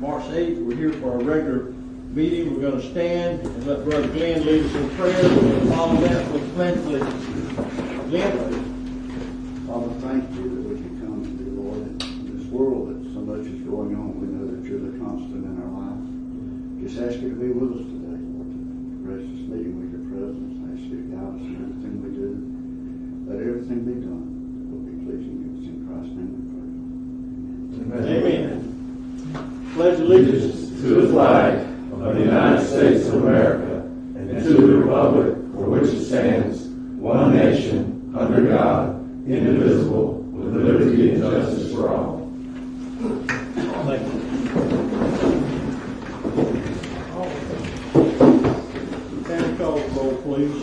March 8th. We're here for our regular meeting. We're going to stand and let Brother Glenn lead us in prayer. We'll follow that with pledge. Glenn? Father, thank you that we can come to you, Lord. In this world that so much is going on, we know that you're the constant in our lives. Just ask you to be with us today, Lord. Rest this meeting with your presence. I ask you to guide us in everything we do. Let everything be done that will be pleasing you. It's in Christ's name we pray. Amen. Pledge allegiance To the flag of the United States of America and to the republic for which it stands, one nation, under God, indivisible, with liberty and justice for all. Thank you. Stand call roll, please.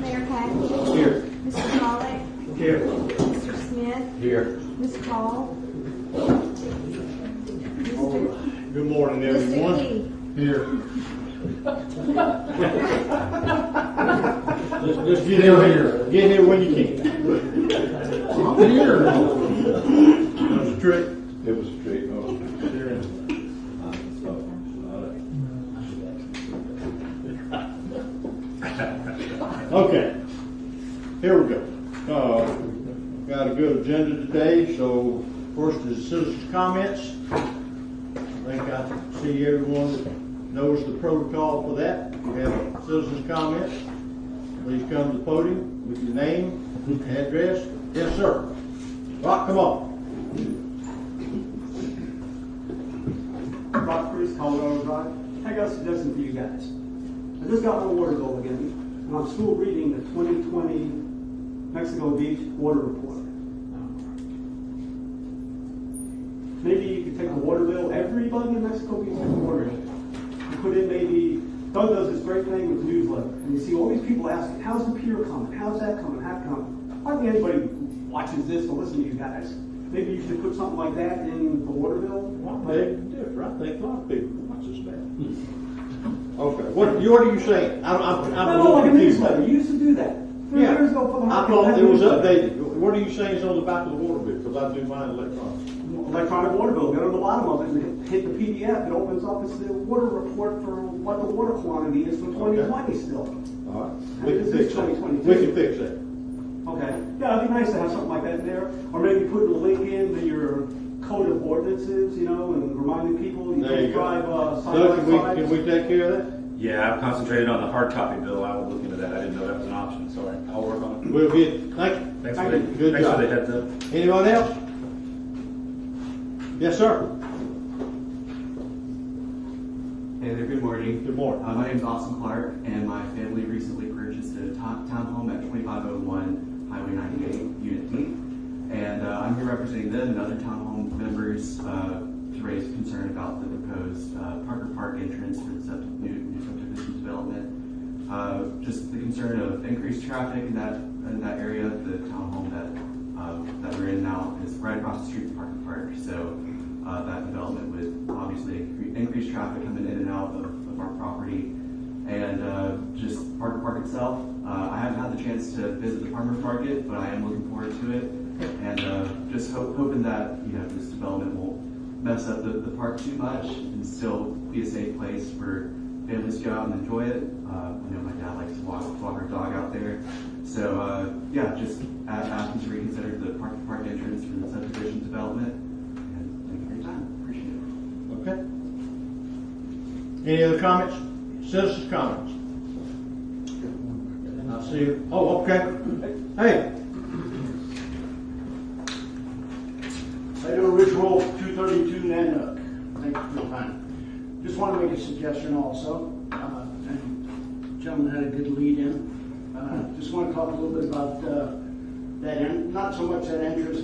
Mayor Packey. Here. Mr. Pollak. Here. Mr. Smith. Here. Ms. Hall. Good morning, Mr. everyone. Key. Here. Just get here. Get here when you can. I'm here. That was a trick. It was a treat. Okay. Here we go. Got a good agenda today. So first is citizens' comments. I think I see everyone knows the protocol for that. If you have a citizen's comment, please come to the podium with your name, address. Yes, sir. Rock, come on. Rock Creek, Colorado Drive. I got a suggestion for you guys. I just got my water bill again, and I'm still reading the 2020 Mexico Beach water report. Maybe you could take the water bill, everybody in Mexico Beach has a water bill. You put in maybe, Doug does this great thing with the newsletter, and you see all these people asking, how's the pier coming? How's that coming? How's that coming? Hardly anybody watches this or listens to you guys. Maybe you should put something like that in the water bill. Well, maybe different. I think a lot of people watch this now. Okay. What are you saying? I'm No, a like little a confused. newsletter. You used to do that. 3 Yeah. years ago for the I market. thought had it was newsletter. updated. What are you saying is on the back of the water bill? Because I do mine electronic. Electronic water bill. Go to the bottom of it and hit the PDF. It opens up. It's the water report for what the water quantity is from 2020 still. All right. And We this can is fix that. 2022. We can fix that. Okay. Yeah, it'd be nice to have something like that in there. Or maybe put a link in to your code of ordinances, you know, and reminding people you There can you go. drive side Doug, by side. can we take care of that? Yeah, I've concentrated on the hard copy bill. I will look into that. I didn't know that was an option, so I'll work on it. We'll get, thank you. Thanks Thank for you. the, Good thanks job. for the heads up. Anyone else? Yes, sir. Hey there, good morning. Good morning. My name is Austin Clark, and my family recently purchased a townhome at 2501 Highway 98, Unit D. And I'm here representing them and other townhome members to raise concern about the proposed Parker Park entrance for the new subdivision development. Just the concern of increased traffic in that area. The townhome that we're in now is right across the street from Parker Park. So that development would obviously increase traffic coming in and out of our property. And just Parker Park itself, I haven't had the chance to visit the farmers market, but I am looking forward to it. And just hoping that this development won't mess up the park too much and still be a safe place for families to go out and enjoy it. I know my dad likes to walk our dog out there. So yeah, just asking to reconsider the Park entrance for the subdivision development. And thank you for your time. Appreciate it. Okay. Any other comments? Citizens' comments? I see you. Oh, okay. Hey. I do Rich Wolf, 232 Nanook. Thank you for your time. Just want to make a suggestion also. And the gentleman had a good lead in. Just want to talk a little bit about that, not so much that entrance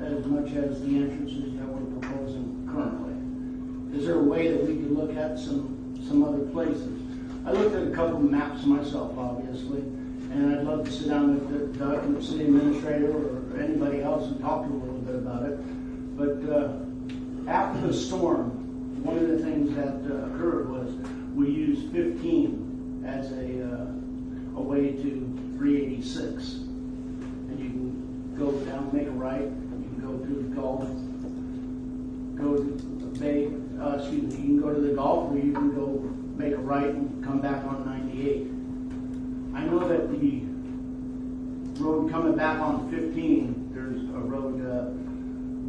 as much as the entrances that we're proposing currently. Is there a way that we could look at some other places? I looked at a couple of maps myself, obviously, and I'd love to sit down with Doug and the city administrator or anybody else and talk to a little bit about it. But after the storm, one of the things that occurred was we used 15 as a way to 386. And you can go down, make a right, you can go through the Gulf, go to the Bay, you can go to the Gulf, or you can go make a right and come back on 98. I know that the road coming back on 15, there's a road,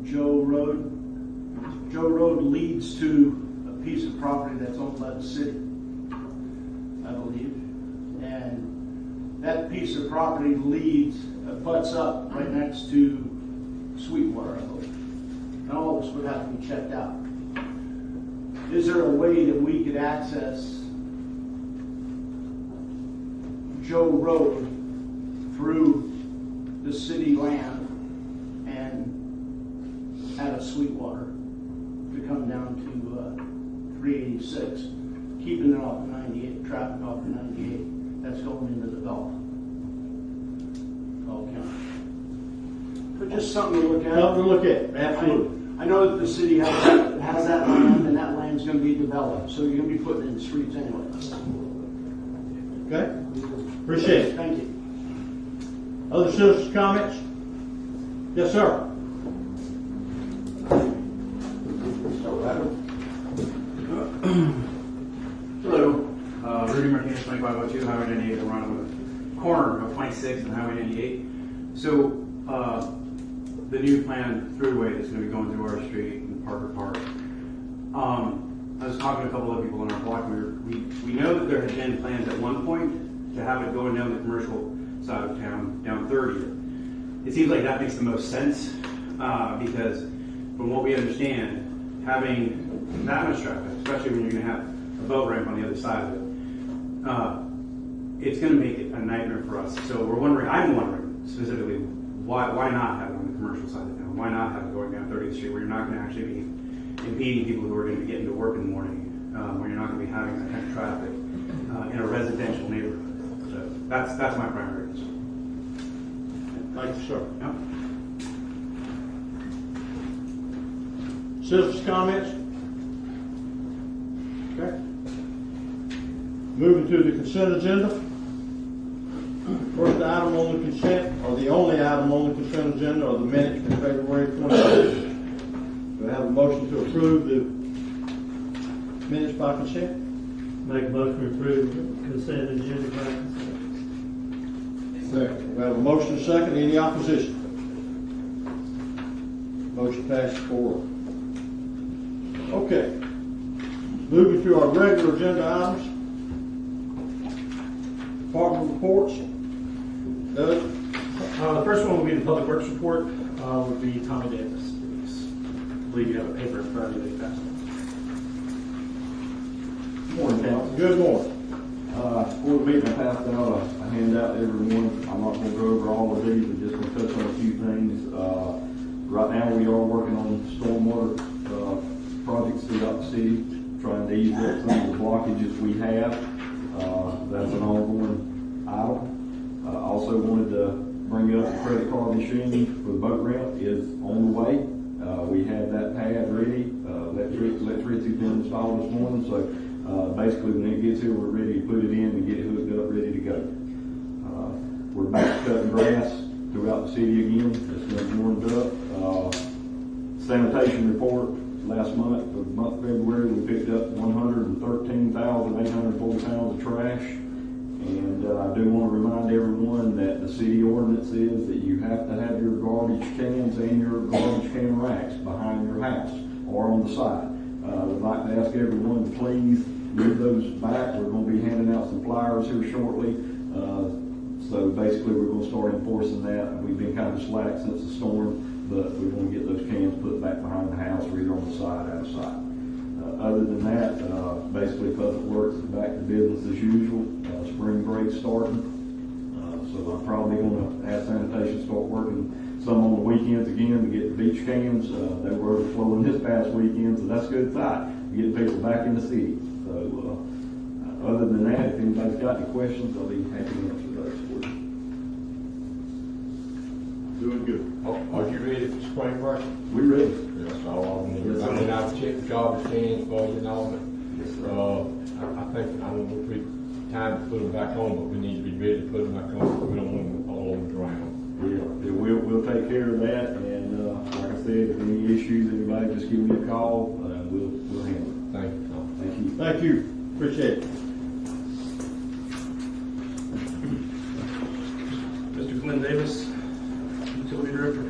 Joe Road. Joe Road leads to a piece of property that's owned by the city, I believe. And that piece of property butts up right next to Sweetwater, I believe. And all of this would have to be checked out. Is there a way that we could access Joe Road through the city land and out of Sweetwater to come down to 386, keeping it off of 98, traffic off of 98 that's going into the Gulf County? But just something to look at. Something to look at, absolutely. I know that the city has that land, and that land's going to be developed, so you're going to be putting it in the streets anyway. Okay? Appreciate it. Thank you. Other citizens' comments? Yes, sir. Hello, Rudy Martinez, 2502 Highway 98, around the corner of 26 and Highway 98. So, the new planned throughway that's going to be going through our street in Parker Park. I was talking to a couple of people on our block. We know that there had been plans at one point to have it going down the commercial side of town, down 30th. It seems like that makes the most sense because, from what we understand, having that much traffic, especially when you're going to have a boat ramp on the other side of it, it's going to make it a nightmare for us. So I'm wondering specifically, why not have it on the commercial side of town? Why not have it going down 30th Street where you're not going to actually be impeding people who are going to be getting to work in the morning, where you're not going to be having that kind of traffic in a residential neighborhood? So that's my primary concern. Thank you, sir. Yep. Citizens' comments? Okay. Moving to the consent agenda. First item on the consent, or the only item on the consent agenda, are the minutes from February 26th. Do I have a motion to approve the minutes by consent? Make a motion to approve consent agenda by consent. Second. We have a motion and a second. Any opposition? Motion passes 4. Okay. Moving to our regular agenda items. Department reports. Doug? The first one will be the Public Works report, would be Tommy Davis. I believe you have a paper in front of you that passed. Morning, Council. Good morning. For the meeting, I passed out a handout to everyone. I'm not going to go over all of these, I'm just going to touch on a few things. Right now, we are working on stormwater projects throughout the city, trying to ease up some of the blockages we have. That's an ongoing item. I also wanted to bring up the credit card machine for the boat ramp is on the way. We have that pad ready. Electricity's been installed this morning, so basically when it gets here, we're ready to put it in and get it hooked up, ready to go. We're back cutting grass throughout the city again. It's been warmed up. Sanitation report last month, for the month of February, we picked up 113,840 pounds of trash. And I do want to remind everyone that the city ordinance is that you have to have your garbage cans and your garbage can racks behind your house or on the side. We'd like to ask everyone to please give those back. We're going to be handing out some flyers here shortly. So basically we're going to start enforcing that. We've been kind of slack since the storm, but we want to get those cans put back behind the house or either on the side or outside. Other than that, basically Public Works is back to business as usual. Spring break starting. So I'm probably going to have sanitation start working some on the weekends again to get the beach cans. They were overflowing this past weekend, so that's a good sign. Getting people back in the city. So other than that, if anybody's got any questions, I'll be happy to answer those for you. Doing good. Are you ready for spring break? We ready? That's all I need. Yes, I sir. mean, I've checked the garbage cans for you and all that. Yes, sir. I think, I don't know if we time to put them back on, but we need to be ready to put them back on. We don't want them all over the ground. Yeah, we'll take care of that. And like I said, if any issues, anybody just give me a call. we'll handle it. Thank you, Tom. Thank you. Thank you, appreciate it. Mr. Glenn Davis, Utility Director.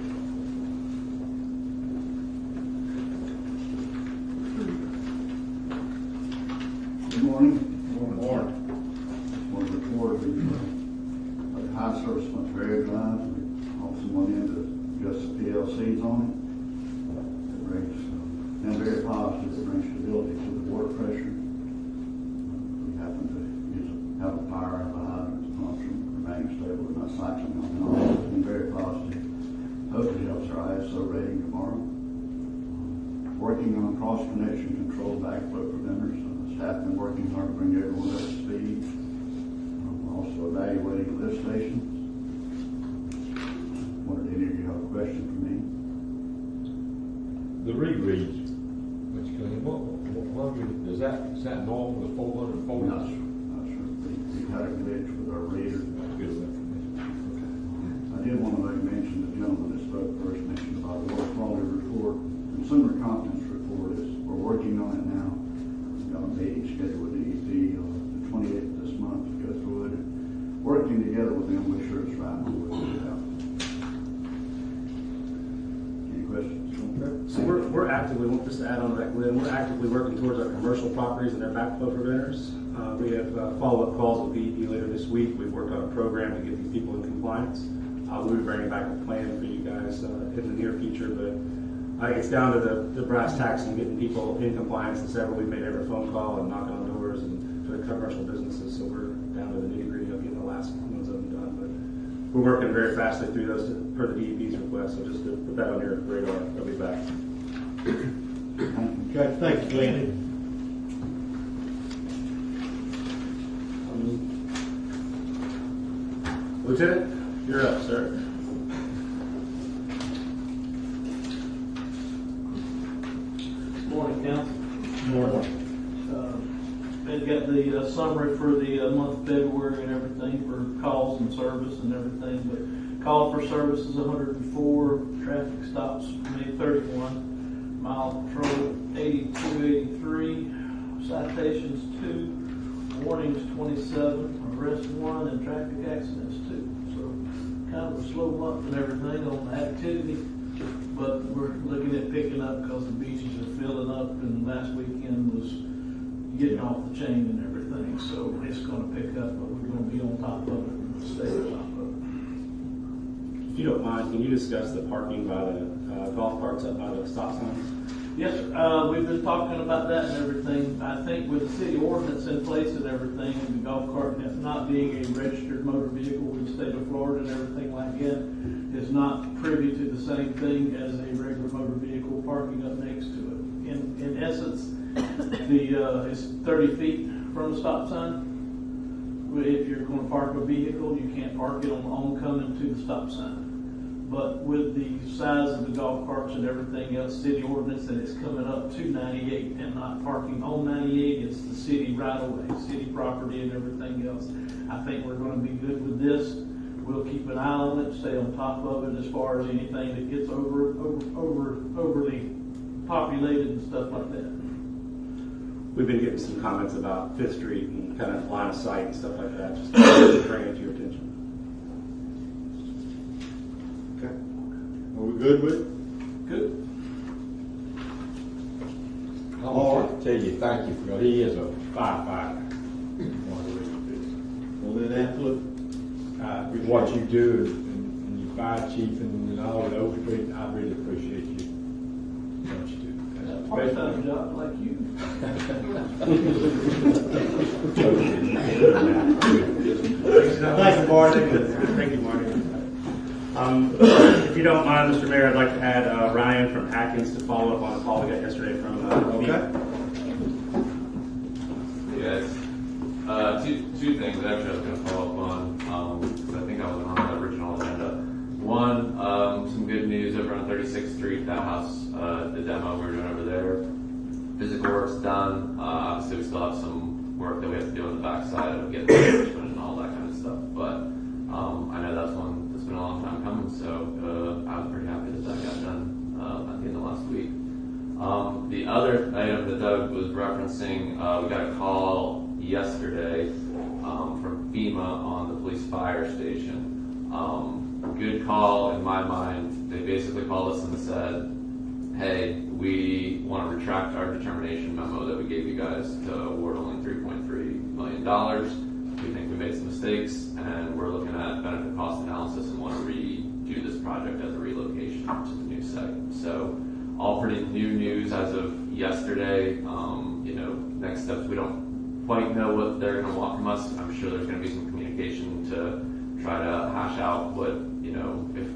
Good morning. Morning. Want to report the high service went very dry. We also went in to adjust the PLCs on it. It brings, and very positive, it brings stability to the water pressure. We happen to have a fire out of the hydrant, the pumps are remaining stable and not cycling on and off. It's been very positive. Hopefully helps our ISO rating tomorrow. Working on cross connection control backflow preventers. Staff been working hard to bring everyone up to speed. Also evaluating lift stations. Wondered any of you have a question for me? The rereads, is that normal, the 440? Not sure. We've had a glitch with our reader. I did want to make mention, the gentleman that spoke first mentioned about the water quality report. Consumer confidence report is, we're working on it now. We've got a meeting scheduled with DEP on the 28th of this month to go through it. And working together with them, we're sure it's right on the way to it out. Any questions? So we're actively, just to add on to that, Glenn, we're actively working towards our commercial properties and their backflow preventers. We have follow-up calls with DEP later this week. We've worked on a program to get these people in compliance. We'll be bringing back a plan for you guys in the near future, but I think it's down to the brass tacks and getting people in compliance. And several, we've made every phone call and knocking on doors and for the commercial businesses, so we're down to the nitty-gritty of getting the last ones of them done. But we're working very fastly through those per the DEP's request, so just to put that on your radar, they'll be back. Okay, thank you, Glenn. Lieutenant, you're up, sir. Morning, Council. Morning. They've got the summary for the month of February and everything for calls and service and everything, but call for service is 104, traffic stops made 31, mile patrol 82, 83, citations 2, warnings 27, arrest 1, and traffic accidents 2. So kind of a slow month and everything on the activity, but we're looking at picking up because the beaches are filling up, and last weekend was getting off the chain and everything. So it's going to pick up, but we're going to be on top of it and stay on top of it. If you don't mind, can you discuss the parking by the golf carts up by the stop signs? Yes, sir. We've been talking about that and everything. I think with the city ordinance in place and everything, and the golf cart not being a registered motor vehicle with the state of Florida and everything like that, is not privy to the same thing as a regular motor vehicle parking up next to it. In essence, it's 30 feet from the stop sign. If you're going to park a vehicle, you can't park it on oncoming to the stop sign. But with the size of the golf carts and everything else, city ordinance, and it's coming up to 98 and not parking on 98, it's the city right away, city property and everything else. I think we're going to be good with this. We'll keep an eye on it, stay on top of it as far as anything that gets overly populated and stuff like that. We've been getting some comments about Fifth Street and kind of line of sight and stuff like that, just to bring it to your attention. Okay. Are we good with it? Good. I want to tell you, thank you, because he is a firefighter. Well, then, absolutely. What you do and your fire chief and all of those people, I really appreciate you. What you do. Part-time job like you. Thank you, Marty. Thank you, Marty. If you don't mind, Mr. Mayor, I'd like to add Ryan from Atkins to follow up on a call we got yesterday from Okay. Yes. Two things actually I was going to follow up on, because I think I was on the original agenda. One, some good news over on 36th Street, that house, the demo we were doing over there. Physical work's done. Obviously, we still have some work that we have to do on the backside of getting the enforcement and all that kind of stuff. But I know that's one that's been a long time coming, so I was pretty happy that got done at the end of last week. The other item that Doug was referencing, we got a call yesterday from FEMA on the police fire station. Good call in my mind. They basically called us and said, hey, we want to retract our determination memo that we gave you guys to award only $3.3 million. We think we made some mistakes, and we're looking at benefit cost analysis and want to redo this project as a relocation to the new site. So all pretty new news as of yesterday. Next steps, we don't quite know what they're going to want from us. I'm sure there's going to be some communication to try to hash out what,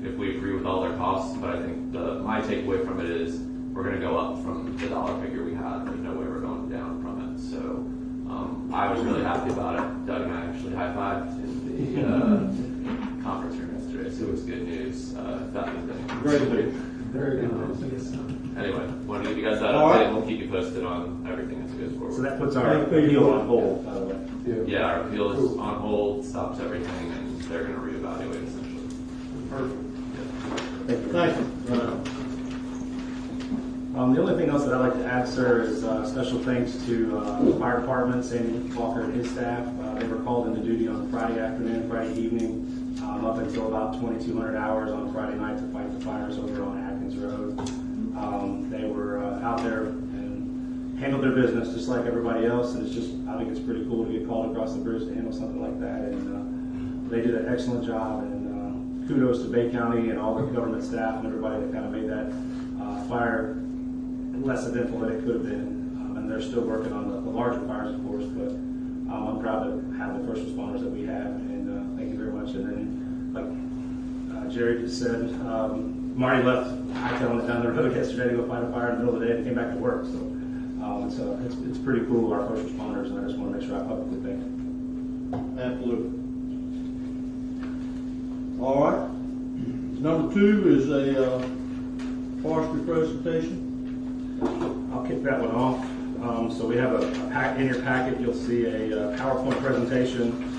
if we agree with all their costs. But I think my takeaway from it is we're going to go up from the dollar figure we had. There's no way we're going down from it. So I was really happy about it. Doug and I actually high-fived in the conference room yesterday, so it was good news. That was Great news. Very good. Anyway, want to give you guys that All update, right. and we'll keep you posted on everything as it goes forward. So that puts our appeal on hold, by the way. Yeah, our appeal is on hold, stops everything, and they're going to reevaluate essentially. Thank you. The only thing else that I'd like to add, sir, is special thanks to the fire department, Sandy Walker and his staff. They were called into duty on Friday afternoon, Friday evening, up until about 2,200 hours on Friday night to fight the fires over on Atkins Road. They were out there and handled their business just like everybody else, and I think it's pretty cool to get called across the bridge to handle something like that. And they did an excellent job, and kudos to Bay County and all the government staff and everybody that kind of made that fire less eventful than it could have been. And they're still working on the larger fires, of course, but I'm proud to have the first responders that we have, and thank you very much. And then, like Jerry just said, Marty left hightailing it down the road yesterday to go fight a fire in the middle of the day and came back to work. So it's pretty cool, our first responders, and I just want to make sure I publicly thank them. Absolutely. All right. Number 2 is a forestry presentation. I'll kick that one off. So we have in your packet, you'll see a PowerPoint presentation.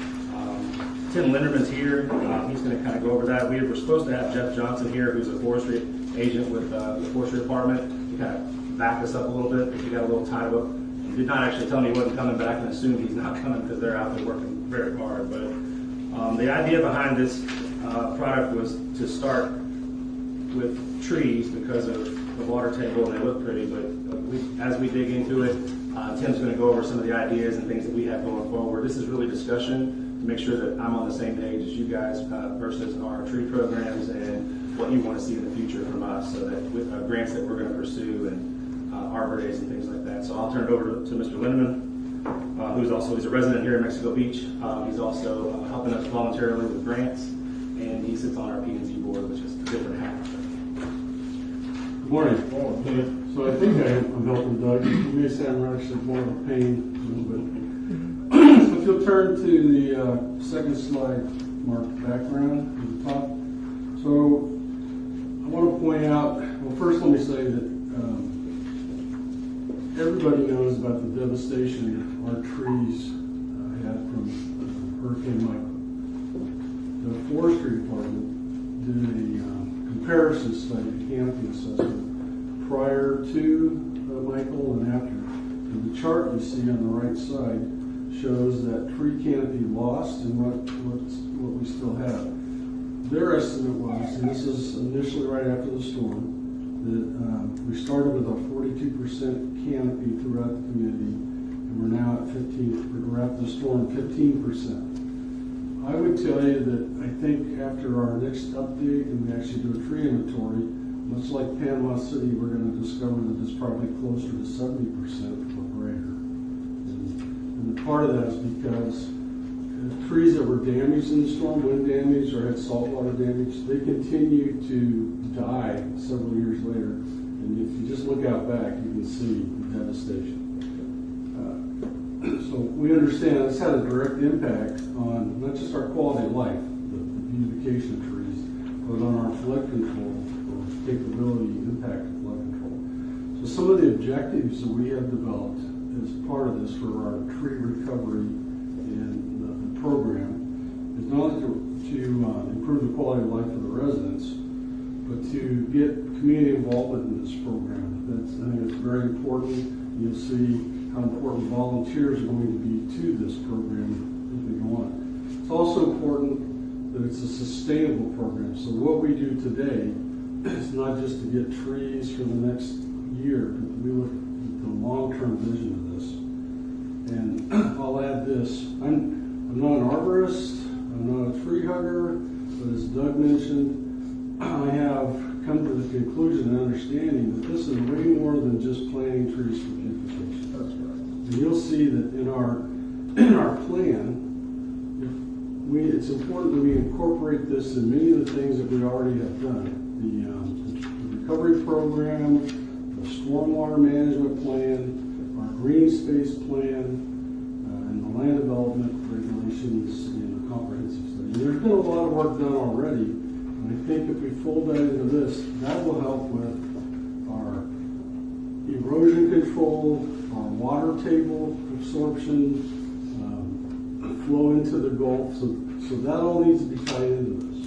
Tim Linderman's here. He's going to kind of go over that. We were supposed to have Jeff Johnson here, who's a forestry agent with the forestry department, to kind of back us up a little bit, but he got a little tied up. He did not actually tell me he wasn't coming back, and assumed he's not coming because they're out there working very hard. But the idea behind this product was to start with trees because of the water table, and they look pretty, but as we dig into it, Tim's going to go over some of the ideas and things that we have going forward. This is really discussion to make sure that I'm on the same page as you guys versus our tree programs and what you want to see in the future from us, so that with grants that we're going to pursue and Arbor Days and things like that. So I'll turn it over to Mr. Lindeman, he's a resident here in Mexico Beach. He's also helping us voluntarily with grants, and he sits on our P&Z board, which is a different hat. Good morning. So I think I'm helping Doug. You may say I'm actually more of a pain a little bit. So if you'll turn to the second slide, marked background at the top. So I want to point out, well, first let me say that everybody knows about the devastation our trees had from Hurricane Michael. The forestry department did a comparison study, a canopy assessment, prior to Michael and after. And the chart you see on the right side shows that tree canopy lost and what we still have. Their estimate was, and this is initially right after the storm, that we started with a 42% canopy throughout the community, and we're now at 15%, we're after the storm 15%. I would tell you that I think after our next update and we actually do a tree inventory, much like Panama City, we're going to discover that it's probably closer to 70% or greater. And part of that is because trees that were damaged in the storm, wind damage or had saltwater damage, they continue to die several years later. And if you just look out back, you can see the devastation. So we understand this had a direct impact on not just our quality of life, the beautification of trees, but on our flood control or capability impact of flood control. So some of the objectives that we have developed as part of this for our tree recovery and the program is not only to improve the quality of life of the residents, but to get community involvement in this program. I think it's very important. You'll see how important volunteers are going to be to this program as we go on. It's also important that it's a sustainable program. So what we do today is not just to get trees for the next year, but we look at the long-term vision of this. And I'll add this. I'm not an arborist, I'm not a tree hugger, but as Doug mentioned, I have come to the conclusion and understanding that this is way more than just planting trees for beautification. That's right. And you'll see that in our plan, it's important that we incorporate this in many of the things that we already have done. The recovery program, the stormwater management plan, our green space plan, and the land development regulations in the comprehensive study. There's been a lot of work done already, and I think if we fold that into this, that will help with our erosion control, our water table absorption, flow into the Gulf. So that all needs to be tied into this.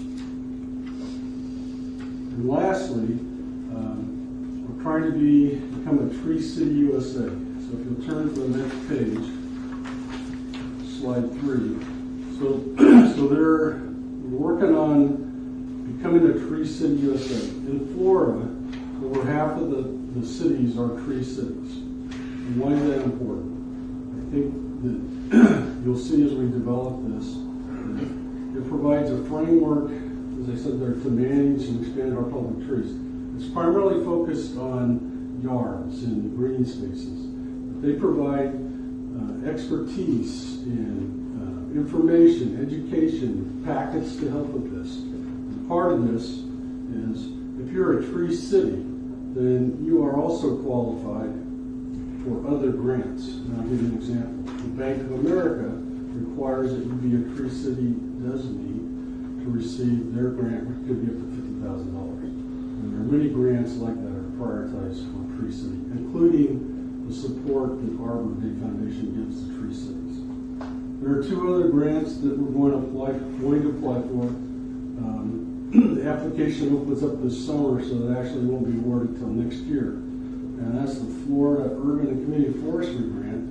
And lastly, we're trying to become a Tree City USA. So if you'll turn to the next page, slide 3. So we're working on becoming a Tree City USA. In Florida, over half of the cities are tree cities. And why is that important? I think that you'll see as we develop this, it provides a framework, as I said there, to manage and expand our public trees. It's primarily focused on yards and green spaces. They provide expertise in information, education, packets to help with this. And part of this is if you're a tree city, then you are also qualified for other grants. And I'll give you an example. The Bank of America requires that you be a Tree City designee to receive their grant, which could be up to $50,000. And there are many grants like that are prioritized for Tree City, including the support that Arbor Day Foundation gives to Tree Cities. There are 2 other grants that we're going to apply for. The application opens up this summer, so it actually won't be awarded until next year. And that's the Florida Urban and Community Forestry Grant,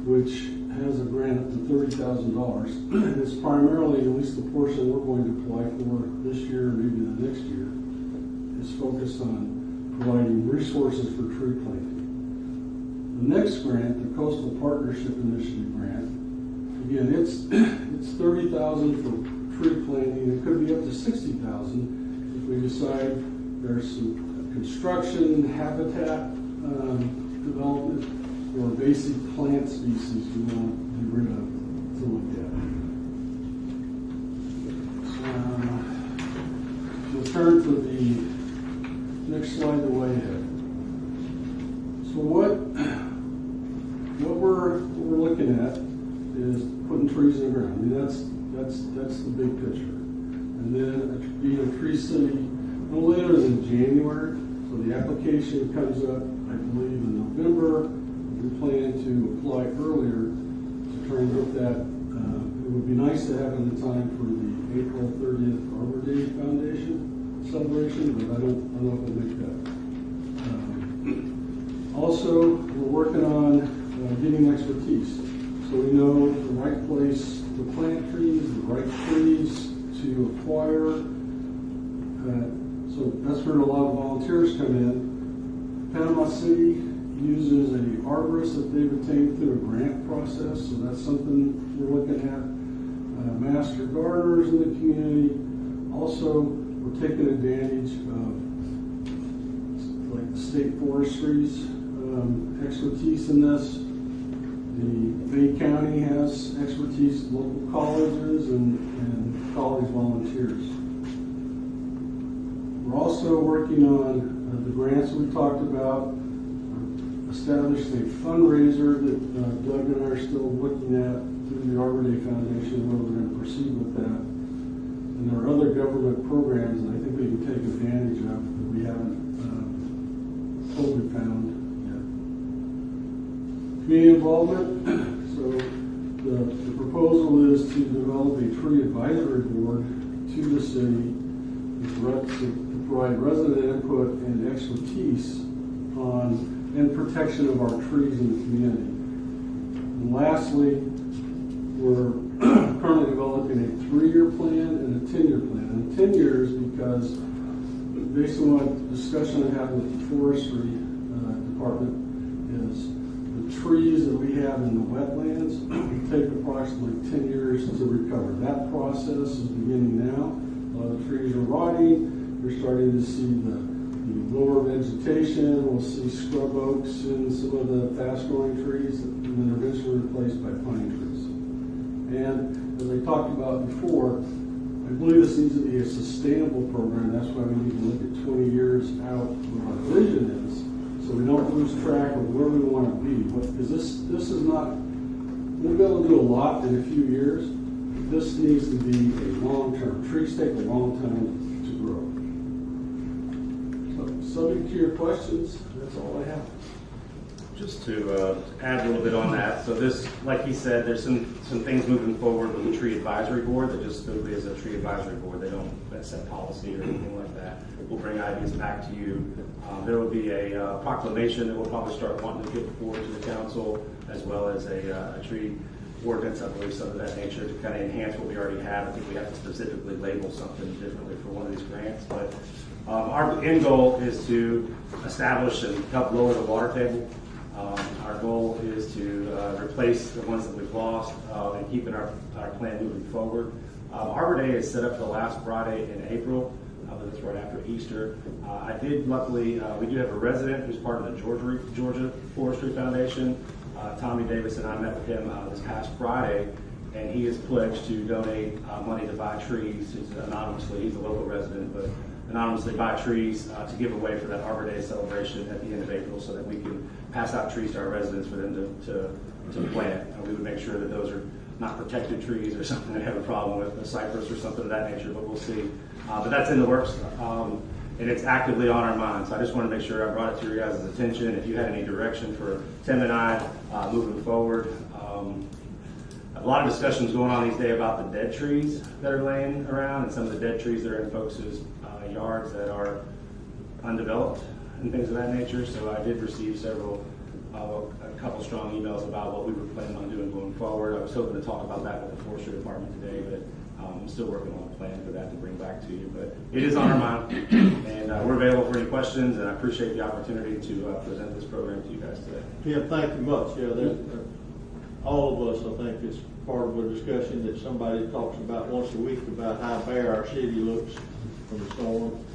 which has a grant up to $30,000. And it's primarily, at least the portion we're going to apply for this year, maybe the next year, is focused on providing resources for tree planting. The next grant, the Coastal Partnership Initiative grant, again, it's $30,000 for tree planting. It could be up to $60,000 if we decide there's some construction, habitat development, or basic plant species we want to get rid of to look at. We'll turn to the next slide, the way ahead. So what we're looking at is putting trees in the ground. I mean, that's the big picture. And then being a tree city no later than January. So the application comes up, I believe, in November. We plan to apply earlier to try and get that. It would be nice to have it in time for the April 30th Arbor Day Foundation celebration, but I don't know if we'll make that. Also, we're working on getting expertise. So we know the right place to plant trees, the right trees to acquire. So that's where a lot of volunteers come in. Panama City uses an arborist that they've obtained through a grant process, so that's something we're looking at. Master gardeners in the community. Also, we're taking advantage of like the state forestry's expertise in this. The Bay County has expertise, local colleges and college volunteers. We're also working on the grants we talked about. Established a fundraiser that Doug and I are still looking at through the Arbor Day Foundation, where we're going to proceed with that. And there are other government programs that I think we can take advantage of that we haven't totally found yet. Community involvement. So the proposal is to develop a tree advisory board to the city to provide resident input and expertise on and protection of our trees in the community. And lastly, we're currently developing a 3-year plan and a 10-year plan. And 10 years because based on what discussion I had with the forestry department is the trees that we have in the wetlands take approximately 10 years to recover. That process is beginning now. A lot of the trees are rotting. You're starting to see the lower vegetation. We'll see scrub oaks and some of the fast-growing trees, and then eventually replaced by pine trees. And as I talked about before, I believe this needs to be a sustainable program. That's why we need to look at 20 years out what our vision is, so we don't lose track of where we want to be. Because this is not, we'll be able to do a lot in a few years. This needs to be a long-term. Trees take a long time to grow. So, subject to your questions, that's all I have. Just to add a little bit on that, so this, like he said, there's some things moving forward with the tree advisory board that just simply is a tree advisory board. They don't set policy or anything like that. We'll bring ideas back to you. There will be a proclamation that we'll probably start wanting to get forward to the council, as well as a tree ordinance, I believe, something of that nature to kind of enhance what we already have. I think we have to specifically label something differently for one of these grants, but our end goal is to establish and help lower the water table. Our goal is to replace the ones that we've lost and keeping our plan moving forward. Arbor Day is set up for the last Friday in April. That's right after Easter. Luckily, we do have a resident who's part of the Georgia Forestry Foundation. Tommy Davis and I met with him this past Friday, and he has pledged to donate money to buy trees. Anonymously, he's a local resident, but anonymously buy trees to give away for that Arbor Day celebration at the end of April, so that we can pass out trees to our residents for them to plant. And we would make sure that those are not protected trees or something they have a problem with, a cypress or something of that nature, but we'll see. But that's in the works, and it's actively on our minds. So I just want to make sure I brought it to your guys' attention. If you had any direction for Tim and I moving forward. A lot of discussions going on these days about the dead trees that are laying around and some of the dead trees that are in folks' yards that are undeveloped and things of that nature. So I did receive a couple strong emails about what we were planning on doing going forward. I was hoping to talk about that with the forestry department today, but I'm still working on a plan for that to bring back to you. But it is on our mind, and we're available for any questions, and I appreciate the opportunity to present this program to you guys today. Yeah, thank you much. Yeah, all of us, I think, is part of a discussion that somebody talks about once a week about how bare our city looks from the storm.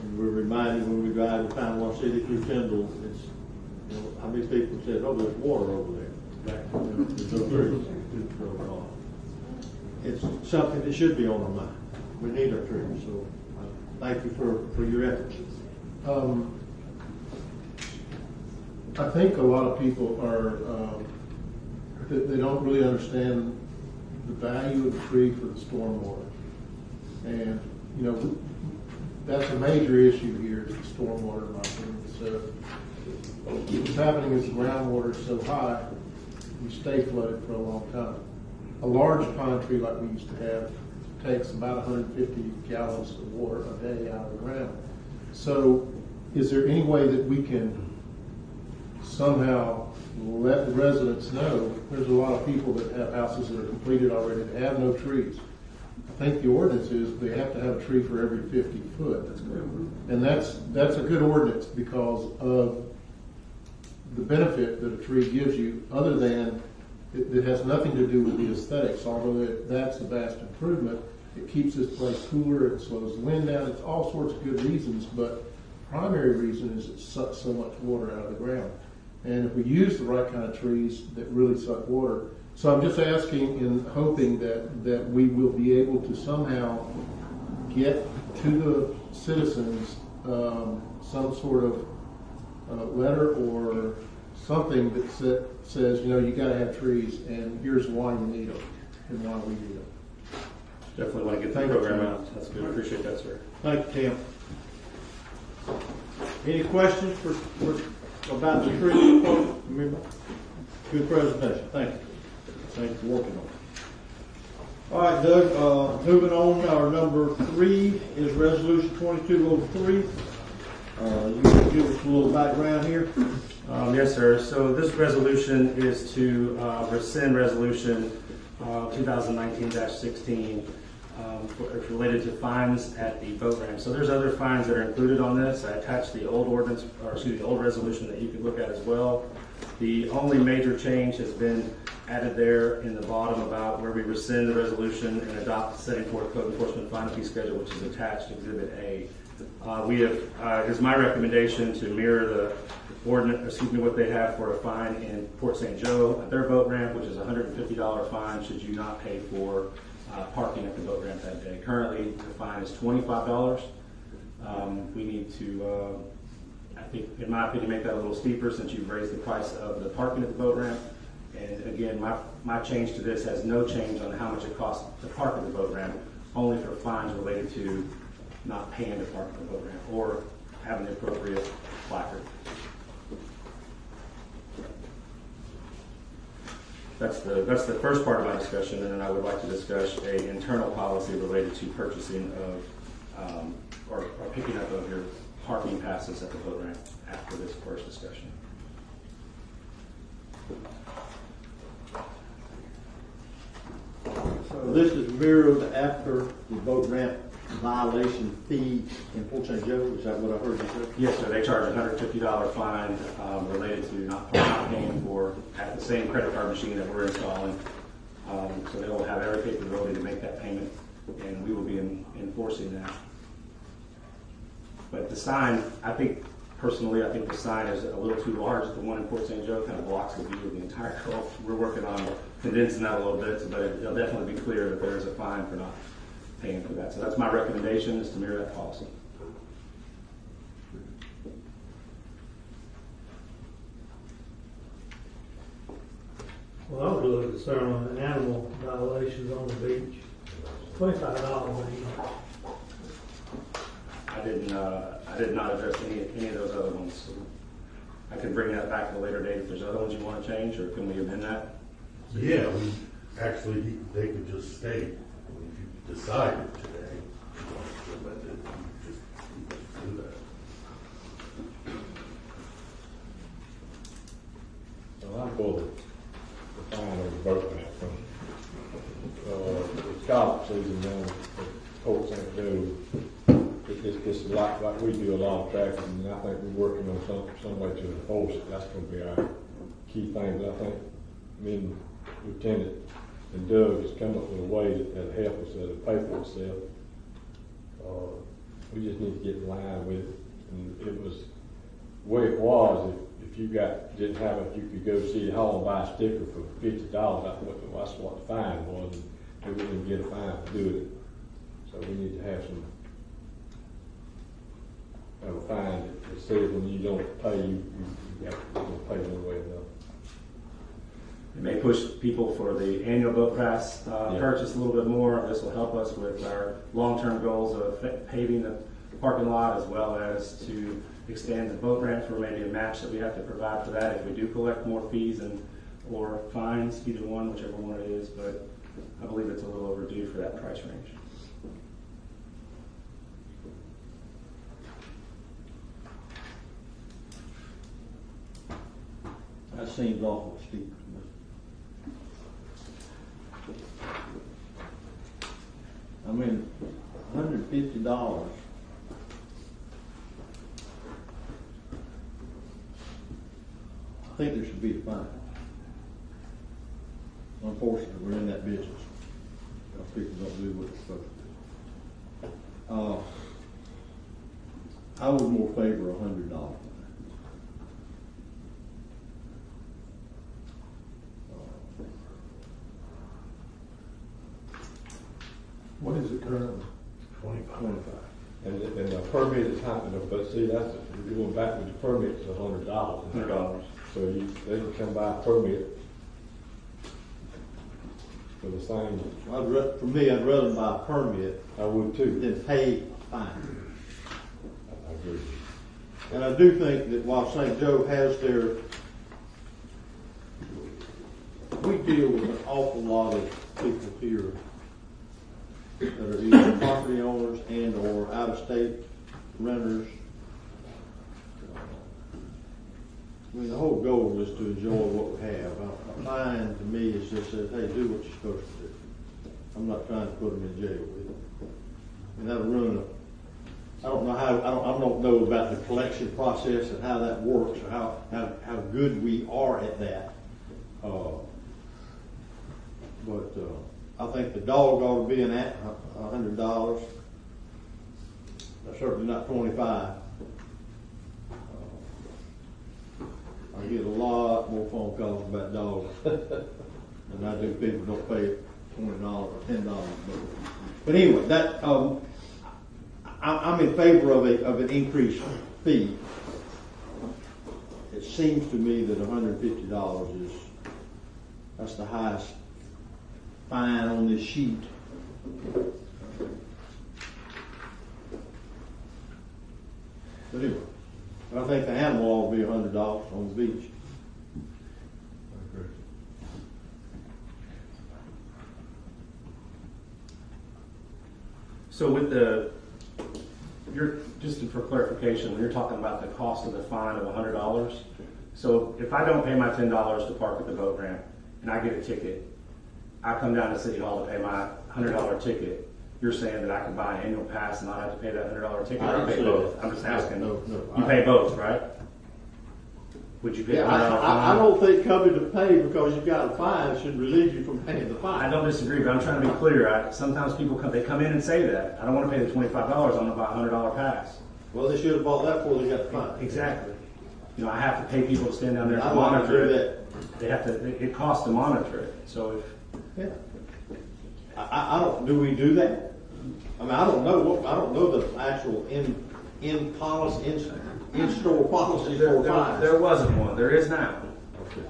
And we're reminded when we drive to Panama City through Kendall, it's, how many people said, "Oh, there's water over there." There's no trees. It's something that should be on our mind. We need our trees, so thank you for your efforts. I think a lot of people are, they don't really understand the value of the tree for the stormwater. And, that's a major issue here is the stormwater, in my opinion. So what's happening is the groundwater is so high, you stay flooded for a long time. A large pine tree like we used to have takes about 150 gallons of water a day out of the ground. So is there any way that we can somehow let the residents know? There's a lot of people that have houses that are completed already that have no trees. I think the ordinance is they have to have a tree for every 50 foot. That's correct. And that's a good ordinance because of the benefit that a tree gives you, other than it has nothing to do with the aesthetics, although that's a vast improvement. It keeps this place cooler, it slows the wind down, it's all sorts of good reasons, but the primary reason is it sucks so much water out of the ground. And if we use the right kind of trees that really suck water, so I'm just asking and hoping that we will be able to somehow get to the citizens some sort of letter or something that says, you got to have trees, and here's why you need them and why we need them. Definitely want to get the program out. That's good. I appreciate that, sir. Thank you, Tim. Any questions about the tree report? Good presentation. Thank you. Thank you for working on it. All right, Doug, moving on, our number 3 is Resolution 2203. You can give us a little background here. Yes, sir. So this resolution is to rescind Resolution 2019-16. It's related to fines at the boat ramp. So there's other fines that are included on this. I attached the old ordinance, or excuse me, the old resolution that you can look at as well. The only major change has been added there in the bottom about where we rescind the resolution and adopt the setting forth code enforcement fine fee schedule, which is attached to Exhibit A. It's my recommendation to mirror the ordinance, what they have for a fine in Port St. Joe at their boat ramp, which is a $150 fine should you not pay for parking at the boat ramp that day. Currently, the fine is $25. We need to, I think, in my opinion, make that a little steeper since you've raised the price of the parking at the boat ramp. And again, my change to this has no change on how much it costs to park at the boat ramp, only for fines related to not paying to park at the boat ramp or having the appropriate placard. That's the first part of my discussion, and then I would like to discuss a internal policy related to purchasing of or picking up of your parking passes at the boat ramp after this first discussion. So this is mirrored after the boat ramp violation fee in Port St. Joe. Is that what I heard you say? Yes, sir. They charge a $150 fine related to not paying for at the same credit card machine that we're installing. So they will have every capability to make that payment, and we will be enforcing that. But the sign, I think the sign is a little too large. The one in Port St. Joe kind of blocks the view of the entire Gulf. We're working on condensing that a little bit, but it'll definitely be clear that there is a fine for not paying for that. So that's my recommendation, is to mirror that policy. Well, I was a little concerned on the animal violations on the beach. $25 each. I did not address any of those other ones. So I can bring that back at a later date if there's other ones you want to change, or can we amend that? Yeah, they could just stay, if you decided today, you want to amend it, you just do that. Well, I'm for the fine on the boat ramp. The scallop season down at Port St. Joe, it's like we do a lot of traffic, and I think we're working on some way to enforce it. That's going to be our key thing. But I think me and Lieutenant and Doug has come up with a way that'll help us, that'll pay for itself. We just need to get in line with it. And it was the way it was. If you didn't have it, you could go to City Hall and buy a sticker for $50. That's what the fine was. And we didn't get a fine for doing it. So we need to have a fine that says when you don't pay, you got to pay one way or another. It may push people for the annual boat pass purchase a little bit more. This will help us with our long-term goals of paving the parking lot, as well as to extend the boat ramps, or maybe a match that we have to provide for that if we do collect more fees or fines, either one, whichever one it is. But I believe it's a little overdue for that price range. That seems awful steep. I mean, $150. I think there should be a fine. Unfortunately, we're in that business. People don't do what they're supposed to do. I would more favor $100. What is it currently? 25. And the permit is happening, but see, you're going back with the permit, it's $100. $100. So they can come buy a permit for the same. For me, I'd rather buy a permit. I would too. Than pay a fine. I agree. And I do think that while St. Joe has we deal with an awful lot of people here that are either property owners and or out-of-state renters. I mean, the whole goal is to enjoy what we have. A fine to me is just says, hey, do what you're supposed to do. I'm not trying to put them in jail with it. And that'll ruin it. I don't know about the collection process and how that works or how good we are at that. But I think the dog ought to be $100. Certainly not 25. I get a lot more phone calls about dogs than I do people don't pay $20 or $10. But anyway, that I'm in favor of an increased fee. It seems to me that $150 that's the highest fine on this sheet. But anyway, I think the animal ought to be $100 on the beach. I agree. So with just for clarification, when you're talking about the cost of the fine of $100, so if I don't pay my $10 to park at the boat ramp and I get a ticket, I come down to City Hall to pay my $100 ticket, you're saying that I can buy an annual pass and not have to pay that $100 ticket? I Or pay didn't say both? that. I'm just asking. No. You pay both, right? Would you pay $100 Yeah, I don't think coming to pay because you've got a fine should relieve you from paying the fine. I don't disagree, but I'm trying to be clear. Sometimes people come in and say that. I don't want to pay the $25, I want to buy a $100 pass. Well, they should have bought that before they got the fine. Exactly. I have to pay people to stand down there I to don't want to monitor do it. They have to, it costs to monitor it, so Yeah. I don't, do we do that? I mean, I don't know the actual in-store policy for fines. There wasn't one, there is now. Okay.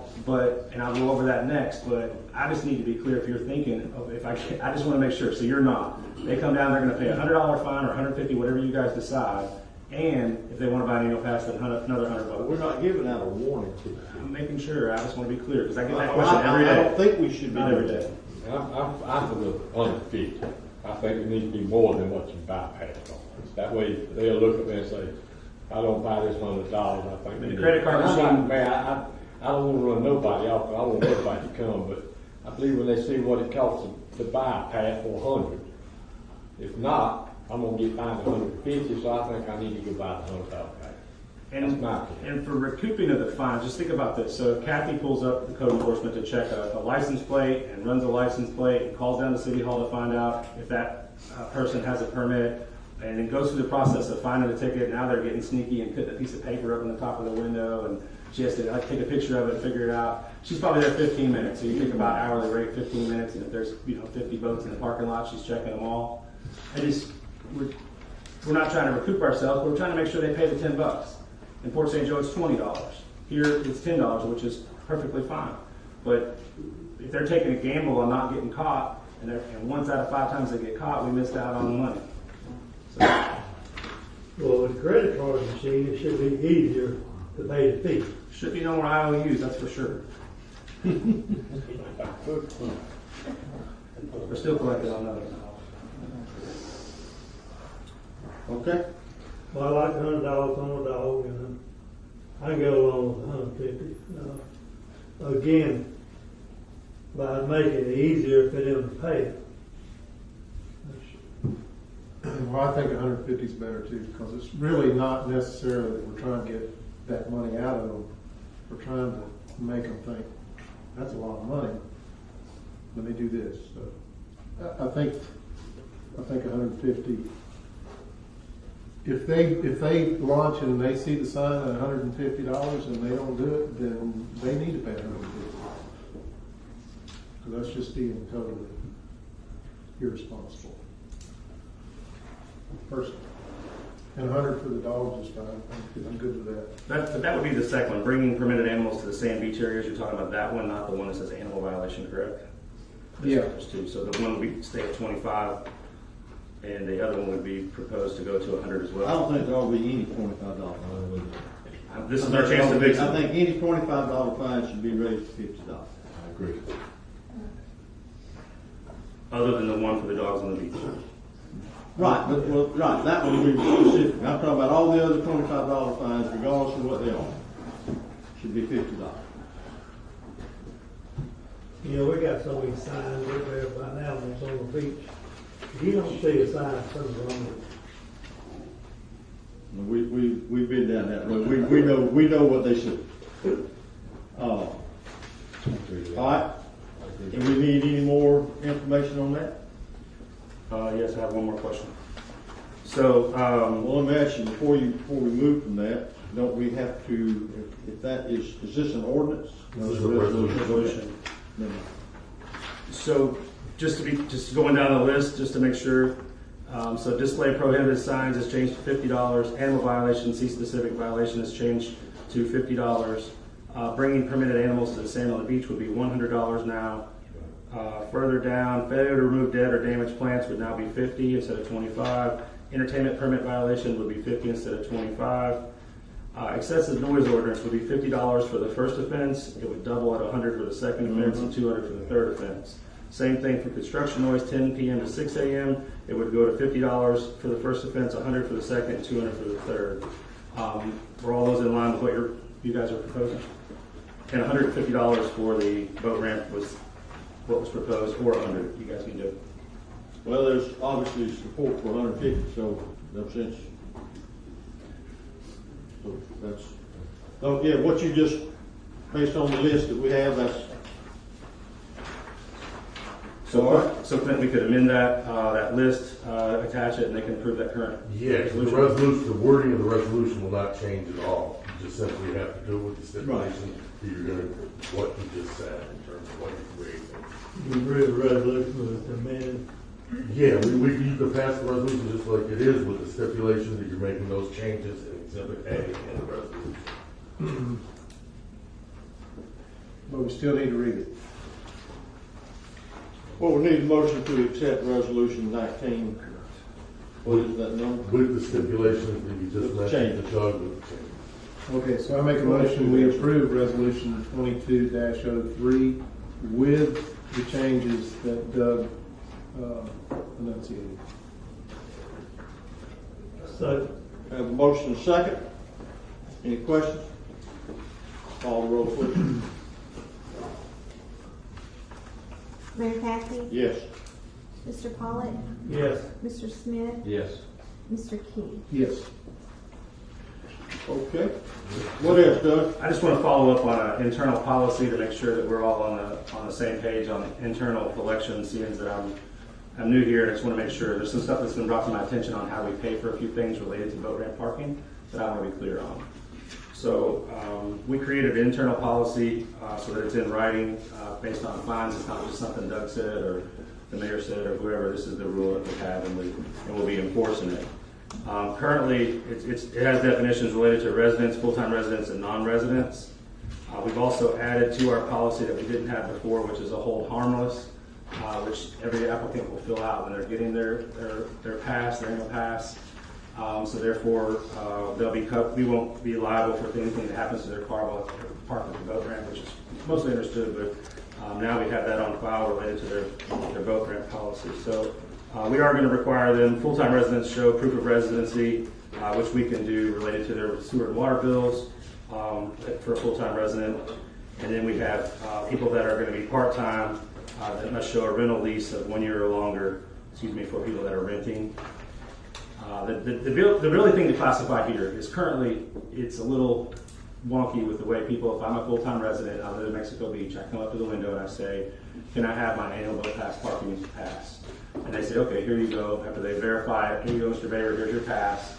And I'll go over that next, but I just need to be clear if you're thinking, I just want to make sure, so you're not. They come down, they're going to pay a $100 fine or $150, whatever you guys decide, and if they want to buy an annual pass, then another $100. We're not giving out a warning to them. I'm making sure, I just want to be clear, because I get that question every day. I don't think we should be. Not every day. I'm for the 150. I think it needs to be more than what you bypass on. That way they'll look at me and say, I don't buy this $100. I think The credit card machine. I don't want to run nobody off. I want everybody to come, but I believe when they see what it costs them to buy a pass for 100, if not, I'm gonna get fined 150. So I think I need to go buy the $100 pass. And for recouping of the fine, just think about this. So if Kathy pulls up the code enforcement to check a license plate and runs a license plate and calls down to City Hall to find out if that person has a permit, and then goes through the process of finding the ticket, now they're getting sneaky and putting a piece of paper up on the top of the window, and she has to take a picture of it and figure it out. She's probably there 15 minutes. So you think about hourly rate, 15 minutes, and if there's 50 boats in the parking lot, she's checking them all. We're not trying to recoup ourselves, but we're trying to make sure they pay the $10. In Port St. Joe, it's $20. Here, it's $10, which is perfectly fine. But if they're taking a gamble on not getting caught, and once out of 5 times they get caught, we missed out on the money. Well, with a credit card machine, it should be easier to pay the fee. Should be no more IOUs, that's for sure. We're still collecting on those. Okay. Well, I like $100 on a dog, and I go along with $150. Again, by making it easier for them to pay it. Well, I think 150 is better too, because it's really not necessarily that we're trying to get that money out of them. We're trying to make them think, that's a lot of money. Let me do this. So I think 150. If they launch and they see the sign at $150 and they don't do it, then they need to pay $150. Because that's just being totally irresponsible. Personally. And 100 for the dogs is fine. I'm good with that. That would be the second one, bringing permitted animals to the sand beach areas. You're talking about that one, not the one that says animal violation, correct? Yeah. There's two. So the one would stay at 25, and the other one would be proposed to go to 100 as well. I don't think there ought to be any $25. This is our chance to fix it. I think any $25 fine should be raised to $50. I agree. other than the one for the dogs on the beach. Right, but, well, right, that one would be specific. I'm talking about all the other $25 fines, regardless of what they are. Should be $50. You know, we got so many signs up there about animals on the beach. If you don't see a sign, something's wrong with it. We've been down that road. We know what they said. All right. Do we need any more information on that? Yes, I have one more question. So, Well, let me ask you, before we move from that, don't we have to, if that is this an ordinance? This is a resolution. Okay. Never mind. So, just going down the list, just to make sure. So display prohibited signs has changed to $50. Animal violation, C-specific violation has changed to $50. Bringing permitted animals to the sand on the beach would be $100 now. Further down, failure to remove dead or damaged plants would now be $50 instead of $25. Entertainment permit violation would be $50 instead of $25. Excessive noise ordinance would be $50 for the first offense. It would double at $100 for the second offense and $200 for the third offense. Same thing for construction noise, 10 p.m. to 6 a.m. It would go to $50 for the first offense, $100 for the second, and $200 for the third. Were all those in line with what you guys are proposing? And $150 for the boat ramp was what was proposed, or $100. You guys can do. Well, there's obviously support for 150, so no sense. So that's, oh yeah, what you just, based on the list that we have, that's. So Clint, we could amend that list, attach it, and they can approve that current. Yes, the resolution, the wording of the resolution will not change at all. You just simply have to do with the stipulation that you're going to, what you just said in terms of what you're creating. You read the resolution with the amendment. Yeah, you can pass the resolution just like it is with the stipulation that you're making those changes in Exhibit A in the resolution. But we still need to read it. Well, we need a motion to accept resolution 19. What is that number? With the stipulations that you just mentioned, the Doug with the change. Okay, so I make a motion, we approve resolution 22-03 with the changes that Doug enunciated. So, Have a motion and a second. Any questions? Call the roll, please. Mayor Kathy? Yes. Mr. Pollitt? yes. Mr. Smith? Yes. Mr. Key? Yes. Okay. What else, Doug? I just want to follow up on an internal policy to make sure that we're all on the same page on internal elections, seeing that I'm new here, and I just want to make sure there's some stuff that's been brought to my attention on how we pay for a few things related to boat ramp parking that I want to be clear on. So we created an internal policy so that it's in writing based on fines. It's not just something Doug said or the mayor said or whoever. This is the rule that we have, and we'll be enforcing it. Currently, it has definitions related to residents, full-time residents, and non-residents. We've also added to our policy that we didn't have before, which is a hold harmless, which every applicant will fill out when they're getting their pass, their annual pass. So therefore, we won't be liable for anything that happens to their car while they're parked at the boat ramp, which is mostly understood, but now we have that on file related to their boat ramp policy. So we are going to require them, full-time residents show proof of residency, which we can do related to their sewer and water bills for a full-time resident. And then we have people that are going to be part-time that must show a rental lease of 1 year or longer, for people that are renting. The really thing to classify here is currently it's a little wonky with the way people, if I'm a full-time resident, I live in Mexico Beach, I come up to the window and I say, can I have my annual boat pass parking pass? And they say, okay, here you go. After they verify it, here you go, Mr. Bayer, here's your pass.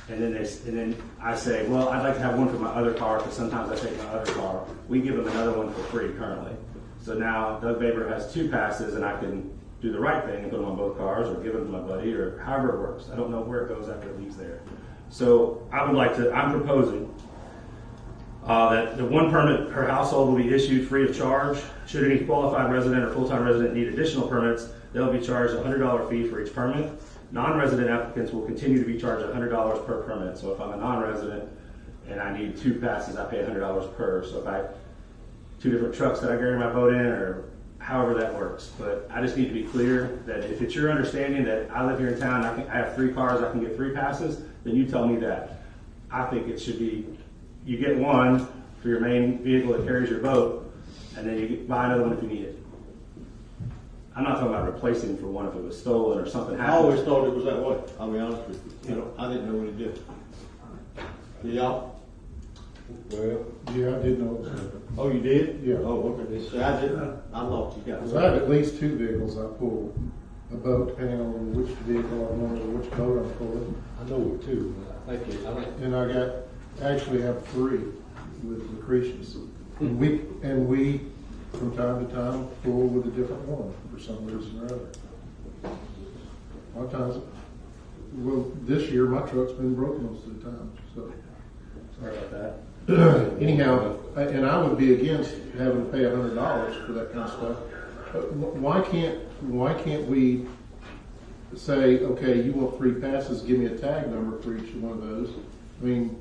And then I say, well, I'd like to have one for my other car because sometimes I take my other car. We give them another one for free currently. So now Doug Baber has 2 passes and I can do the right thing and put them on both cars or give them to my buddy or however it works. I don't know where it goes after it leaves there. So I'm proposing that the 1 permit per household will be issued free of charge. Should any qualified resident or full-time resident need additional permits, they'll be charged a $100 fee for each permit. Non-resident applicants will continue to be charged $100 per permit. So if I'm a non-resident and I need 2 passes, I pay $100 per. So if I have 2 different trucks that I carry my boat in or however that works. But I just need to be clear that if it's your understanding that I live here in town, I have 3 cars, I can get 3 passes, then you tell me that. I think it should be, you get one for your main vehicle that carries your boat, and then you buy another one if you need it. I'm not talking about replacing for one if it was stolen or something I happened. always thought it was that way, I'll be honest with you. You know, I didn't know any different. Did y'all? Well, Yeah, I did know it was different. Oh, you did? Yeah. Oh, okay. See, I didn't. I lost you guys. Because I have at least 2 vehicles I pull, a boat, depending on which vehicle I'm on or which boat I'm pulling. I know it too. I think And actually have 3 with Lucretius. And we, from time to time, pull with a different one for some reason or other. A lot of times, well, this year, my truck's been broken most of the time, so. Sorry about that. Anyhow, and I would be against having to pay $100 for that kind of stuff. Why can't we say, okay, you want 3 passes, give me a tag number for each one of those? I mean,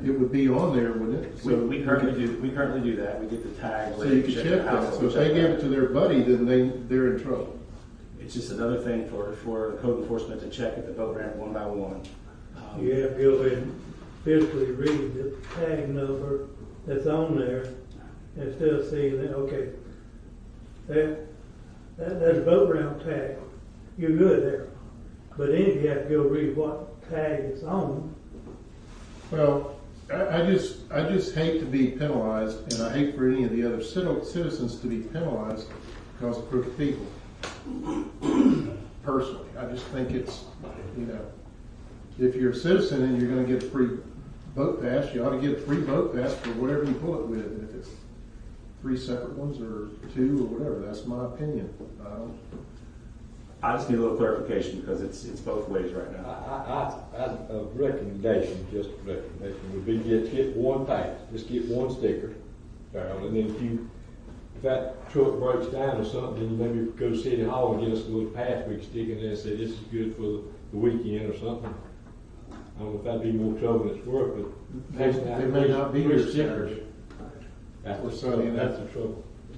it would be on there, wouldn't it? So We currently do that. We get the tag. So you can check that. So if they give it to their buddy, then they're in trouble. It's just another thing for the code enforcement to check at the boat ramp one by one. You have to go ahead and physically read the tag number that's on there instead of seeing that, okay, that's a boat ramp tag. You're good there. But then you have to go read what tag it's on. Well, I just hate to be penalized, and I hate for any of the other citizens to be penalized because of crooked people. Personally, I just think it's, if you're a citizen and you're going to get a free boat pass, you ought to get a free boat pass for whatever you pull it with. And if it's 3 separate ones or 2 or whatever, that's my opinion. I just need a little clarification because it's both ways right now. a recommendation, just a recommendation would be get 1 pass, just get 1 sticker. And then if that truck breaks down or something, then you maybe go to City Hall and get us a little pass we can stick in there and say this is good for the weekend or something. I don't know if that'd be more trouble than it's worth, but They may not be here stickers. Saturday. That's the trouble. A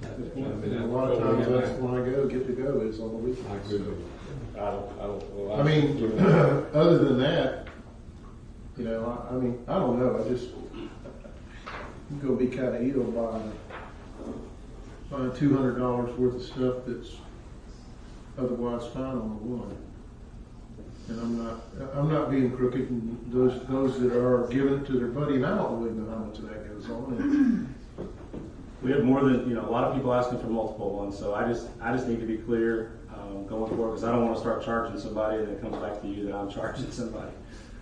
lot of times that's when I get to go is on the weekends. I agree with you. I mean, other than that, I don't know. I'm gonna be kind of ill buying $200 worth of stuff that's otherwise fine on the one. And I'm not being crooked. And those that are giving it to their buddy, and I don't really know how much of that goes on. And We have more than, a lot of people asking for multiple ones, so I just need to be clear going forward, because I don't want to start charging somebody and it comes back to you that I'm charging somebody.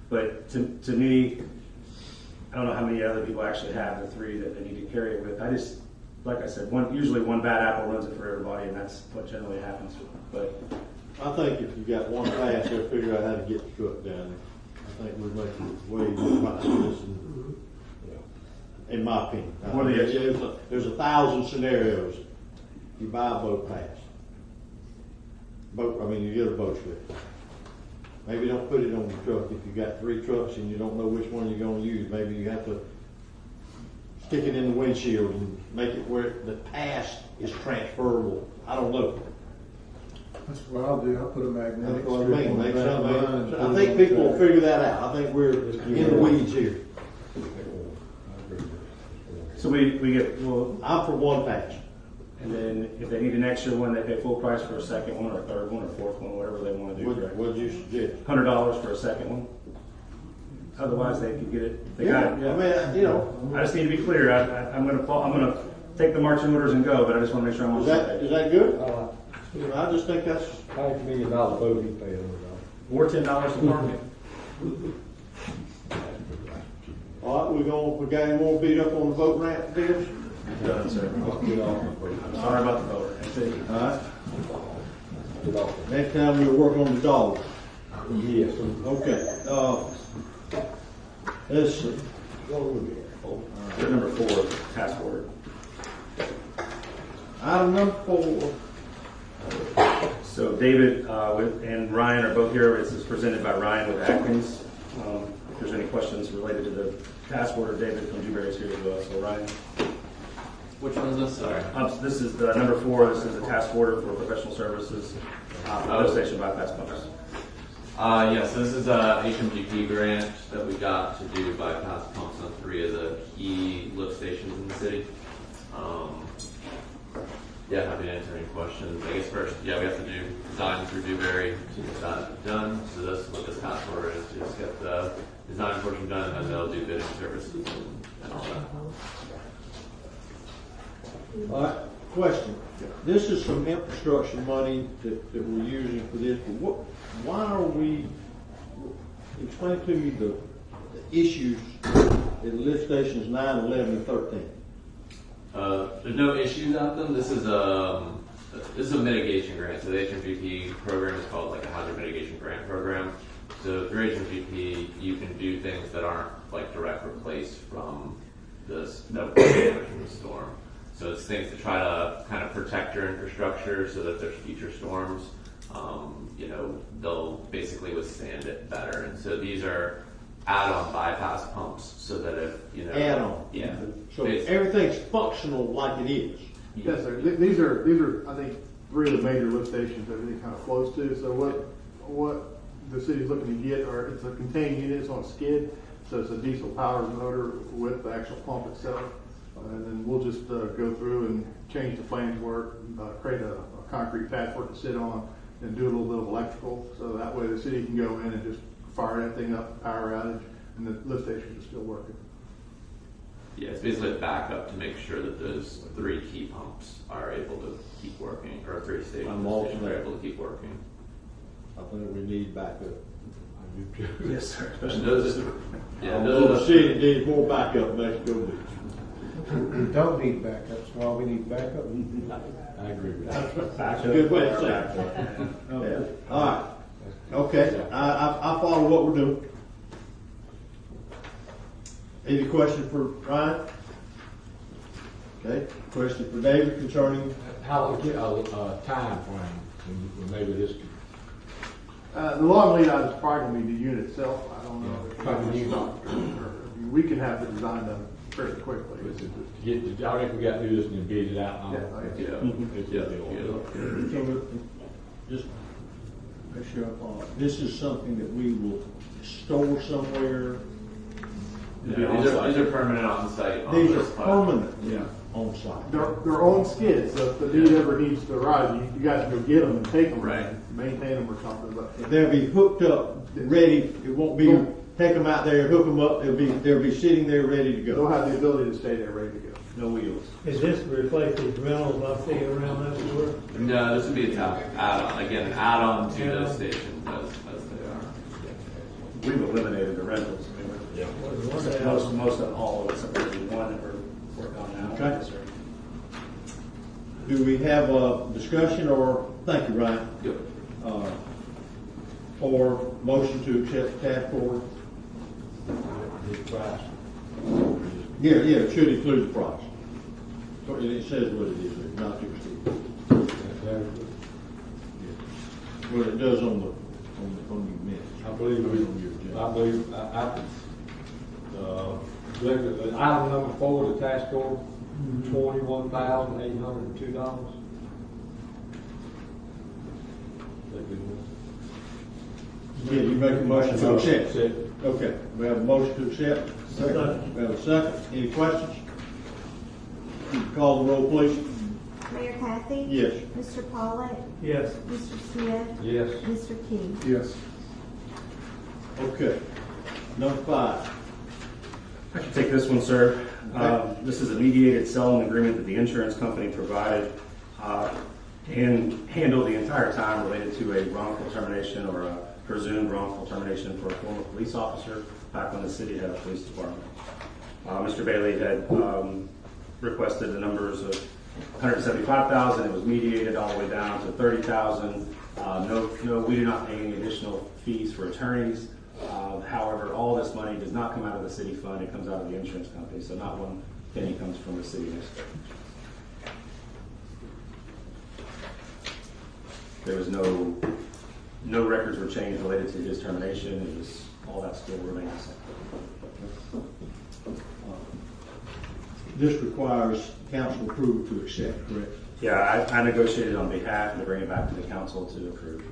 But to me, I don't know how many other people actually have the 3 that they need to carry it with. Like I said, usually one bad apple runs it for everybody, and that's what generally happens. But I think if you got 1 pass, they'll figure out how to get the truck down there. I think we're making it way more about this, in my opinion. There's 1,000 scenarios. You buy a boat pass. You get a boat slip. Maybe don't put it on your truck if you got 3 trucks and you don't know which one you're going to use. Maybe you have to stick it in the windshield and make it where the pass is transferable. I don't know. that's what I'll do. I'll put a magnetic That's what I strip mean. on the Make back something. line and I put it think on people the will tag. figure that out. I think we're in the weeds here. so we get, I'm for 1 pass. and then if they need an extra one, they pay full price for a second one or a third one or 4th one, whatever they want to do. correct? What'd you suggest? $100 for a second one. Otherwise, they could get it. They got it. I just need to be clear. I'm gonna take the marching orders and go, but I just want to make sure I'm on the same page. Is that good? I just think that's. $5 million boat, he paid $100. Or $10 for parking. All right, we got any more beat up on the boat ramp deals? Done, sir. I'm sorry about the voter. That's it. All right. Next time we'll work on the dog. Yes. Okay. Let's see. What would we have? Good number 4, task order. Item number 4. So David and Ryan are both here. This is presented by Ryan with Atkins. If there's any questions related to the task order, David from Dewberry is here as well. So Ryan. Which one is this? Sorry. This is the number 4. This is a task order for professional services, lift station bypass pumps. Yes, this is a HMGP grant that we got to do bypass pumps on 3 of the key lift stations in the city. Yeah, happy to answer any questions. I guess first, we have to do design through Dewberry to get that done. So this, what this task order is, to just get the design portion done, and they'll do bidding services and all that. All right, question. This is some infrastructure money that we're using for this, but why are we, explain to me the issues at lift stations 9, 11, and 13. There's no issues at them. This is a mitigation grant. So the HMGP program is called like a hazard mitigation grant program. So through HMGP, you can do things that aren't like direct replace from this from the storm. So it's things to try to kind of protect your infrastructure so that there's future storms. They'll basically withstand it better. And so these are add-on bypass pumps so that if, Add-on. Yeah. So everything's functional like it is. Yes, sir. These are, I think, 3 of the major lift stations that everything kind of flows to. So what the city's looking to get it's a contained unit, it's on a skid, so it's a diesel powered motor with the actual pump itself. And then we'll just go through and change the flange work, create a concrete pad for it to sit on, and do a little bit of electrical, so that way the city can go in and just fire that thing up, power outage, and the lift stations are still working. Yeah, it's basically a backup to make sure that those 3 key pumps are able to keep working, or 3 stations are able to keep working. I think we need backup. Yes, sir. Those The city needs more backup, Mexico Beach. We don't need backups. Why we need backup? I agree with that. That's a good way to say it. Yeah. All right. Okay. I follow what we're doing. Any question for Ryan? Okay. Question for David concerning How, time frame, maybe this could. The long lead item is probably going to be the unit itself. I don't know if Probably it's we can have the design done pretty quickly. I think we got to do this and bid it out. So just make sure I follow. This is something that we will store somewhere. These are permanent on site. These are permanent on site. They're on skids, so if the need ever needs to arise, you guys can go get them and take them, Right. maintain them or something. But They'll be hooked up, ready. It won't be take them out there, hook them up. They'll be sitting there ready to they'll go. have the ability to stay there ready to go. No wheels. Is this replace these rentals I see around everywhere? No, this would be a add-on. Again, an add-on to those stations as they are. We've eliminated the rentals. I mean, most of all of us, except for the one that we're working on now. Okay. Yes, sir. Do we have a discussion or, thank you, Ryan, Yep. for motion to accept the task order? Price. Yeah, it should include the price. So it says what it is, it's not to exceed. Well, it does on your minutes. I believe, item number 4, the task order, $21,802. Yeah, you make a motion to accept. Okay, we have a motion to accept. Second. We have a second. Any questions? You can call the roll, please. Mayor Kathy? Yes. Mr. Pollitt? Yes. Mr. Smith? Yes. Mr. King? Yes. Okay. Number 5. I can take this one, sir. This is a mediated settlement agreement that the insurance company provided and handled the entire time related to a wrongful termination or a presumed wrongful termination for a former police officer back when the city had a police department. Mr. Bailey had requested the numbers of $175,000. It was mediated all the way down to $30,000. No, we do not pay any additional fees for attorneys. However, all this money does not come out of the city fund. It comes out of the insurance company. So not one penny comes from the city next year. There was no records were changed related to his termination. It was all that still remains. this requires council approval to accept, correct? Yeah, I negotiated on behalf and bring it back to the council to approve.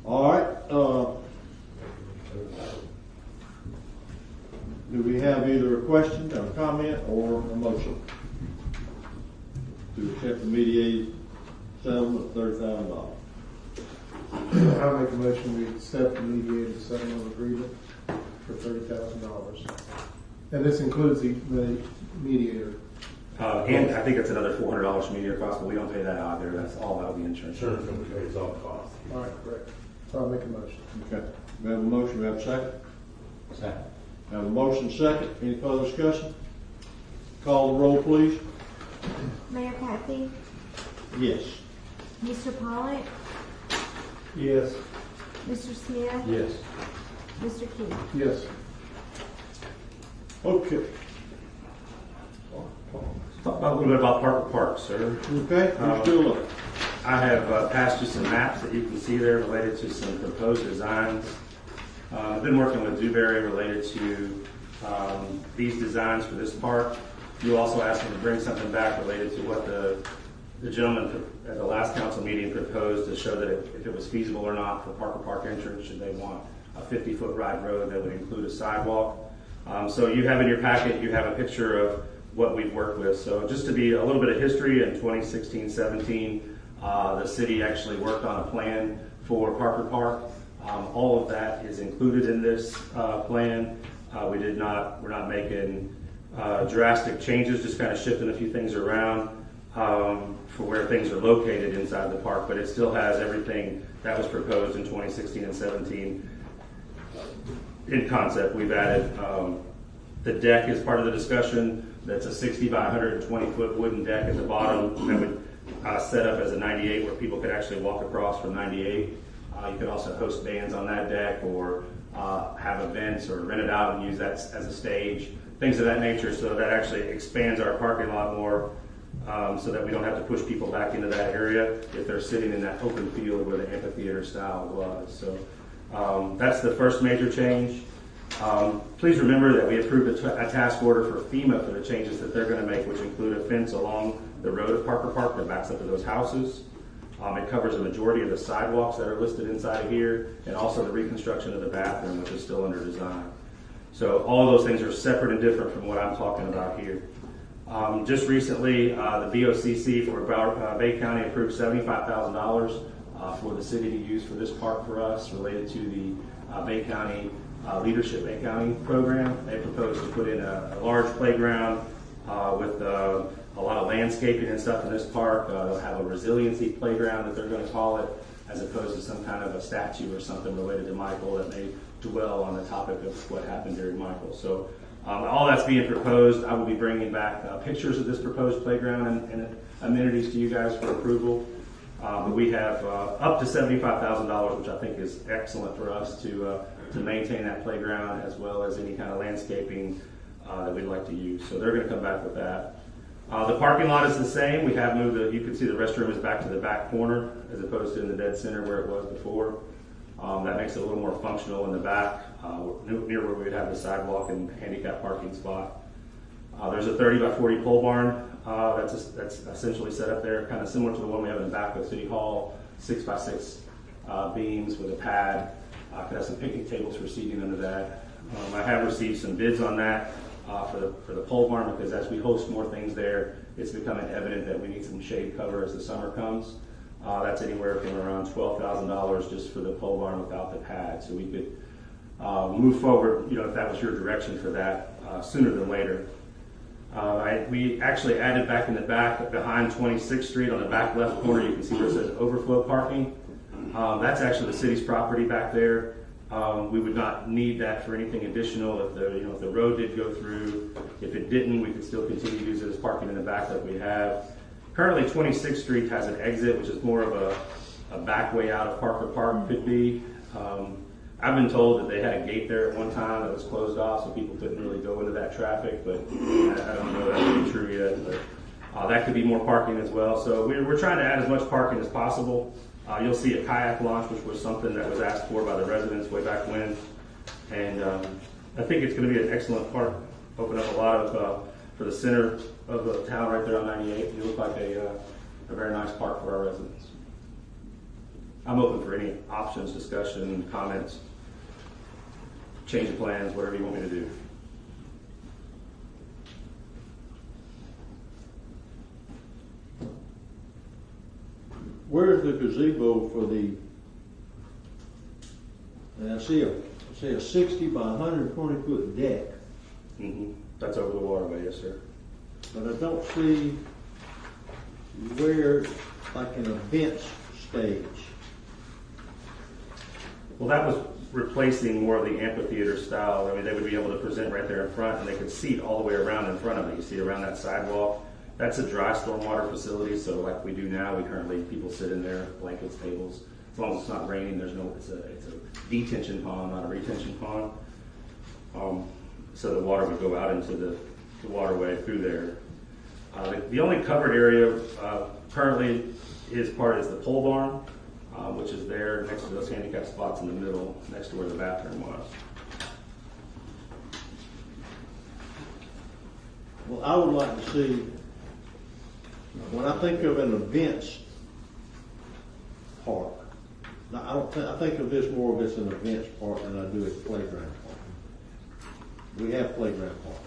All right, do we have either a question, a comment, or a motion to accept the mediated settlement of $30,000? I'll make a motion, we accept the mediated settlement agreement for $30,000. And this includes the mediator. And I think it's another $400 mediator cost, but we don't pay that either. That's all out of the insurance. Insurance company pays all costs. All right, correct. So I'll make a motion. Okay, we have a motion, we have a second? Second. Have a motion second, any further discussion? Call the roll, please. Mayor Kathy, Yes. Mr. Pollock, Yes. Mr. Smith, Yes. Mr. King. Yes. Okay. Talk about a little bit about Parker Park, sir. Okay, you're still up. I have passed you some maps that you can see there related to some proposed designs. I've been working with Dewberry related to these designs for this park. You also asked me to bring something back related to what the gentleman at the last council meeting proposed to show that if it was feasible or not for Parker Park entrance, should they want a 50-foot wide road that would include a sidewalk. So you have in your packet, you have a picture of what we've worked with. So just to be a little bit of history, in 2016-17, the city actually worked on a plan for Parker Park. All of that is included in this plan. We're not making drastic changes, just kind of shifting a few things around for where things are located inside the park, but it still has everything that was proposed in 2016 and 17 in concept. We've added the deck is part of the discussion. That's a 60 by 120 foot wooden deck at the bottom that would set up as a 98 where people could actually walk across from 98. You could also host bands on that deck or have events or rent it out and use that as a stage, things of that nature. So that actually expands our parking lot more so that we don't have to push people back into that area if they're sitting in that open field where the amphitheater style was. So that's the first major change. Please remember that we approved a task order for FEMA for the changes that they're going to make, which include a fence along the road of Parker Park that backs up to those houses. It covers a majority of the sidewalks that are listed inside of here, and also the reconstruction of the bathroom, which is still under design. So all of those things are separate and different from what I'm talking about here. Just recently, the BOCC for Bay County approved $75,000 for the city to use for this park for us related to the Bay County Leadership Bay County program. They proposed to put in a large playground with a lot of landscaping and stuff in this park. They'll have a resiliency playground that they're going to call it, as opposed to some kind of a statue or something related to Michael that may dwell on the topic of what happened during Michael. So all that's being proposed. I will be bringing back pictures of this proposed playground and amenities to you guys for approval. But we have up to $75,000, which I think is excellent for us to maintain that playground, as well as any kind of landscaping that we'd like to use. So they're going to come back with that. The parking lot is the same. We have moved you can see the restroom is back to the back corner as opposed to in the dead center where it was before. That makes it a little more functional in the back, near where we would have the sidewalk and handicap parking spot. There's a 30 by 40 pole barn that's essentially set up there, kind of similar to the one we have in the back of City Hall, 6 by 6 beams with a pad. Could have some picnic tables for seating under that. I have received some bids on that for the pole barn, because as we host more things there, it's becoming evident that we need some shade cover as the summer comes. That's anywhere from around $12,000 just for the pole barn without the pad. So we could move forward, if that was your direction for that, sooner than later. We actually added back in the back behind 26th Street on the back left corner, you can see where it says overflow parking. That's actually the city's property back there. We would not need that for anything additional if the road did go through. If it didn't, we could still continue to use it as parking in the back like we have. Currently, 26th Street has an exit, which is more of a back way out of Parker Park could be. I've been told that they had a gate there at one time that was closed off, so people couldn't really go into that traffic, but I don't know if that's true yet. But that could be more parking as well. So we're trying to add as much parking as possible. You'll see a kayak launch, which was something that was asked for by the residents way back when. And I think it's going to be an excellent park. Open up a lot of for the center of the town right there on 98. It look like a very nice park for our residents. I'm open for any options, discussion, comments, change of plans, whatever you want me to do. Where's the gazebo for the, and I see a 60 by 120 foot deck, That's over the waterway, yes, sir. but I don't see where, like an events stage. Well, that was replacing more of the amphitheater style. I mean, they would be able to present right there in front, and they could seat all the way around in front of it. You see around that sidewalk. That's a dry stormwater facility, so like we do now, people sit in there, blankets, tables. As long as it's not raining, it's a detention pond, not a retention pond. So the water would go out into the waterway through there. The only covered area currently is the pole barn, which is there next to those handicap spots in the middle, next to where the bathroom was. Well, I would like to see, when I think of an events park, now, I think of this more of as an events park than I do as a playground park. We have playground parks,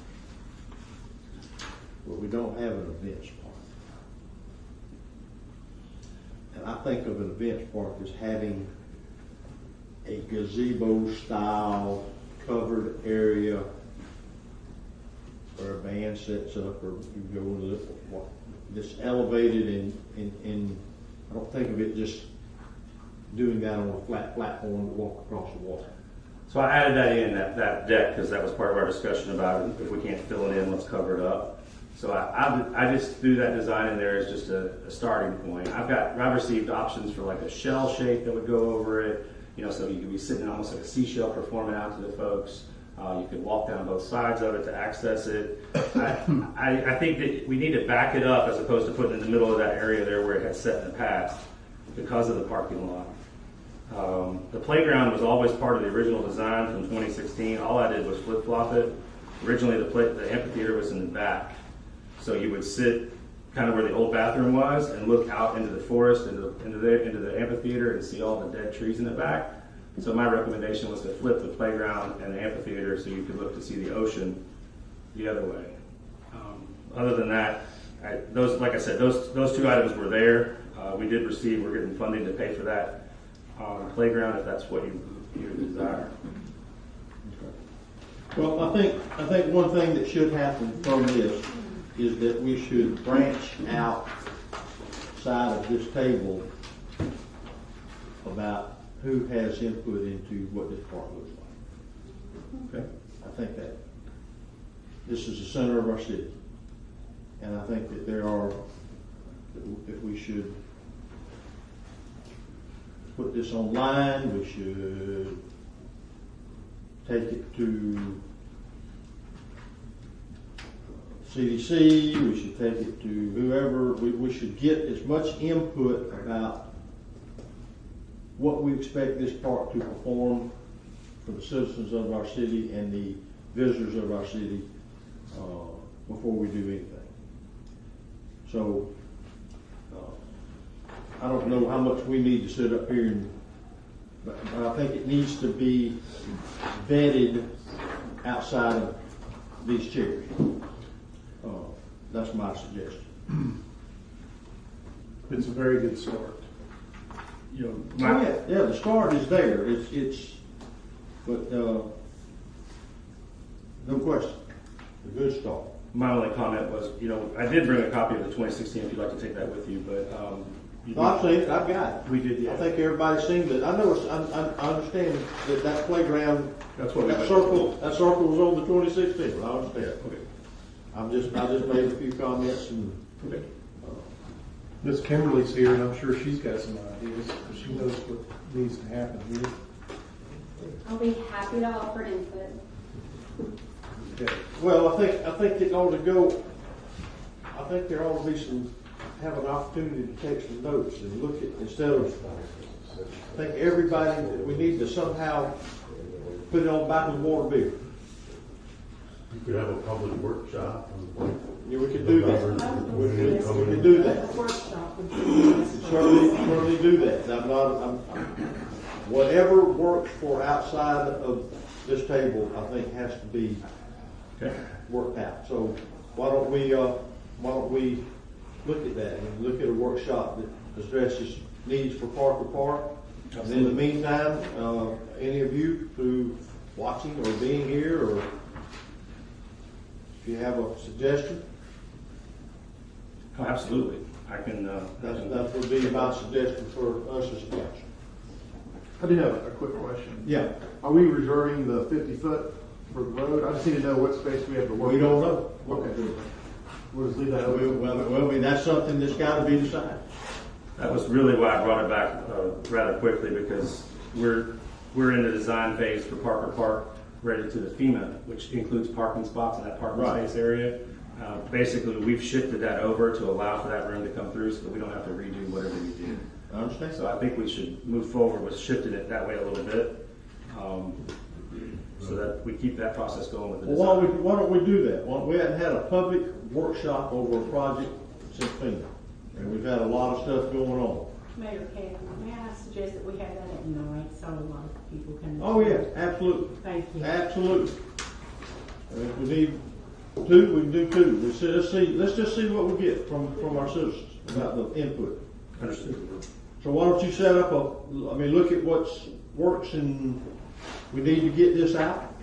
but we don't have an events park. And I think of an events park as having a gazebo style covered area where a band sets up, or you go into this elevated and I don't think of it just doing that on a flat platform to walk across the water. So I added that in, that deck, because that was part of our discussion about if we can't fill it in, let's cover it up. So I just threw that design in there as just a starting point. I've received options for like a shell shape that would go over it, so you could be sitting almost like a seashell performing out to the folks. You could walk down both sides of it to access it. I think that we need to back it up as opposed to putting it in the middle of that area there where it had set in the past because of the parking lot. The playground was always part of the original design from 2016. All I did was flip-flop it. Originally, the amphitheater was in the back. So you would sit kind of where the old bathroom was and look out into the forest, into the amphitheater, and see all the dead trees in the back. So my recommendation was to flip the playground and the amphitheater so you could look to see the ocean the other way. Other than that, like I said, those two items were there. We're getting funding to pay for that playground if that's what you desire. Well, I think one thing that should happen from this is that we should branch outside of this table about who has input into what this park looks like. Okay? I think that this is the center of our city. And I think that if we should put this online, we should take it to CDC, we should take it to whoever, we should get as much input about what we expect this park to perform for the citizens of our city and the visitors of our city before we do anything. So, I don't know how much we need to sit up here but I think it needs to be vetted outside of these chairs. That's my suggestion. It's a very good start. The start is there. But no question, a good start. My only comment was, I did bring a copy of the 2016 if you'd like to take that with you, but I've seen it. I've got it. We did, yeah. I think everybody's seen it. I know. I understand that playground. That's what that circle was on the 2016. I understand. Okay. I just made a few comments and. Okay. Miss Kimberly's here, and I'm sure she's got some ideas, because she knows what needs to happen here. I'll be happy to offer input. Okay. Well, I think it ought to go. I think there ought to be have an opportunity to take some notes and look at instead of. I think everybody we need to somehow put it on the back of the water bill. You could have a public workshop. Yeah, we could do that. We could do that. Workshop would be. Certainly do that. Whatever works for outside of this table, I think has to be worked out. So why don't we look at that and look at a workshop that addresses needs for Parker Park. And in the meantime, any of you through watching or being here, or if you have a suggestion. Oh, absolutely. I can. That would be my suggestion for us as a council. I do have a quick question. Yeah. Are we reserving the 50 foot for the road? I just need to know what space we have to work. We don't know. Okay. We'll just leave that open. Well, that's something that's got to be decided. That was really why I brought it back rather quickly, because we're in the design phase for Parker Park related to the FEMA, which includes parking spots in that parking space area. Basically, we've shifted that over to allow for that room to come through so that we don't have to redo whatever we did. I understand. So I think we should move forward with shifting it that way a little bit, so that we keep that process going with the design. Well, why don't we do that? Well, we haven't had a public workshop over a project since FEMA, and we've had a lot of stuff going on. Mayor Kathy, may I suggest that we have that at night so a lot of people can. Oh yeah, absolutely. Thank you. Absolutely. And if we need two, we can do two. Let's just see what we get from our citizens about the input. Understood. So why don't you set up look at what works, and we need to get this out.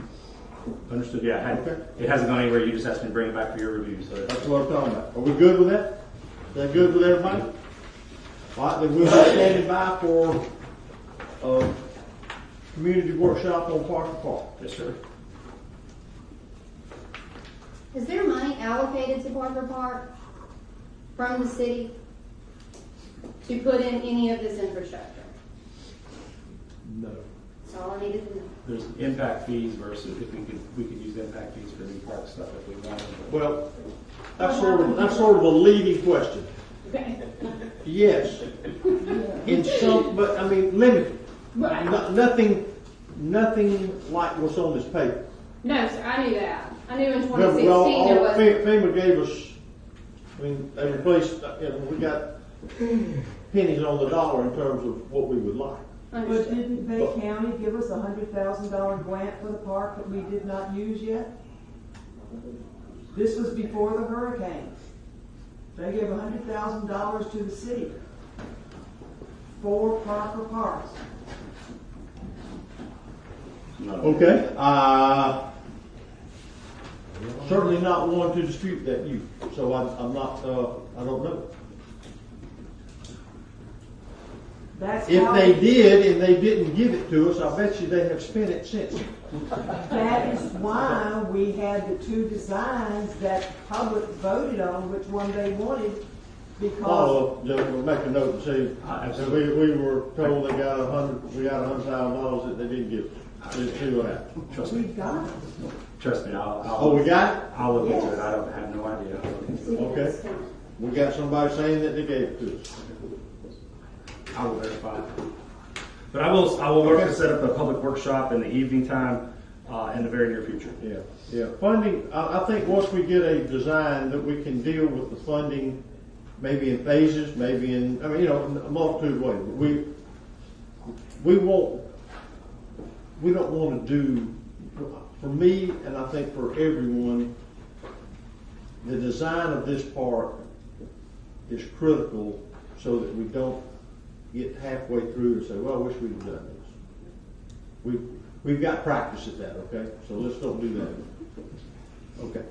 Understood. Yeah, it hasn't gone anywhere. You just asked me to bring it back for your review. So that's what I'm talking about. Are we good with that? Is that good with everybody? All right, then we'll be standing by for a community workshop on Parker Park. Yes, sir. Is there money allocated to Parker Park from the city to put in any of this infrastructure? No. That's all I needed to know. There's impact fees versus if we could use impact fees for new park stuff if we wanted. Well, that's sort of a leading question. Okay. Yes, in some, but I mean limited. Nothing like what's on this paper. No, sir, I knew that. I knew in 2016 Well, there was. FEMA gave us. I mean, they replaced. We got pennies on the dollar in terms of what we would like. But didn't Bay County give us a $100,000 grant for the park that we did not use yet? This was before the hurricane. They gave $100,000 to the city for Parker Parks. Okay. Certainly not one to dispute that view. So I'm not. I don't know. If they did and they didn't give it to us, I bet you they have spent it since. That is why we had the two designs that the public voted on, which one they wanted, because. We'll make a note and say we were told we got $100,000 that they didn't give us. See what happened. Trust me. We got it. Trust me. We got it? I'll look into it. I have no idea. Okay. We got somebody saying that they gave it to us. I will verify. But I will work to set up a public workshop in the evening time in the very near future. Yeah. Funding, I think once we get a design that we can deal with the funding, maybe in phases, maybe in, a multitude of ways. We don't want to do, for me, and I think for everyone, the design of this park is critical so that we don't get halfway through and say, well, I wish we'd have done this. We've got practice at that, okay? So let's don't do that. Okay.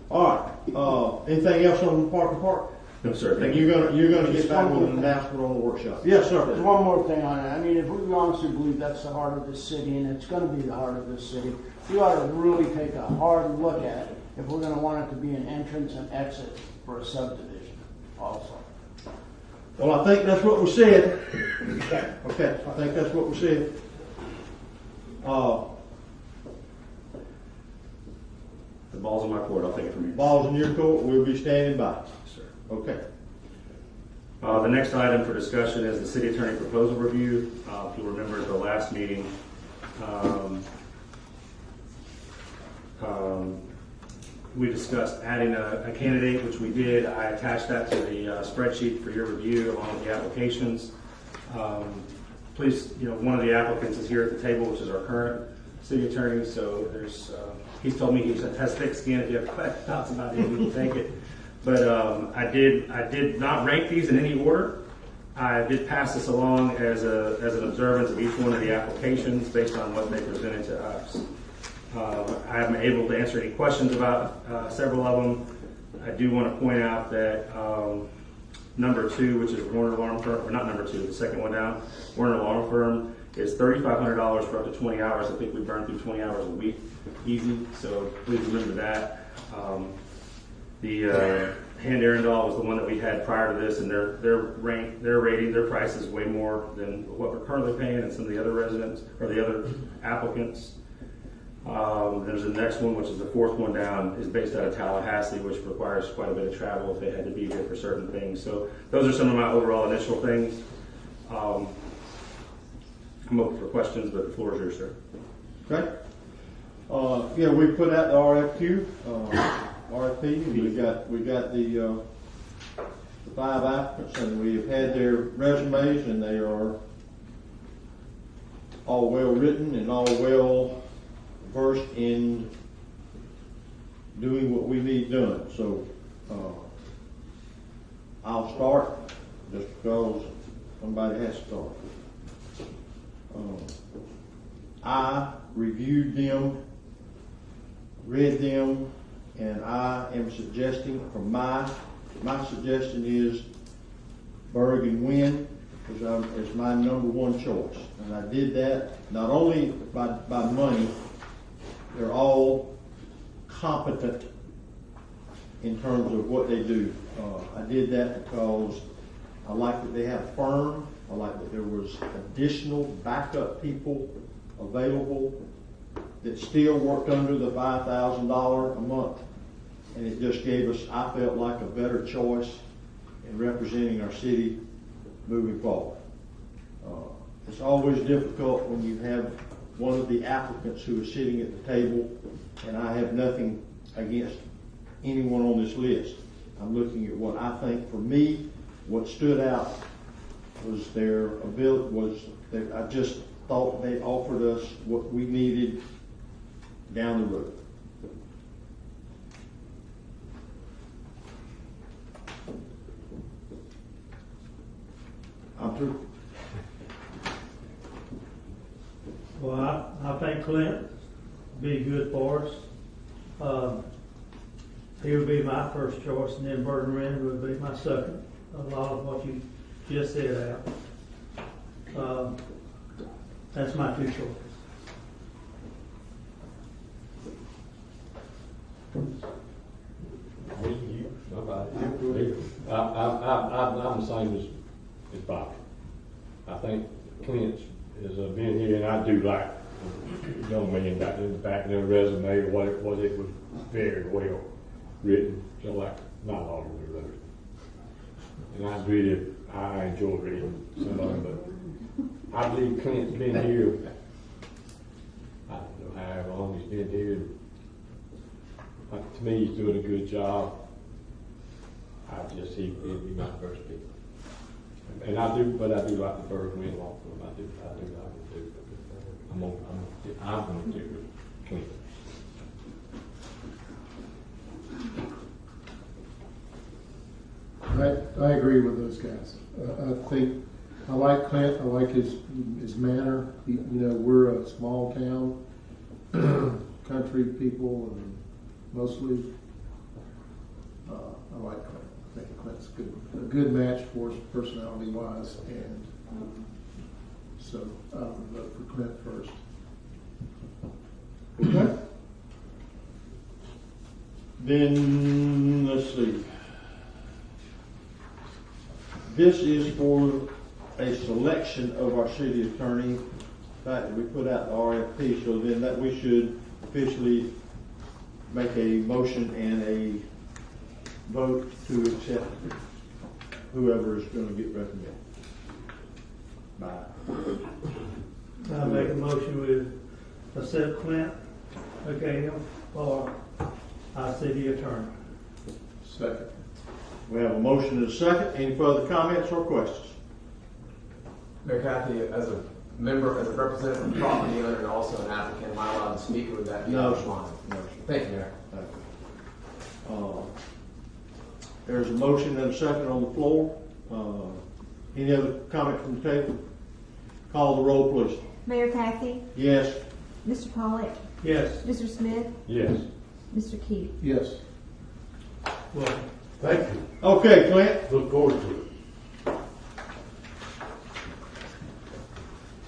All right. Anything else on Parker Park? No, sir. Thank you. You're gonna get back with an announcement on the workshop. Yes, sir. There's one more thing on it. I mean, if we honestly believe that's the heart of this city, and it's going to be the heart of this city, we ought to really take a hard look at it if we're going to want it to be an entrance and exit for a subdivision also. Well, I think that's what we said. Okay, I think that's what we said. The ball's in my court. I'll take it from you. Ball's in your court. We'll be standing by. Sir. Okay. The next item for discussion is the city attorney proposal review. If you'll remember at the last meeting, We discussed adding a candidate, which we did. I attached that to the spreadsheet for your review along with the applications. Please, one of the applicants is here at the table, which is our current city attorney. So he's told me he has thick skin. If you have thoughts about him, you can take it. But I did not rank these in any order. I did pass this along as an observance of each one of the applications based on what they presented to us. I am able to answer any questions about several of them. I do want to point out that number 2, which is Warner Alarm Firm, or not number 2, the second one down, Warner Alarm Firm, is $3,500 for up to 20 hours. I think we burn through 20 hours a week easy, so please remember that. The Hand Arundel was the one that we had prior to this, and their rating, their price is way more than what we're currently paying, and some of the other residents or the other applicants. There's the next one, which is the 4th one down, is based out of Tallahassee, which requires quite a bit of travel if they had to be here for certain things. So those are some of my overall initial things. I'm open for questions, but the floor is yours, sir. Okay. Yeah, we put out the RFQ, RFP, and we got the 5 applicants, and we have had their resumes, and they are all well written and all well versed in doing what we need done. So I'll start just because somebody has to start. I reviewed them, read them, and I am suggesting, from my suggestion is Berg and Wynn is my number 1 choice. And I did that not only by money, they're all competent in terms of what they do. I did that because I like that they have a firm. I like that there was additional backup people available that still worked under the $5,000 a month. And it just gave us, I felt like, a better choice in representing our city moving forward. It's always difficult when you have one of the applicants who is sitting at the table, and I have nothing against anyone on this list. I'm looking at what I think, for me, what stood out was their ability, I just thought they offered us what we needed down the road. I'm through. Well, I think Clint be good for us. He would be my first choice, and then Burton Wren would be my second. A lot of what you just said out. That's my 2 choices. I'm the same as Bob. I think Clint has been here, and I do like the young man back in the back of their resume, or what it was. It was very well written, just like not all of their letters. And I enjoy reading some of them, but I believe Clint's been here, I don't know how long he's been here. To me, he's doing a good job. He'd be my first pick. And I do like the Berg Wynn law firm. I do like it too. I'm going to do it clean. I agree with those guys. I think I like Clint. I like his manner. We're a small town, country people, and mostly I like Clint. I think Clint's a good match for us personality-wise, and so I would vote for Clint first. Okay. Then, let's see. This is for a selection of our city attorney. In fact, we put out the RFP, so then that we should officially make a motion and a vote to accept whoever is going to get recommended. I make a motion with accept Clint. Okay, for our city attorney. Second. We have a motion and a second. Any further comments or questions? Mayor Cathy, as a member, as a representative of the property owner and also an applicant, am I allowed to speak, or would that be No, out of sir. line? No, sir. Thank you, Mayor. There's a motion and a second on the floor. Any other comment from the table? Call the roll, please. Mayor Kathy, Yes. Mr. Pollock, Yes. Mr. Smith, Yes. Mr. Keith. Yes. Well, Thank you. Okay, Clint. Look forward to it.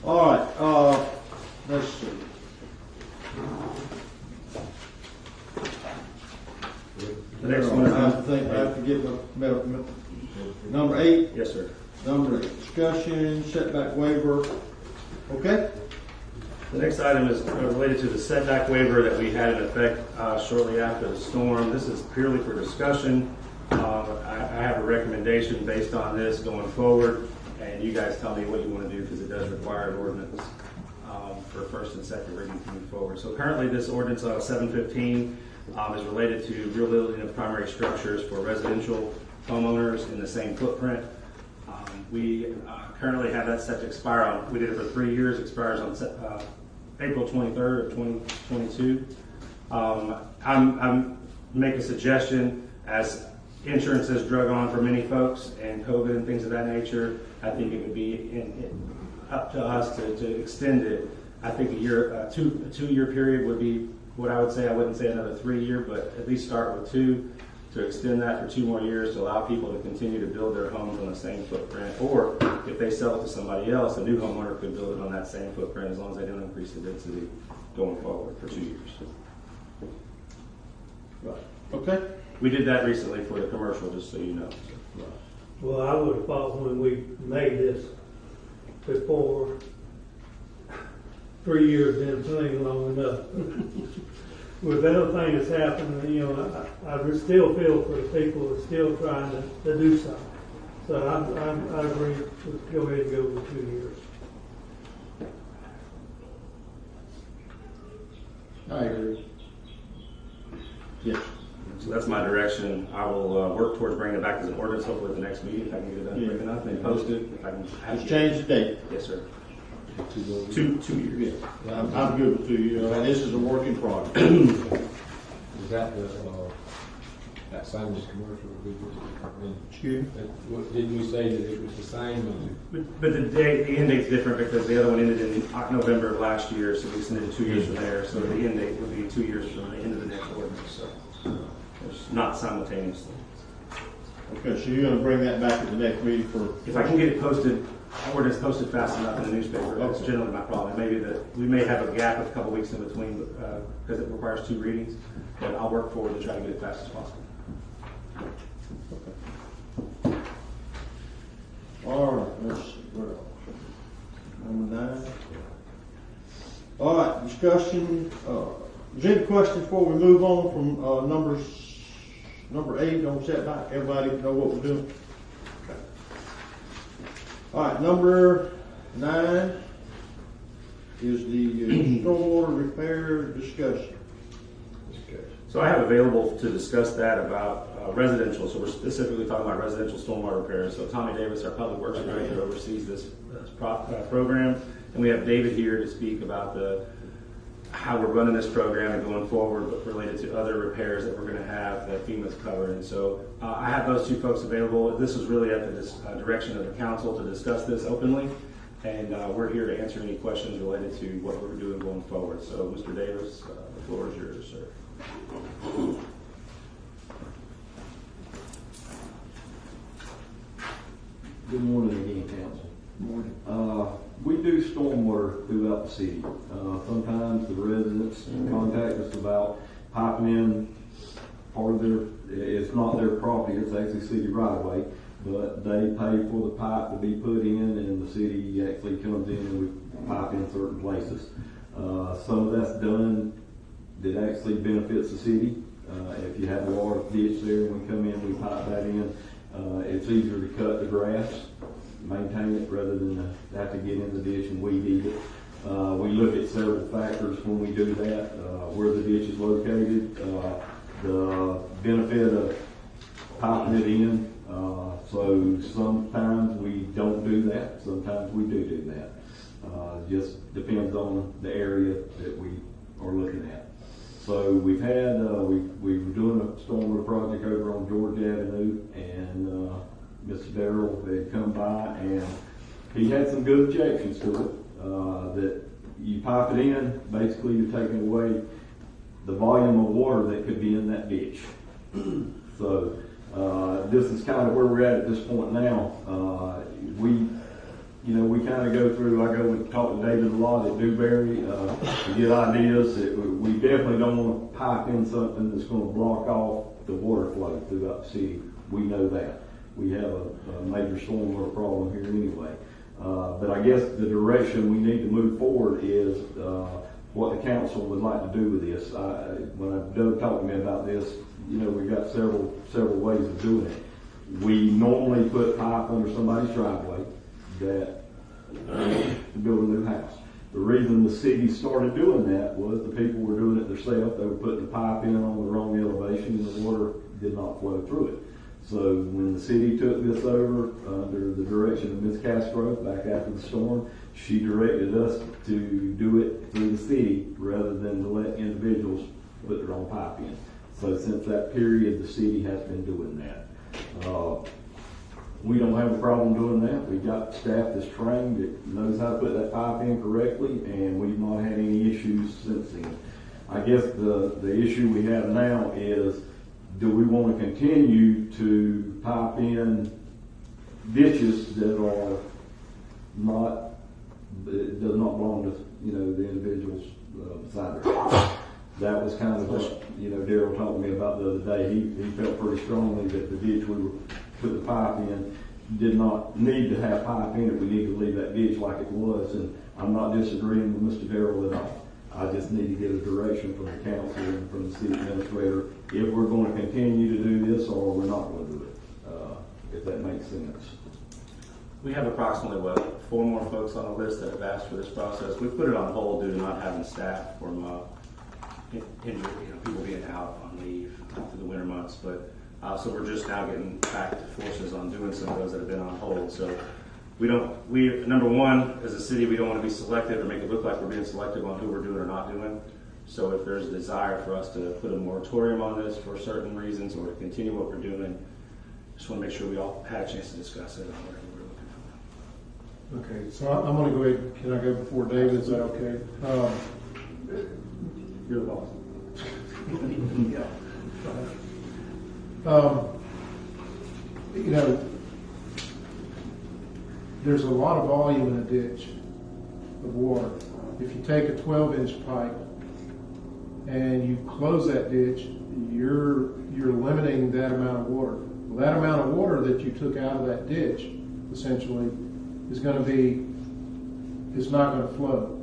All right, let's see. The next one is I have to get number 8. Yes, sir. Number 8, discussion, setback waiver. Okay? The next item is related to the setback waiver that we had in effect shortly after the storm. This is purely for discussion. I have a recommendation based on this going forward, and you guys tell me what you want to do, because it does require an ordinance for first and second reading to move forward. So currently, this ordinance 715 is related to rebuilding of primary structures for residential homeowners in the same footprint. We currently have that set to expire on, we did it for 3 years, expires on April 23rd of 2022. I'm make a suggestion, as insurance has drug on for many folks and COVID and things of that nature. I think it would be up to us to extend it. I think a 2-year period would be what I would say. I wouldn't say another 3-year, but at least start with 2, to extend that for 2 more years to allow people to continue to build their homes on the same footprint. Or if they sell it to somebody else, a new homeowner could build it on that same footprint, as long as they don't increase the density going forward for 2 years. Right. Okay? We did that recently for the commercial, just so you know. well, I would have thought when we made this before, 3 years been plenty long enough. With everything that's happened, I still feel for the people who are still trying to do something. So I agree with go ahead and go with 2 years. I agree. Yes. So that's my direction. I will work towards bringing it back as an ordinance, hopefully at the next meeting, if I can get it done quick enough, and post it. If I can Just change the date. Yes, sir. 2 years. Yeah. I'm good with 2 years. This is a work in progress. Is that that same as commercial? Excuse me? Didn't we say that it was the same? But the end date's different, because the other one ended in November of last year, so we extended 2 years from there. So the end date would be 2 years from the end of the next ordinance. So it's not simultaneously. Okay, so you're going to bring that back at the next meeting for... If I can get it posted, ordinance posted fast enough in the newspaper, that's generally my problem. Maybe we may have a gap of a couple weeks in between, because it requires 2 readings, but I'll work forward to try to get it fast as possible. All right, let's see, where else? Number 9. All right, discussion. Is there any questions before we move on from number 8 on setback? Everybody know what we're doing? Okay. All right, number 9 is the stormwater repair discussion. So I have available to discuss that about residential. So we're specifically talking about residential stormwater repairs. So Tommy Davis, our public works director, oversees this program, and we have David here to speak about how we're running this program and going forward, but related to other repairs that we're going to have that FEMA's covered. And so I have those 2 folks available. This is really at the direction of the council to discuss this openly, and we're here to answer any questions related to what we're doing going forward. So Mr. Davis, the floor is yours, sir. Good morning again, council. Morning. We do stormwater throughout the city. Sometimes the residents contact us about piping in part of it's not their property, it's actually city right of way, but they pay for the pipe to be put in, and the city actually comes in and we pipe in certain places. Some of that's done that actually benefits the city. If you have a large ditch there, when we come in, we pipe that in. It's easier to cut the grass, maintain it, rather than have to get in the ditch and weed eat it. We look at several factors when we do that, where the ditch is located, the benefit of piping it in. So sometimes we don't do that, sometimes we do that. Just depends on the area that we are looking at. So we've had, we were doing a stormwater project over on George Avenue, and Mr. Darrell had come by, and he had some good objections to it. That you pipe it in, basically you're taking away the volume of water that could be in that ditch. So this is kind of where we're at this point now. We kind of go through, I go and talk to David a lot at Dewberry to get ideas. We definitely don't want to pipe in something that's going to block off the water flow throughout the city. We know that. We have a major stormwater problem here anyway. But I guess the direction we need to move forward is what the council would like to do with this. When Doug talked to me about this, we've got several ways of doing it. We normally put pipe under somebody's driveway that to build a new house. The reason the city started doing that was the people were doing it themselves. They were putting the pipe in on the wrong elevation and the water did not flow through it. So when the city took this over under the direction of Ms. Castro back after the storm, she directed us to do it through the city rather than to let individuals put their own pipe in. So since that period, the city has been doing that. We don't have a problem doing that. We've got staff that's trained, that knows how to put that pipe in correctly, and we've not had any issues since then. I guess the issue we have now is, do we want to continue to pipe in ditches that are not, it does not belong to, the individuals beside it? That was kind of what, Darrell talked to me about the other day. He felt pretty strongly that the ditch we were putting the pipe in did not need to have pipe in it. We need to leave that ditch like it was, and I'm not disagreeing with Mr. Darrell at all. I just need to get a direction from the council and from the city administrator if we're going to continue to do this or we're not going to do it, if that makes sense. We have approximately, 4 more folks on the list that have asked for this process. We put it on hold due to not having staff from injury, people being out on leave through the winter months. But so we're just now getting back to forces on doing some of those that have been on hold. So number one, as a city, we don't want to be selective or make it look like we're being selective on who we're doing or not doing. So if there's a desire for us to put a moratorium on this for certain reasons or to continue what we're doing, just want to make sure we all had a chance to discuss it on whatever we're looking for. Okay, so I'm going to go ahead. Can I go before David? Is that okay? You're the boss. Yeah. There's a lot of volume in a ditch of water. If you take a 12-inch pipe and you close that ditch, you're limiting that amount of water. Well, that amount of water that you took out of that ditch, essentially, is not going to flow.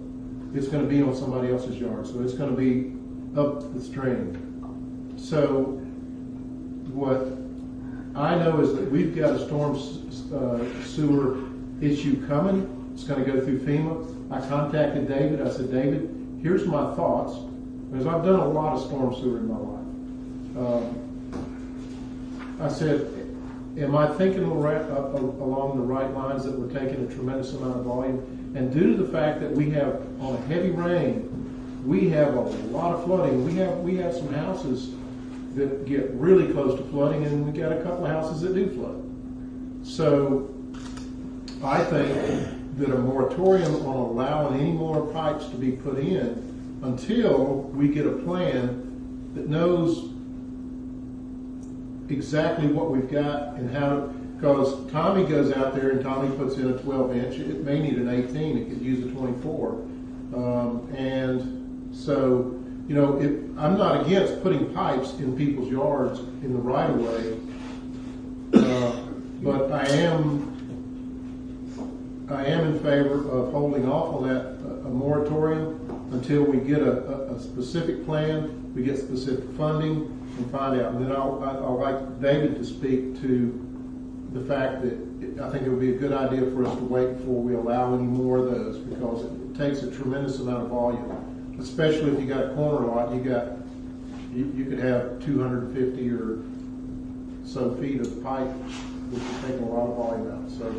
It's going to be on somebody else's yard, so it's going to be up the stream. So what I know is that we've got a storm sewer issue coming. It's going to go through FEMA. I contacted David. I said, David, here's my thoughts, because I've done a lot of storm sewer in my life. I said, am I thinking along the right lines that we're taking a tremendous amount of volume? And due to the fact that we have, on a heavy rain, we have a lot of flooding. We have some houses that get really close to flooding, and we got a couple of houses that do flood. So I think that a moratorium on allowing any more pipes to be put in until we get a plan that knows exactly what we've got and how, because Tommy goes out there and Tommy puts in a 12-inch. It may need an 18. It could use a 24. And so, I'm not against putting pipes in people's yards in the right of way, but I am in favor of holding off on that a moratorium until we get a specific plan, we get specific funding, and find out. And then I'll like David to speak to the fact that I think it would be a good idea for us to wait before we allow any more of those, because it takes a tremendous amount of volume, especially if you got a corner lot. You could have 250 or so feet of pipe, which is taking a lot of volume out. So,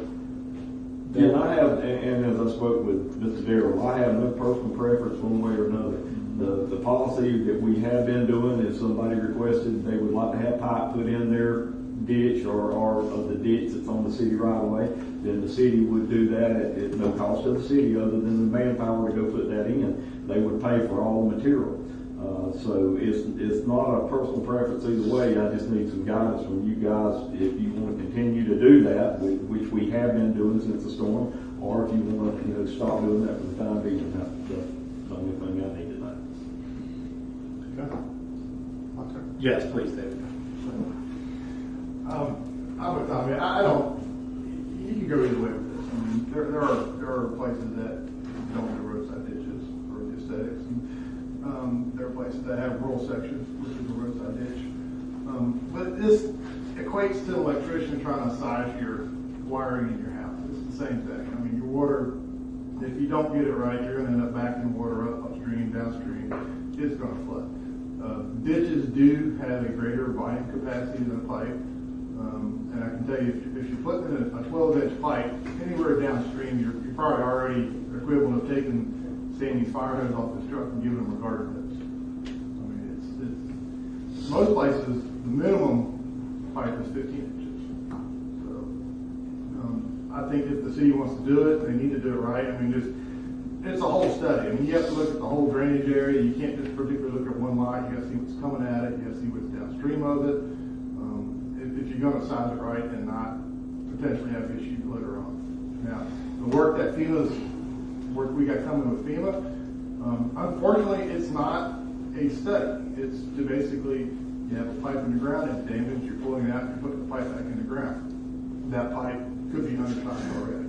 And I have, and as I spoke with Mr. Darrell, I have no personal preference one way or another. The policy that we have been doing is somebody requested they would like to have pipe put in their ditch or of the ditch that's on the city right away, then the city would do that at no cost to the city other than the manpower to go put that in. They would pay for all the material. So it's not a personal preference either way. I just need some guidance from you guys if you want to continue to do that, which we have been doing since the storm, or if you want to stop doing that for the time being. That's the only thing I need to know. Yes, please, David. I don't, you can go either way with this. I mean, there are places that don't do roadside ditches for the aesthetics. And, there are places that have rural sections, which is a roadside ditch. But this equates to an electrician trying to size your wiring in your house. It's the same thing. I mean, your water, if you don't get it right, you're going to end up backing water up upstream, downstream. It's going to flood. Ditches do have a greater volume capacity than a pipe. And I can tell you, if you're putting in a 12-inch pipe anywhere downstream, you're probably already equivalent of taking Sandy's fire hose off this truck and giving them a garden hose. I mean, it's most places, the minimum pipe is 15 inches. So, I think if the city wants to do it, they need to do it right. I mean, it's a whole study. I mean, you have to look at the whole drainage area. You can't just particularly look at one lot. You got to see what's coming at it. You got to see what's downstream of it. If you're going to size it right and not potentially have issues later on. Now, the work that we got coming with FEMA, unfortunately, it's not a study. It's to basically, you have a pipe in the ground, it's damaged, you're pulling it out, you're putting the pipe back in the ground. That pipe could be undersized already.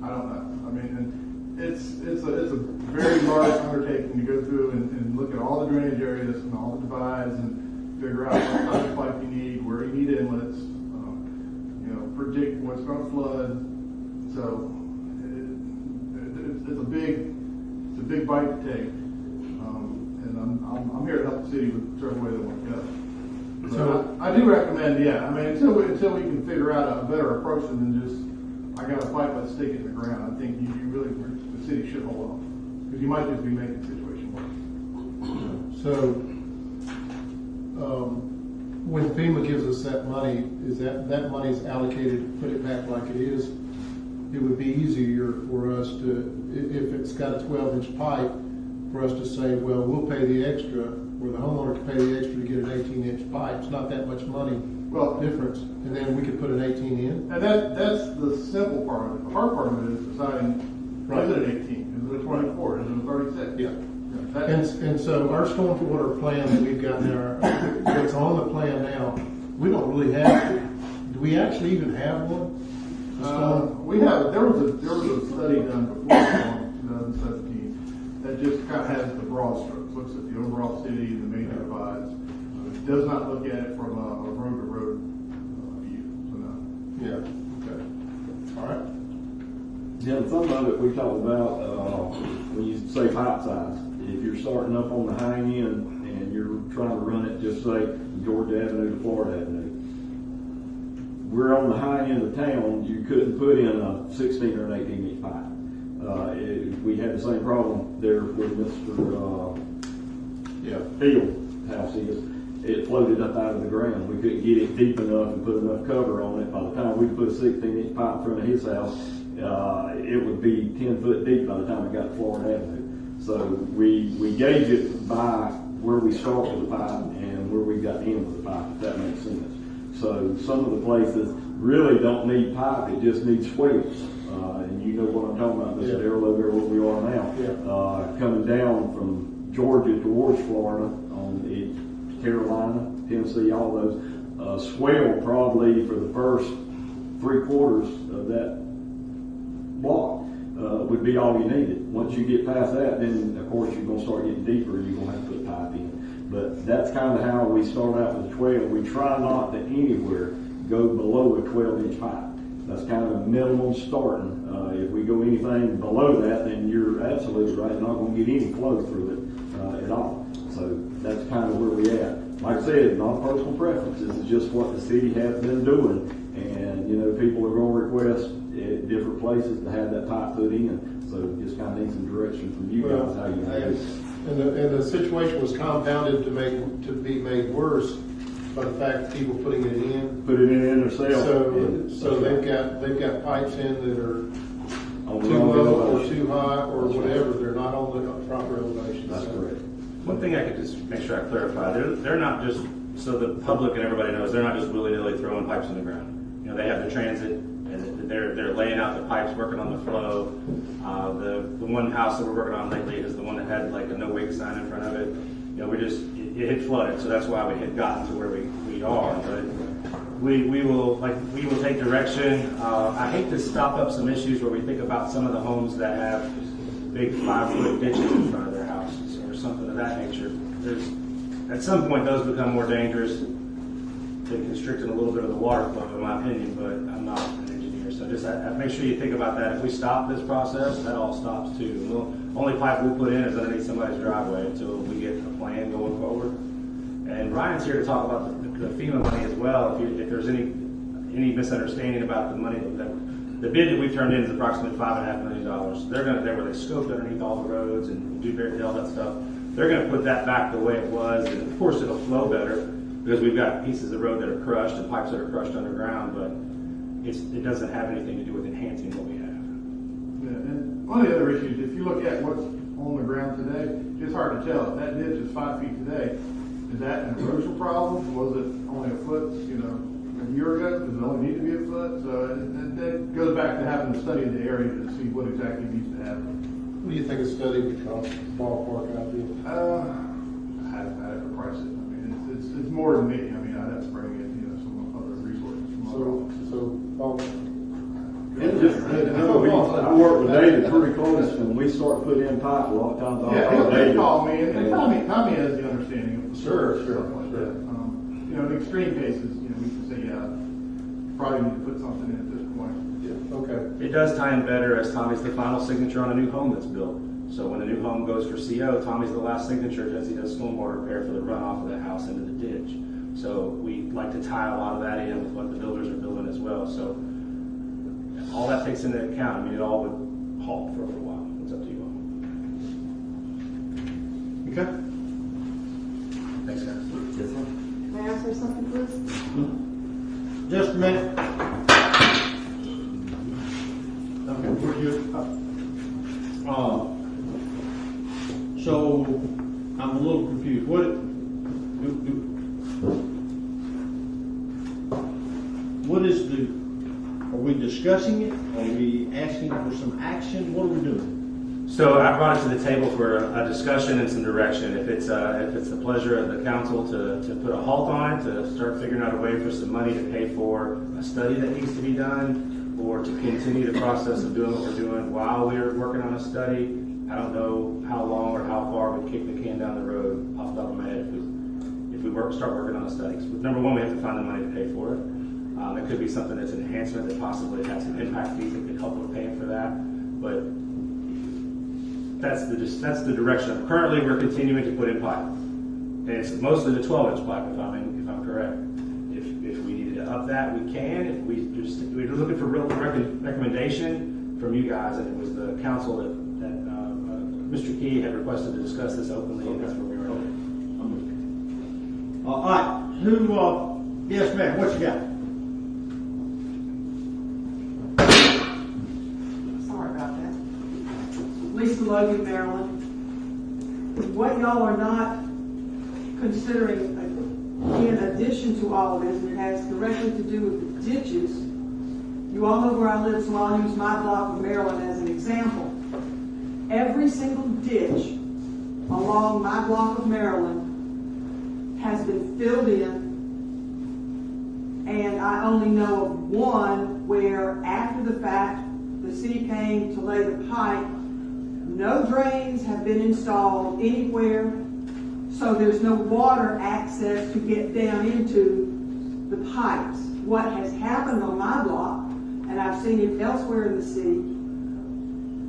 I don't know. I mean, and it's a very large undertaking to go through and look at all the drainage areas and all the divides and figure out what type of pipe you need, where you need inlets, predict what's going to flood. So it's a big bite to take, and I'm here to help the city with whichever way they want to go. So I do recommend, I mean, until we can figure out a better approach than just I got a pipe, let's stick it in the ground. I think you really, the city should hold off, because you might just be making the situation worse. So, when FEMA gives us that money, is that money is allocated, put it back like it is? It would be easier for us to, if it's got a 12-inch pipe, for us to say, well, we'll pay the extra, or the homeowner can pay the extra to get an 18-inch pipe. It's not that much money difference, and then we could put an 18 in. And that's the simple part of it. The hard part of it is deciding, is it an 18? Is it a 24? Is it a 36? Yeah. And so our stormwater plan that we've got now, that's on the plan now, we don't really have, do we actually even have one? We have, there was a study done before 2017 that just kind of has the broad strokes, looks at the overall city and the major divides. It does not look at it from a road-to-road view, so no. Yeah, okay. All right. Yeah, and some of it we talked about, when you say pipe size, if you're starting up on the high end and you're trying to run it, just say Georgia Avenue to Florida Avenue. We're on the high end of town, you couldn't put in a 16 or an 18-inch pipe. We had the same problem there with Mr. Field house is. It floated up out of the ground. We couldn't get it deep enough and put enough cover on it. By the time we put a 16-inch pipe in front of his house, it would be 10 foot deep by the time it got to Florida Avenue. So we gauge it by where we start with the pipe and where we got in with the pipe, if that makes sense. So some of the places really don't need pipe, it just needs swales. And you know what I'm talking about, Mr. Darrell, over where we are now. Coming down from Georgia towards Florida, on Carolina, Tennessee, all those, swale probably for the first 3/4 of that block would be all you needed. Once you get past that, then of course you're going to start getting deeper and you're going to have to put pipe in. But that's kind of how we start out with the 12. We try not to anywhere go below a 12-inch pipe. That's kind of a minimum starting. If we go anything below that, then you're absolutely right, you're not going to get any flow through it at all. So that's kind of where we at. Like I said, not personal preference. This is just what the city has been doing. And, you know, people are going to request at different places to have that pipe put in. So just kind of need some direction from you guys how you do it. And the situation was compounded to be made worse by the fact that people putting it in. Put it in themselves. So they've got pipes in that are On the too wrong low or elevation. too high or That's right. whatever. They're not on the proper elevation. That's So- correct. One thing I could just make sure I clarify, they're not just, so the public and everybody knows, they're not just willy-nilly throwing pipes in the ground. You know, they have the transit, and they're laying out the pipes, working on the flow. The one house that we're working on lately is the one that had like a no-wake sign in front of it. You know, it had flooded, so that's why we had gotten to where we are. But we will take direction. I hate to stop up some issues where we think about some of the homes that have big 5-foot ditches in front of their houses or something of that nature. At some point, those become more dangerous than constricting a little bit of the water flow, in my opinion, but I'm not an engineer. So just make sure you think about that. If we stop this process, that all stops too. Only pipe we'll put in is underneath somebody's driveway until we get a plan going forward. And Ryan's here to talk about the FEMA money as well. If there's any misunderstanding about the money, the bid that we turned in is approximately $5.5 million. They're going to, where they scoped underneath all the roads and do all that stuff. They're going to put that back the way it was, and of course it'll flow better because we've got pieces of road that are crushed and pipes that are crushed underground. But it doesn't have anything to do with enhancing what we have. Yeah, and one of the other issues, if you look at what's on the ground today, it's hard to tell. If that ditch is 5 feet today, is that an erosion problem? Was it only a foot, a year ago? Does it only need to be a foot? So it goes back to having to study the area to see what exactly needs to happen. What do you think a study would cost, ballpark idea? I'd have to price it. I mean, it's more than me. I mean, I'd have to bring in, some other resources from other offices. I work with David pretty close, and we start putting in pipe a lot of times. They call me, and Tommy has the understanding of Sure. stuff like that. In extreme cases, we can say, probably need to put something in at this point. Yeah. Okay. It does tie in better as Tommy's the final signature on a new home that's built. So when a new home goes for CO, Tommy's the last signature as he does stormwater repair for the runoff of the house into the ditch. So we like to tie a lot of that in with what the builders are building as well. So all that takes into account. I mean, it all would halt for a little while. It's up to you all. Okay. Thanks, guys. Yes, sir. May I say something, please? Just a minute. Okay, we're good. So I'm a little confused. What is are we discussing it? Are we asking for some action? What are we doing? So I brought it to the table for a discussion and some direction. If it's the pleasure of the council to put a halt on it, to start figuring out a way for some money to pay for a study that needs to be done, or to continue the process of doing what we're doing while we're working on a study. I don't know how long or how far we kick the can down the road off the top of my head if we start working on a study. So number one, we have to find the money to pay for it. It could be something that's an enhancement that possibly has some impact fees that could help with paying for that. But that's the direction. Currently, we're continuing to put in pipe, and it's mostly the 12-inch pipe, if I'm correct. If we needed to up that, we can. If we're looking for real recommendation from you guys, and it was the council that Mr. Key had requested to discuss this openly, and that's where we are. All right. Yes, ma'am. What you got? Sorry about that. Lisa Logan, Maryland. What y'all are not considering, in addition to all of this, and it has directly to do with the ditches, you all know where I live, so I'll use my block of Maryland as an example. Every single ditch along my block of Maryland has been filled in, and I only know of one where after the fact the city came to lay the pipe. No drains have been installed anywhere, so there's no water access to get down into the pipes. what has happened on my block, and I've seen it elsewhere in the city.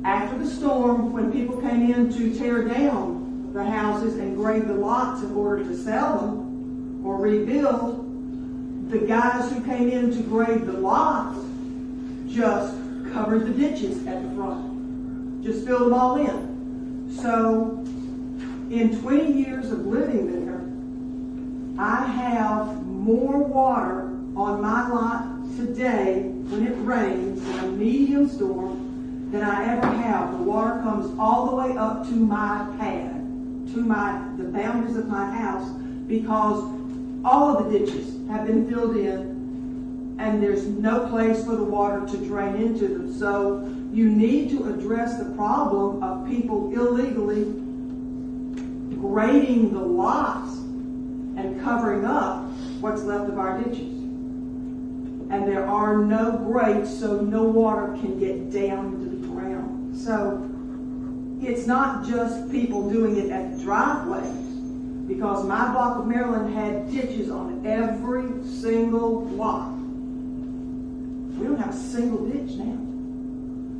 After the storm, when people came in to tear down the houses and grade the lots in order to sell them or rebuild, the guys who came in to grade the lots just covered the ditches at the front. Just filled them all in. So, in 20 years of living there, I have more water on my lot today when it rains in a medium storm than I ever have. The water comes all the way up to my pad, to the boundaries of my house, because all of the ditches have been filled in and there's no place for the water to drain into them. So you need to address the problem of people illegally grading the lots and covering up what's left of our ditches. And there are no grates, so no water can get down into the ground. So it's not just people doing it at the driveways, because my block of Maryland had ditches on every single block. We don't have a single ditch now.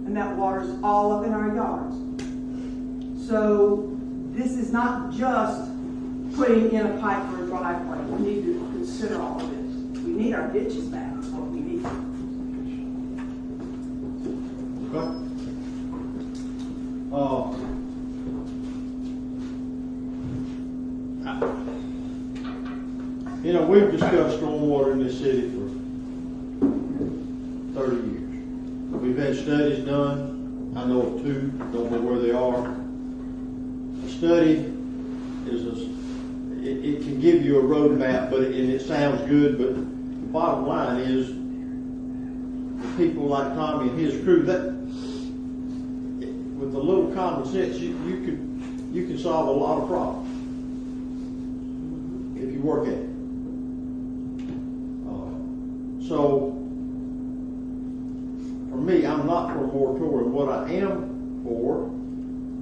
And that water's all up in our yards. So this is not just putting in a pipe for a driveway. We need to consider all of this. We need our ditches back. That's what we need. You know, we've discussed stormwater in this city for 30 years. We've had studies done. I know of 2, don't know where they are. A study is it can give you a roadmap, and it sounds good, but the bottom line is the people like Tommy and his crew, that with a little common sense, you can solve a lot of problems if you work at it. So, for me, I'm not for a moratorium. What I am for,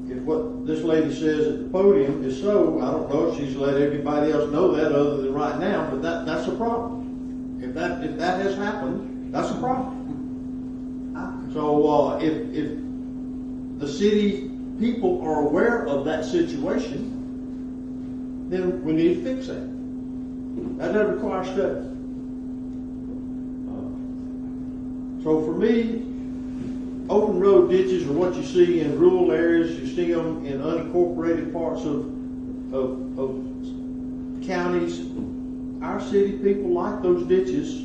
if what this lady says at the podium is so, I don't know if she's let everybody else know that other than right now, but that's a problem. If that has happened, that's a problem. So, if the city people are aware of that situation, then we need to fix that. That doesn't require study. So for me, open road ditches are what you see in rural areas. You see them in unincorporated parts of counties. Our city people like those ditches,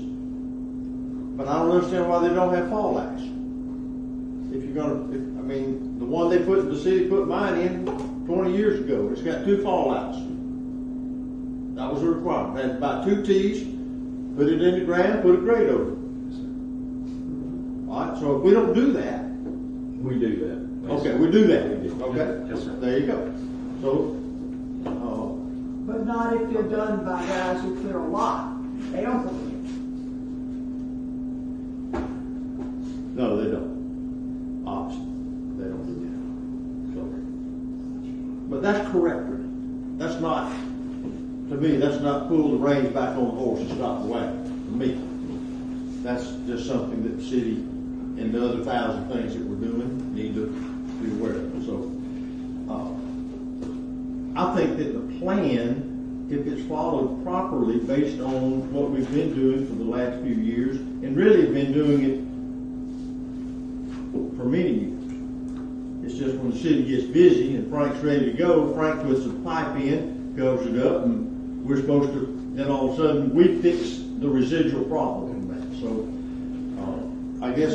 but I don't understand why they don't have fall outs. If you're the one the city put mine in 20 years ago, it's got 2 fall outs. That was a requirement. Had about 2 T's, put it in the ground, put a grate over it. All right, so if we don't do that, we do that. Okay, we do that. Okay. Yes, sir. There you go. So, But not if they're done by guys who clear a lot. They don't put it in. no, they don't. Obviously, they don't do that. So, but that's correct. That's not, to me, that's not pull the reins back on the horse and stop the wagon. To me, that's just something that the city and the other 1,000 things that we're doing need to be aware of. So, I think that the plan, if it's followed properly based on what we've been doing for the last few years, and really have been doing it for many years. It's just when the city gets busy and Frank's ready to go, Frank puts the pipe in, covers it up, and we're supposed to, then all of a sudden, we fix the residual problem in that. So, I guess.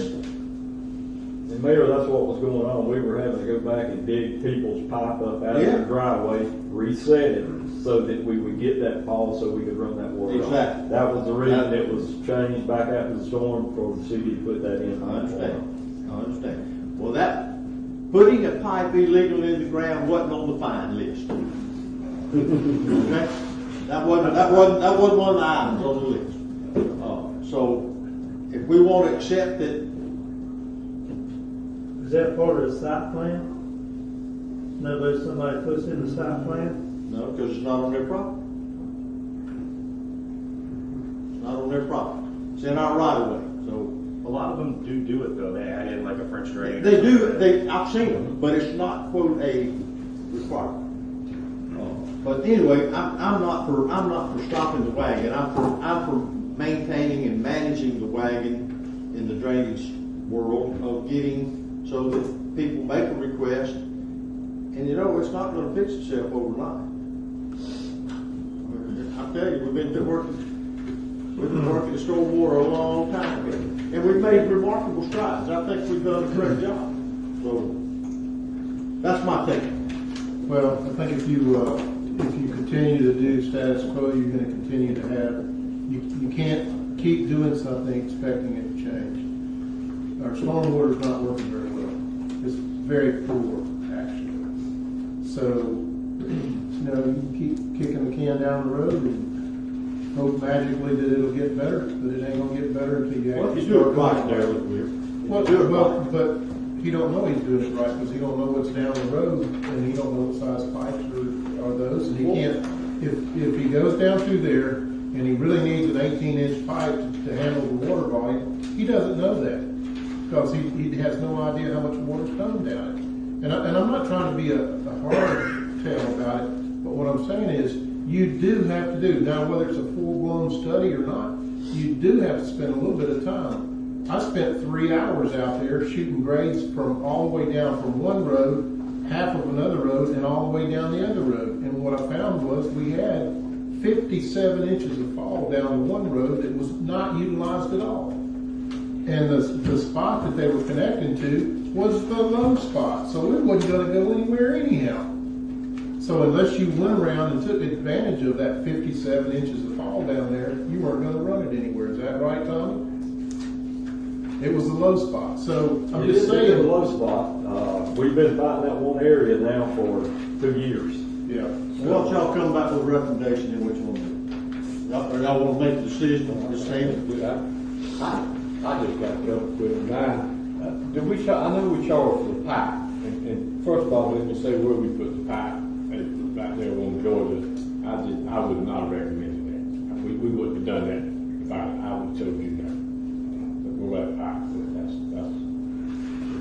And Mayor, that's what was going on. We were having to go back and dig people's pipe up out of their driveway, reset it so that we would get that fall so we could run that water off. Exactly. That was the reason it was changed back after the storm for the city to put that in. I understand. Well, that putting a pipe illegally in the ground wasn't on the fine list. Okay? That wasn't one of the items on the list. So, if we want to accept that. Is that part of the site plan? Somebody puts in the site plan? No, because it's not on their property. It's not on their property. It's in our right of way, so. A lot of them do it though. They add in like a French drain. They do, I've seen them, but it's not, quote, a requirement. But anyway, I'm not for stopping the wagon. I'm for maintaining and managing the wagon in the drainage world of getting so that people make a request, and you know, it's not gonna fix itself overnight. I tell you, we've been working the stormwater a long time ago, and we've made remarkable strides. I think we've done a great job. So that's my take. Well, I think if you continue to do status quo, you're gonna continue to have, you can't keep doing something expecting it to change. Our stormwater is not working very well. It's very poor, actually. So, you know, you keep kicking the can down the road and hope magically that it'll get better, but it ain't gonna get better until you actually do it start right there, but he don't know he's doing it right because he don't know what's down the road and he don't know what size pipes are those, and he can't. If he goes down through there and he really needs an 18-inch pipe to handle the water volume, he doesn't know that because he has no idea how much water's coming down it. And I'm not trying to be a hard tale about it, but what I'm saying is you do have to do now, whether it's a full-blown study or not, you do have to spend a little bit of time. I spent 3 hours out there shooting grades from all the way down from one road, half of another road, and all the way down the other road. And what I found was we had 57 inches of fall down the one road that was not utilized at all. And the spot that they were connecting to was the low spot, so it wasn't going to go anywhere anyhow. So unless you went around and took advantage of that 57 inches of fall down there, you weren't going to run it anywhere. Is that right, Tommy? It was the low spot. So I'm just saying. It was a low spot. We've been fighting that one area now for 2 years. Yeah. So why don't y'all come back with a recommendation in which one? Y'all want to make the decision on this thing? I just got to up with now. I know we charge for the pipe, and first of all, let me say where we put the pipe. Right there on Georgia, I would not recommend that. We wouldn't have done that if I would have told you that. We'll let pipe. That's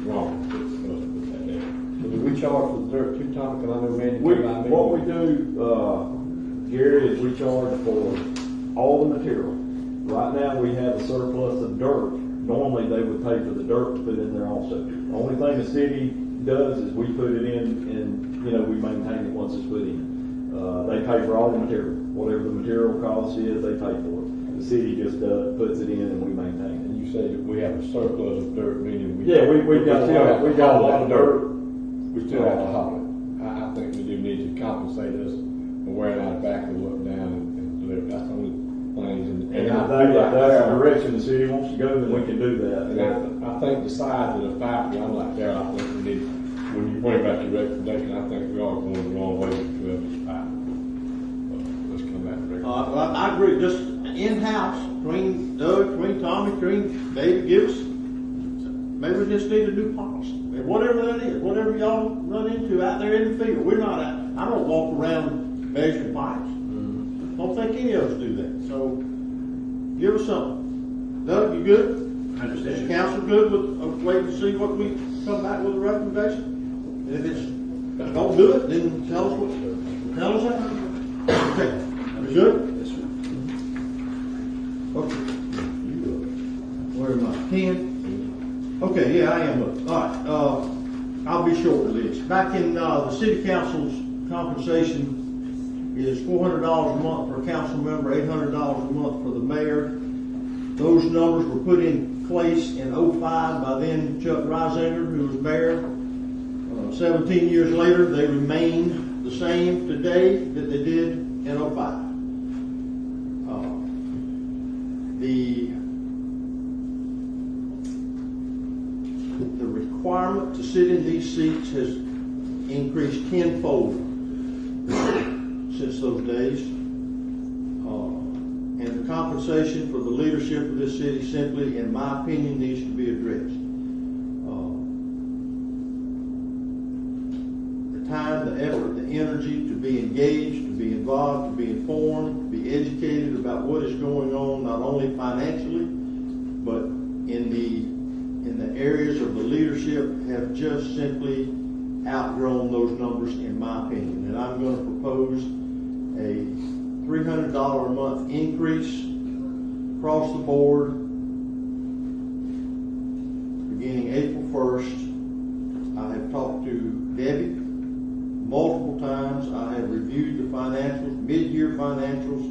wrong. Put that there. So do we charge for the dirt too, Tom? Because I know Mandy. What we do, Gary, is we charge for all the material. Right now, we have a surplus of dirt. Normally, they would pay for the dirt to put in there also. The only thing the city does is we put it in and we maintain it once it's put in. They pay for all the material. Whatever the material cost is, they pay for it. The city just puts it in and we maintain it. And you say that we have a surplus of dirt, meaning we've got a lot of dirt. We still have to haul it. I think we do need to compensate us for wearing our back and look down and deliver. That's the only thing. And I think if that's the direction the city wants to go, then we can do that. And I think the size of the pipe, I'm like there, I think we need, when you bring back your recommendation, I think we are going the wrong way with 12 inch pipe. Let's come back and recommend. Well, I agree. Just in-house, between Doug, between Tommy, between David Gibson, maybe we just need a new policy. And whatever that is, whatever y'all run into out there in the field, we're not out. I don't walk around measuring pipes. Don't think any of us do that. So give us something. Doug, you good? I understand. Is the council good with waiting to see what we come back with a recommendation? And if it's don't do it, then tell us that. Okay. We good? Yes, sir. Okay. Where am I? 10? Okay, yeah, I am. All right. I'll be short with this. Back in the city council's compensation is $400 a month for a council member, $800 a month for the mayor. Those numbers were put in place in 2005 by then Chuck Reisinger, who was mayor. 17 years later, they remain the same today that they did in 2005. The requirement to sit in these seats has increased tenfold since those days. And the compensation for the leadership of this city simply, in my opinion, needs to be addressed. The time, the effort, the energy to be engaged, to be involved, to be informed, to be educated about what is going on, not only financially, areas of the leadership have just simply outgrown those numbers, in my opinion. And I'm going to propose a $300 a month increase across the board beginning April 1st. I have talked to Debbie multiple times. I have reviewed the financials, mid-year financials,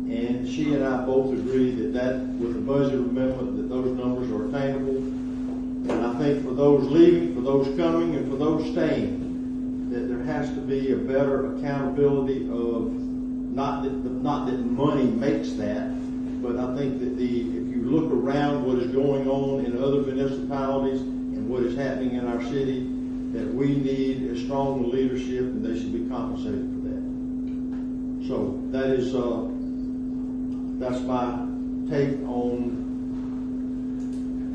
and she and I both agree that with the budget amendment, that those numbers are attainable. And I think for those leaving, for those coming, and for those staying, that there has to be a better accountability of not that money makes that, but I think that if you look around what is going on in other municipalities and what is happening in our city, that we need a strong leadership and they should be compensated for that. So that is that's my take on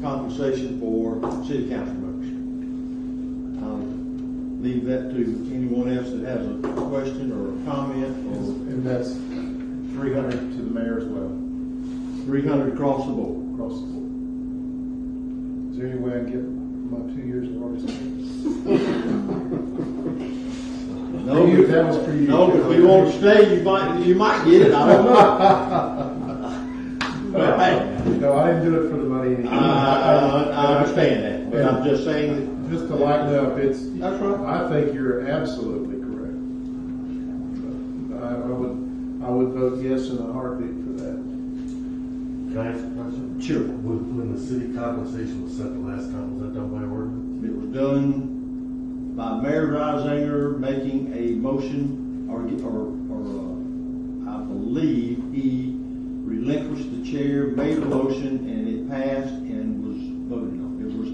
compensation for city council members. I'll leave that to anyone else that has a question or a comment. And that's 300 to the mayor as well. 300 across the board. Across the board. Is there any way I can get my 2 years of RSP? No, that was for you. No, if you won't stay, you might get it. I don't know. No, I didn't do it for the money. I understand that, but I'm just saying that. Just to lighten up, that's right. I think you're absolutely correct. I would vote yes in a heartbeat for that. Can I ask a question? Sure. When the city compensation was set the last time, was that done by ordinance? It was done by Mayor Reisinger making a motion, or I believe he relinquished the chair, made a motion, and it passed and was voted on. It was.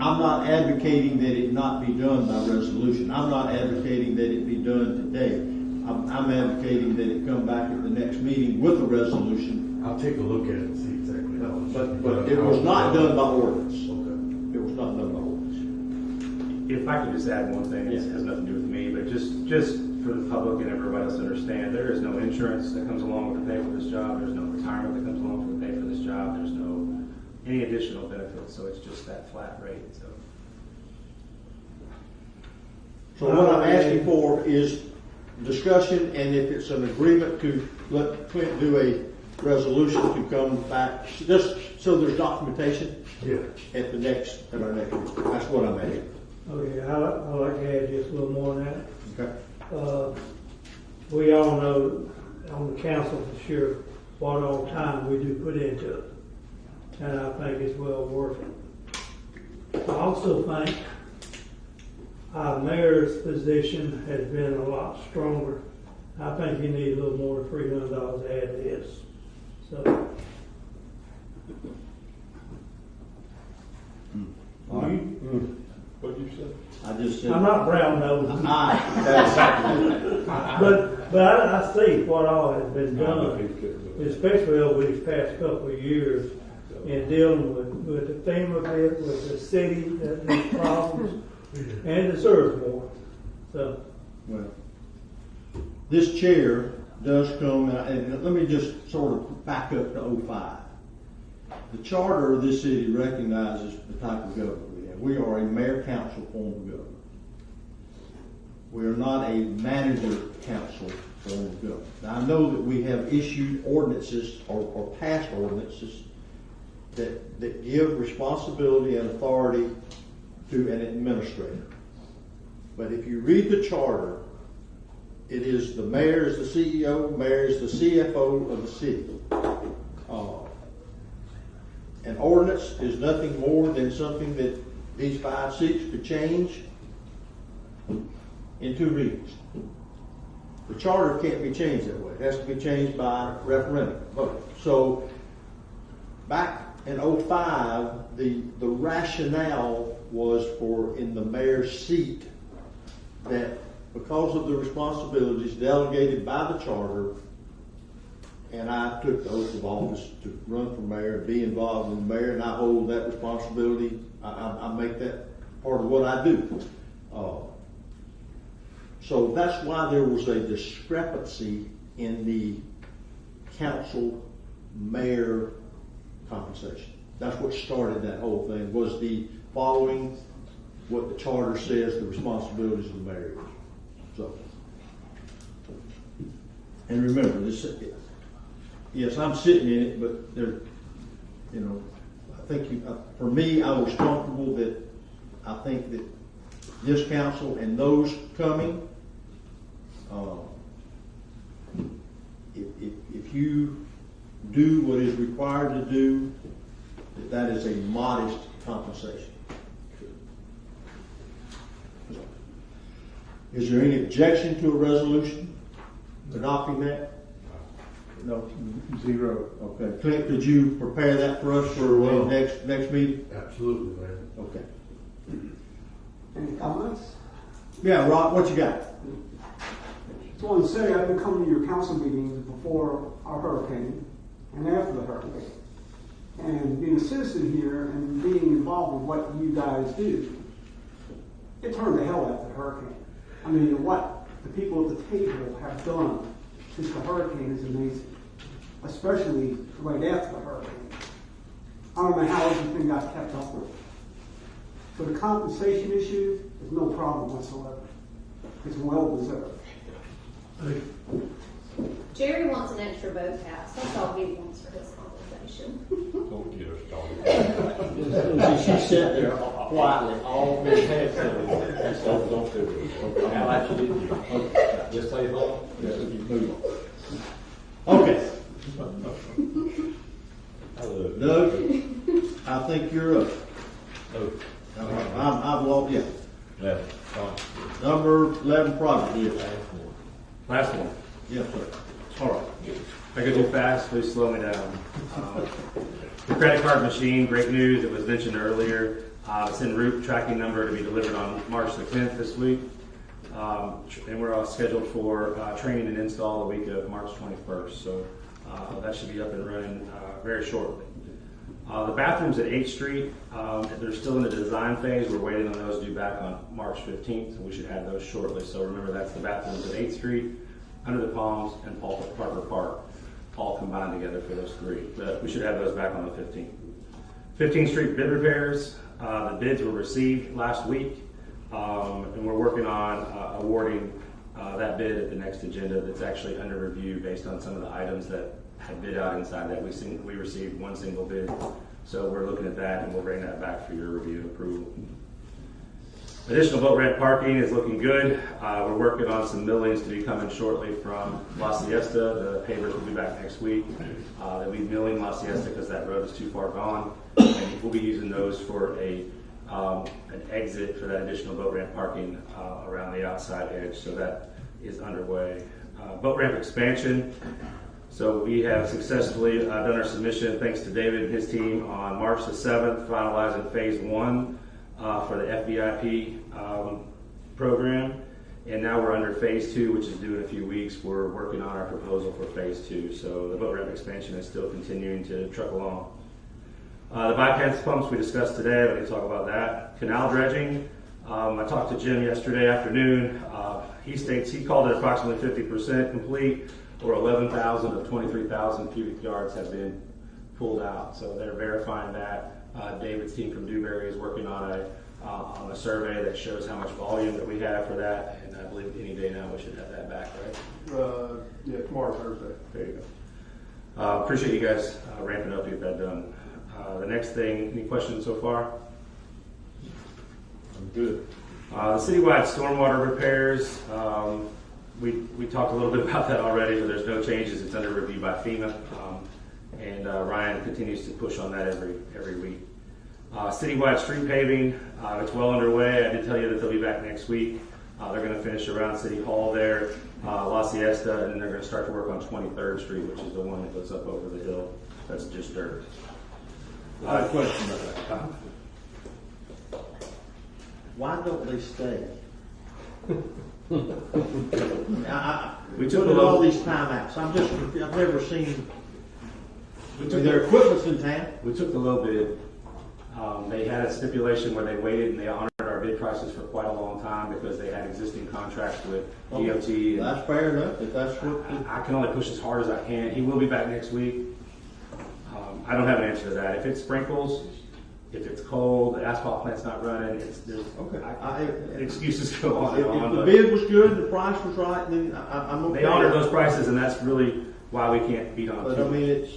I'm not advocating that it not be done by resolution. I'm not advocating that it be done today. I'm advocating that it come back at the next meeting with a resolution. I'll take a look at it and see exactly how it's. But it was not done by ordinance. Okay. It was not done by ordinance. If I could just add one thing, it has nothing to do with me, but just for the public and everybody else to understand, there is no insurance that comes along with the pay for this job. There's no retirement that comes along with the pay for this job. There's no any additional benefits, so it's just that flat rate. So what I'm asking for is discussion, and if it's an agreement to let Clint do a resolution to come back, just so there's documentation at our next meeting. That's what I'm asking. Okay, I'd like to add just a little more on that. Okay. We all know on the council for sure what all time we do put into it. And I think it's well worth it. I also think our mayor's position has been a lot stronger. I think he needs a little more than $300 to add to his. So. What you said? I just said. I'm not brown nosed. but I see what all has been done, especially over these past couple of years, in dealing with the FEMA bit, with the city that has problems, and deserves more. So. Well, this chair does come, and let me just sort of back up to 05. The charter of this city recognizes the type of government we have. We are a mayor-council form of government. We are not a manager-council form of government. Now, I know that we have issued ordinances or passed ordinances that give responsibility and authority to an administrator. But if you read the charter, it is the mayor is the CEO, mayor is the CFO of the city. An ordinance is nothing more than something that these 5 seats could change in 2 readings. The charter can't be changed that way. It has to be changed by referendum vote. So back in 05, the rationale was for in the mayor's seat that because of the responsibilities delegated by the charter, and I took the oath of office to run for mayor and be involved in the mayor, and I hold that responsibility. I make that part of what I do. So that's why there was a discrepancy in the council mayor compensation. That's what started that whole thing, was the following what the charter says the responsibilities of the mayor is. So, and remember, this, yes, I'm sitting in it, but there, you know, I think for me, I was comfortable that I think that this council and those coming, if you do what is required to do, that is a modest compensation. Is there any objection to a resolution adopting that? No? Zero. Okay. Clint, could you prepare that for us for the next meeting? Absolutely, man. Okay. Any comments? Yeah, Rob, what you got? Just want to say I've been coming to your council meetings before our hurricane and after the hurricane. And being a citizen here and being involved with what you guys do, it turned to hell after the hurricane. I mean, what the people at the table have done since the hurricane is amazing, especially right after the hurricane. I don't know how everything got kept up with. For the compensation issue, there's no problem whatsoever. It's well deserved. Jerry wants an extra boat house. That's all he wants for his compensation. Don't get her started. She sat there quietly all day. Don't do it. Okay. I'll actually do it. Okay. Just say hello. Yes, you move on. Okay. Doug, I think you're up. I've lost, yeah. 11. Number 11 project list. Last one. Yes, sir. All right. If I go too fast, please slow me down. The credit card machine, great news. It was mentioned earlier. It's en route, tracking number to be delivered on March the 10th this week. And we're all scheduled for training and install the week of March 21st. So that should be up and running very shortly. The bathrooms at 8th Street, they're still in the design phase. We're waiting on those due back on March 15th, so we should have those shortly. So remember, that's the bathrooms at 8th Street, Under the Palms, and Parker Park, all combined together for those three. But we should have those back on the 15th. 15th Street bid repairs, the bids were received last week, and we're working on awarding that bid at the next agenda that's actually under review based on some of the items that had bid out inside that. We received one single bid, so we're looking at that and we'll bring that back for your review and approval. Additional boat ramp parking is looking good. We're working on some millings to be coming shortly from La Siesta. The pavers will be back next week. They'll be milling La Siesta because that road is too far gone, and we'll be using those for an exit for that additional boat ramp parking around the outside edge. So that is underway. Boat ramp expansion. So we have successfully done our submission, thanks to David and his team, on March the 7th, finalizing phase 1 for the FVIP program. And now we're under phase 2, which is due in a few weeks. We're working on our proposal for phase 2. So the boat ramp expansion is still continuing to truck along. The bypass pumps we discussed today, let me talk about that. Canal dredging, I talked to Jim yesterday afternoon. He states he called it approximately 50% complete, or 11,000 of 23,000 cubic yards have been pulled out. So they're verifying that. David's team from Dewberry is working on a survey that shows how much volume that we have for that, and I believe any day now we should have that back, right? Yeah, tomorrow, Thursday. There you go. Appreciate you guys ramping up to get that done. The next thing, any questions so far? I'm good. The citywide stormwater repairs, we talked a little bit about that already, but there's no changes. It's under review by FEMA, and Ryan continues to push on that every week. Citywide street paving, it's well underway. I did tell you that they'll be back next week. They're going to finish around City Hall there, La Siesta, and then they're going to start to work on 23rd Street, which is the one that goes up over the hill. That's just dirt. I have a question about that. Why don't they stay? We took all these timeouts. I've never seen. Their equipment's in town. We took the low bid. They had a stipulation where they waited and they honored our bid prices for quite a long time because they had existing contracts with DOT. That's fair enough. If that's what I can only push as hard as I can. He will be back next week. I don't have an answer to that. If it sprinkles, if it's cold, the asphalt plant's not running, excuses go on and on. If the but bid was good, the price was right, then I'm okay. They honored those prices, and that's really why we can't beat on. But I mean, it's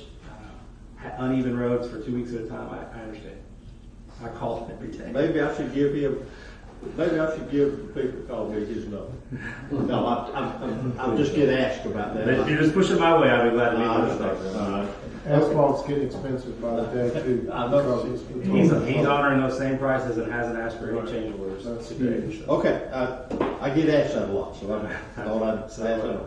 uneven roads for 2 weeks at a time. I understand. I call it every day. maybe I should give the people who call me his number. No, I'm just getting asked about that. If you just push it my way, I'd be glad to meet I with you. understand. Asphalt's getting expensive by the day too. I know. He's honoring those same prices and hasn't asked for any change orders today. So. Okay, I get asked that a lot, so I thought I'd ask that.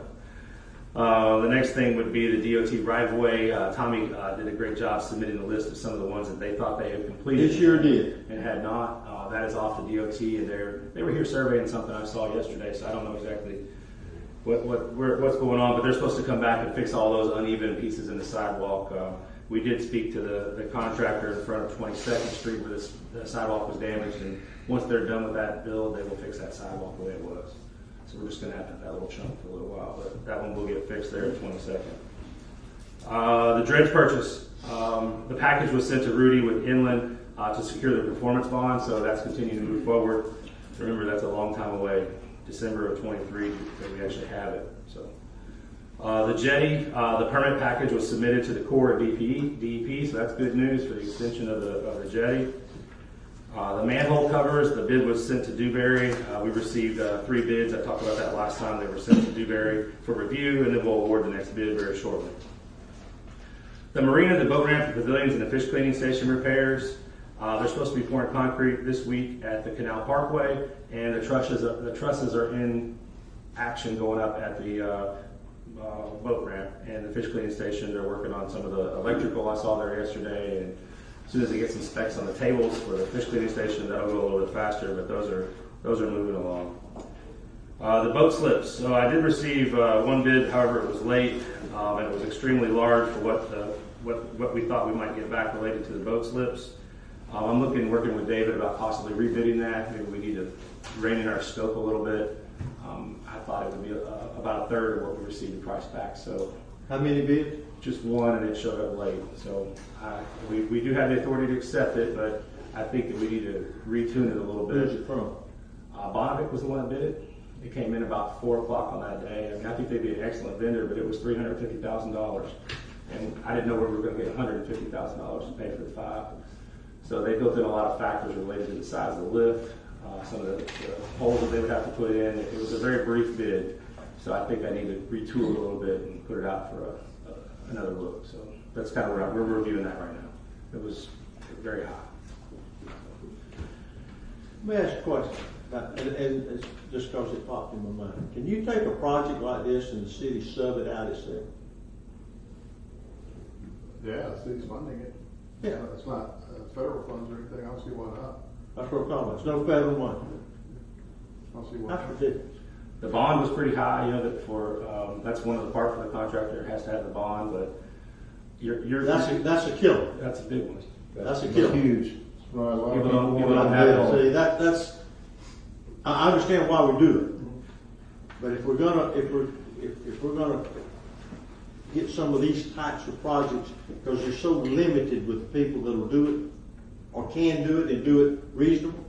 The next thing would be the DOT right-of-way. Tommy did a great job submitting a list of some of the ones that they thought they had completed. It sure did. And had not. That is off the DOT, and they were here surveying something I saw yesterday, so I don't know exactly what's going on, but they're supposed to come back and fix all those uneven pieces in the sidewalk. We did speak to the contractor in front of 22nd Street where the sidewalk was damaged, and once they're done with that build, they will fix that sidewalk the way it was. So we're just going to have that little chunk for a little while, but that one will get fixed there at 22nd. The dredge purchase. The package was sent to Rudy with Inland to secure the performance bond, so that's continuing to move forward. Remember, that's a long time away, December of 23, that we actually have it. So the jetty, the permit package was submitted to the Corps of DEP, so that's good news for the extension of the jetty. The manhole covers, the bid was sent to Dewberry. We received 3 bids. I talked about that last time. They were sent to Dewberry for review, and then we'll award the next bid very shortly. The marina, the boat ramp, the pavilions, and the fish cleaning station repairs. They're supposed to be pouring concrete this week at the Canal Parkway, and the trusses are in action going up at the boat ramp and the fish cleaning station. They're working on some of the electrical I saw there yesterday, and as soon as they get some specs on the tables for the fish cleaning station, that'll go a little bit faster, but those are moving along. The boat slips. So I did receive one bid, however, it was late, and it was extremely large for what we thought we might get back related to the boat slips. I'm working with David about possibly rebidding that. Maybe we need to rein in our scope a little bit. I thought it would be about a third of what we received the price back. So how many bids? Just one, and it showed up late. So we do have the authority to accept it, but I think that we need to retune it a little bit. Where's it from? Bonnevic was the one that bid it. It came in about 4 o'clock on that day. I mean, I think they'd be an excellent vendor, but it was $350,000. And I didn't know where we were going to get $150,000 to pay for the 5. So they built in a lot of factors related to the size of the lift, some of the holes that they would have to put in. It was a very brief bid, so I think I need to retool it a little bit and put it out for another look. So that's kind of where we're reviewing that right now. It was very high. Let me ask a question, and it's just because it popped in my mind. Can you take a project like this and the city sub it out itself? Yeah, the city's funding it. Yeah. It's not federal funds or anything. I don't see why not. That's what I'm talking about. It's no federal money. I don't see why That's not. ridiculous. The bond was pretty high, that's one of the parts for the contractor. It has to have the bond, but that's a killer. That's a big one. That's a killer. Huge. People don't have it. See, that's. I understand why we do it, but if we're gonna get some of these types of projects, because they're so limited with the people that'll do it or can do it and do it reasonable,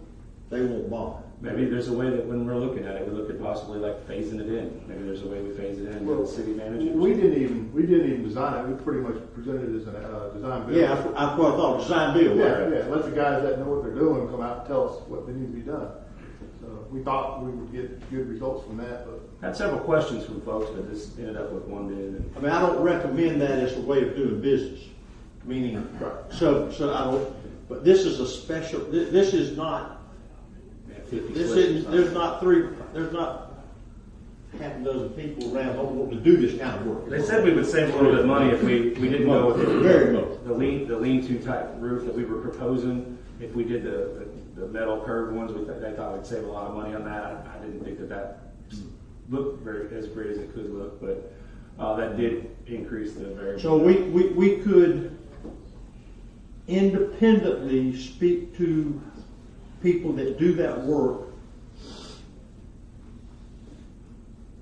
they won't bother. Maybe there's a way that when we're looking at it, we look at possibly like phasing it in. Maybe there's a way we phase it in with the city manager. We didn't even design it. We pretty much presented it as a design build. Yeah, that's what I thought. Design build. Yeah. Let the guys that know what they're doing come out and tell us what they need to be done. So we thought we would get good results from that, but I had several questions from folks, but this ended up with one bid. I mean, I don't recommend that as a way of doing business. Meaning, so I don't. But this is a special. This is not. This isn't. There's not half a dozen people around who want to do this kind of work. They said we would save a little bit of money if we didn't go with the lean-to type roof that we were proposing. If we did the metal curved ones, they thought we'd save a lot of money on that. I didn't think that looked as great as it could look, but that did increase the variable. So we could independently speak to people that do that work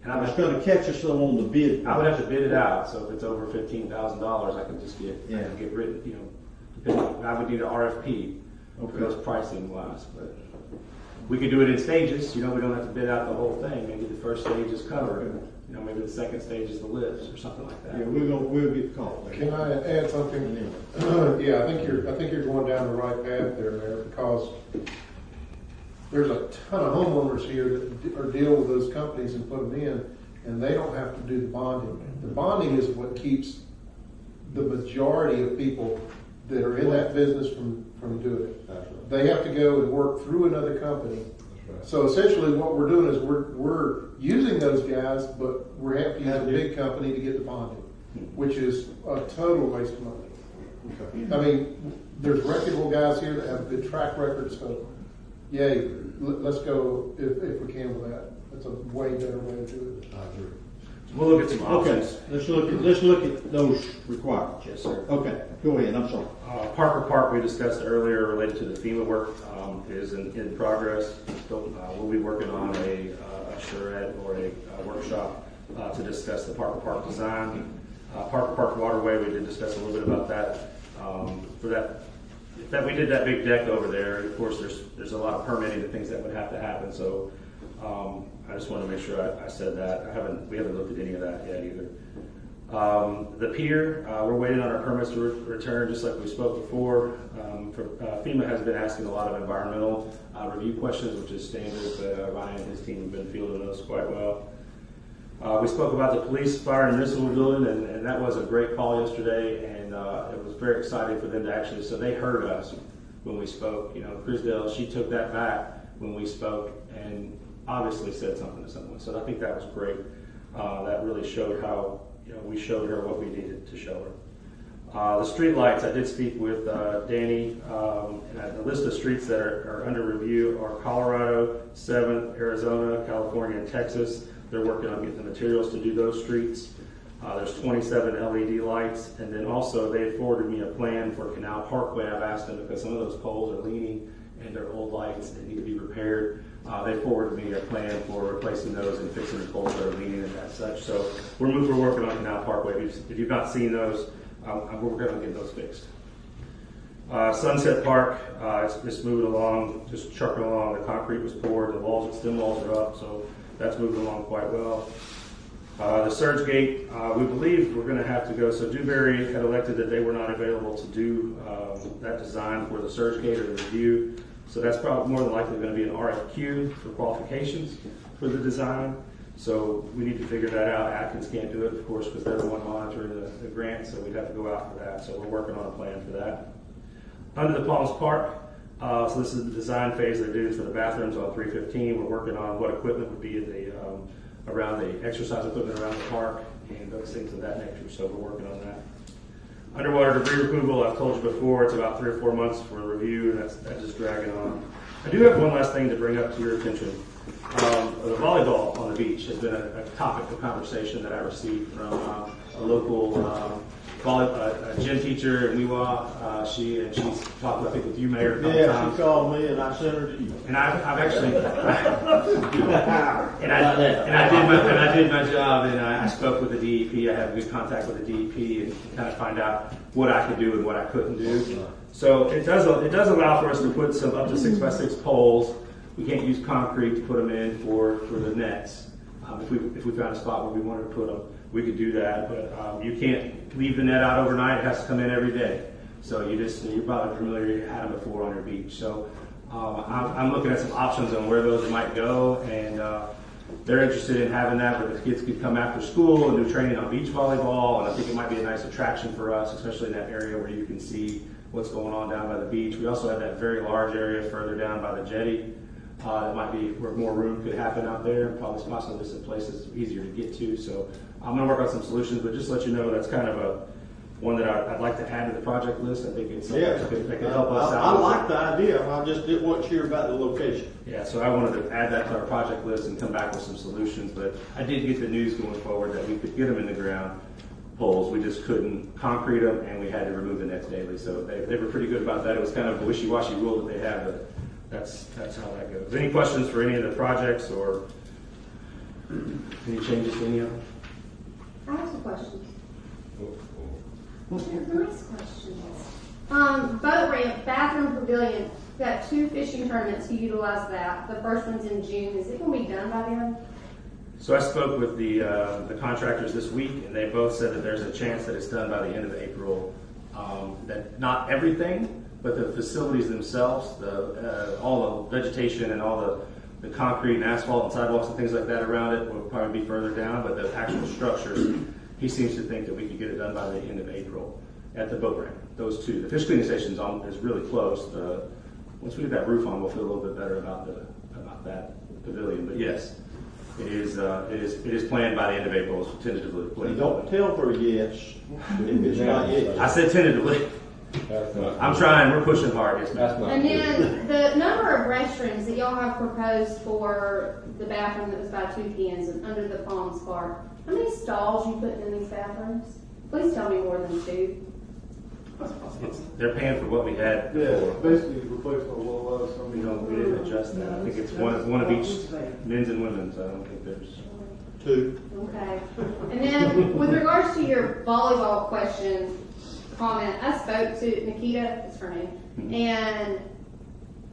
And It's gonna catch us though on the bid. I would have to bid it out, so if it's over $15,000, I could just get rid, I would need an RFP for those pricing wise, but we could do it in stages, we don't have to bid out the whole thing, maybe the first stage is covered, maybe the second stage is the lifts or something like that. Yeah, we'll get caught. Can I add something? Yeah, I think you're going down the right path there, Mayor, because there's a ton of homeowners here that are deal with those companies and put them in, and they don't have to do the bonding. The bonding is what keeps the majority of people that are in that business from doing it. That's right. They have to go and work through another company. So essentially what we're doing is we're using those guys, but we're having to use a big company to get the bonding, which is a total waste of money. I mean, there's reputable guys here that have a good track record, so yay, let's go if we can with that. That's a way better way to do it. I agree. We'll look at some options. Okay, let's look at those requirements. Yes, sir. Okay, go ahead, I'm sorry. Parker Park we discussed earlier related to the FEMA work is in progress. We'll be working on a charrette or a workshop to discuss the Parker Park design. Parker Park Waterway, we did discuss a little bit about that. For that we did that big deck over there. Of course, there's a lot of permitting and things that would have to happen. So I just want to make sure I said that. We haven't looked at any of that yet either. The pier, we're waiting on our permits to return, just like we spoke before. FEMA has been asking a lot of environmental review questions, which is standard. Ryan and his team have been fielding those quite well. We spoke about the police, fire, and municipal building, and that was a great call yesterday, and it was very exciting for them to actually, so they heard us when we spoke. Grisdale, she took that back when we spoke, and obviously said something to someone. So I think that was great. That really showed how, we showed her what we needed to show her. The street lights, I did speak with Danny, and the list of streets that are under review are Colorado, 7th, Arizona, California, and Texas. They're working on getting the materials to do those streets. There's 27 LED lights, and then also they forwarded me a plan for Canal Parkway. I've asked them because some of those poles are leaning and they're old lights that need to be repaired. They forwarded me a plan for replacing those and fixing the poles that are leaning and that such. So we're working on Canal Parkway. If you've not seen those, we're going to get those fixed. Sunset Park, it's moving along, just trucking along. The concrete was poured, the stem walls are up, so that's moving along quite well. The surge gate, we believe we're going to have to go. So Dewberry had elected that they were not available to do that design for the surge gate or the review. So that's probably more than likely going to be an RFQ for qualifications for the design. So we need to figure that out. Atkins can't do it, of course, because they're the one monitoring the grant, so we'd have to go out for that. So we're working on a plan for that. Under the Palms Park, so this is the design phase they do for the bathrooms on 315. We're working on what equipment would be around the exercise equipment around the park and those things of that nature. So we're working on that. Underwater debris removal, I've told you before, it's about 3 or 4 months for a review, and that's just dragging on. I do have one last thing to bring up to your attention. The volleyball on the beach has been a topic of conversation that I received from a local gym teacher in Weewa. She's talked, I think, with you, Mayor, a couple times. She called me and I sent her to you. And I've actually, I did my job, and I spoke with the DEP. I have good contact with the DEP and kind of find out what I could do and what I couldn't do. So it does allow for us to put some up to 6x6 poles. We can't use concrete to put them in for the nets. If we found a spot where we wanted to put them, we could do that. But you can't leave the net out overnight. It has to come in every day. So you're probably familiar, you had them before on your beach. So I'm looking at some options on where those might go, and they're interested in having that, but the kids could come after school and do training on beach volleyball, and I think it might be a nice attraction for us, especially in that area where you can see what's going on down by the beach. We also have that very large area further down by the jetty. That might be where more room could happen out there, probably possibly some places easier to get to. So I'm going to work on some solutions, but just to let you know, that's kind of one that I'd like to add to the project list. I think it's something that could help us out. I like the idea. I just wasn't sure about the location. Yeah, so I wanted to add that to our project list and come back with some solutions. But I did get the news going forward that we could get them in the ground poles. We just couldn't concrete them, and we had to remove the nets daily. So they were pretty good about that. It was kind of a wishy-washy rule that they have, but that's how that goes. Any questions for any of the projects or Any changes to any of them? I have some questions. They're nice questions. Boat ramp, bathroom pavilion. We've got 2 fishing tournaments to utilize that. The first one's in June. Is it going to be done by then? So I spoke with the contractors this week, and they both said that there's a chance that it's done by the end of April. That not everything, but the facilities themselves, all the vegetation and all the concrete and asphalt and sidewalks and things like that around it will probably be further down, but the actual structures, he seems to think that we could get it done by the end of April at the boat ramp. Those 2. The fish cleaning station is really close. Once we get that roof on, we'll feel a little bit better about that pavilion. But yes, it is planned by the end of April. It's tentatively planned. Don't tell her yes if it's not yet. I said tentatively. I'm trying. We're pushing hard. Yes, And then the number of restrooms that y'all have proposed for the bathroom that was by 2 cans and under the Palms Park. How many stalls you putting in these bathrooms? Please tell me more than 2. They're paying for what we had Yeah, before. basically replacement of what was. We didn't adjust that. I think it's one of each, men's and women's. I don't think there's 2. Okay. And then with regards to your volleyball comment, I spoke to Nikita, is her name, and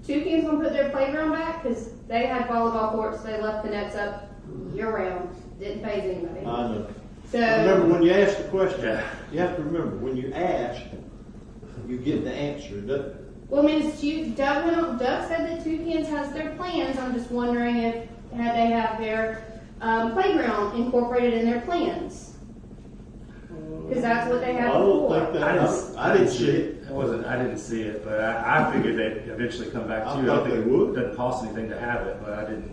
Toucan's gonna put their playground back because they had volleyball courts. They left the nets up year round. Didn't phase anybody. I know. So remember, when you ask the question, you have to remember, when you ask, you get the answer. Well, I mean, Doug said that Toucan's has their plans. I'm just wondering if they have their playground incorporated in their plans. Because that's what they had before. I didn't see it. I didn't see it, but I figured they'd eventually come back to you. I thought they would. It doesn't cost anything to have it, but I didn't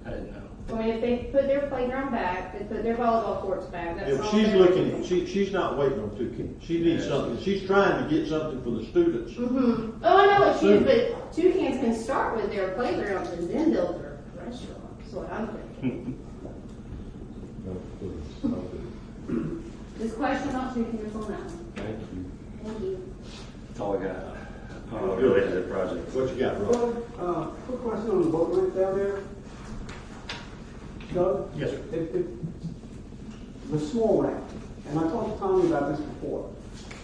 know. I mean, if they put their playground back, they put their volleyball courts back. That's If all she's they're looking, doing. she's not waiting on Toucan. She needs something. She's trying to get something for the students. Mm-hmm. Oh, I know what she is, but Toucans can start with their playgrounds and then build their restaurant. That's what I'm thinking. This question not Toucans on that one. Thank you. Thank you. That's all I got. Related to the project. What you got, Rob? Well, quick question on the boat ramp down there. Doug? Yes, sir. The small ramp, and I talked to Tommy about this before.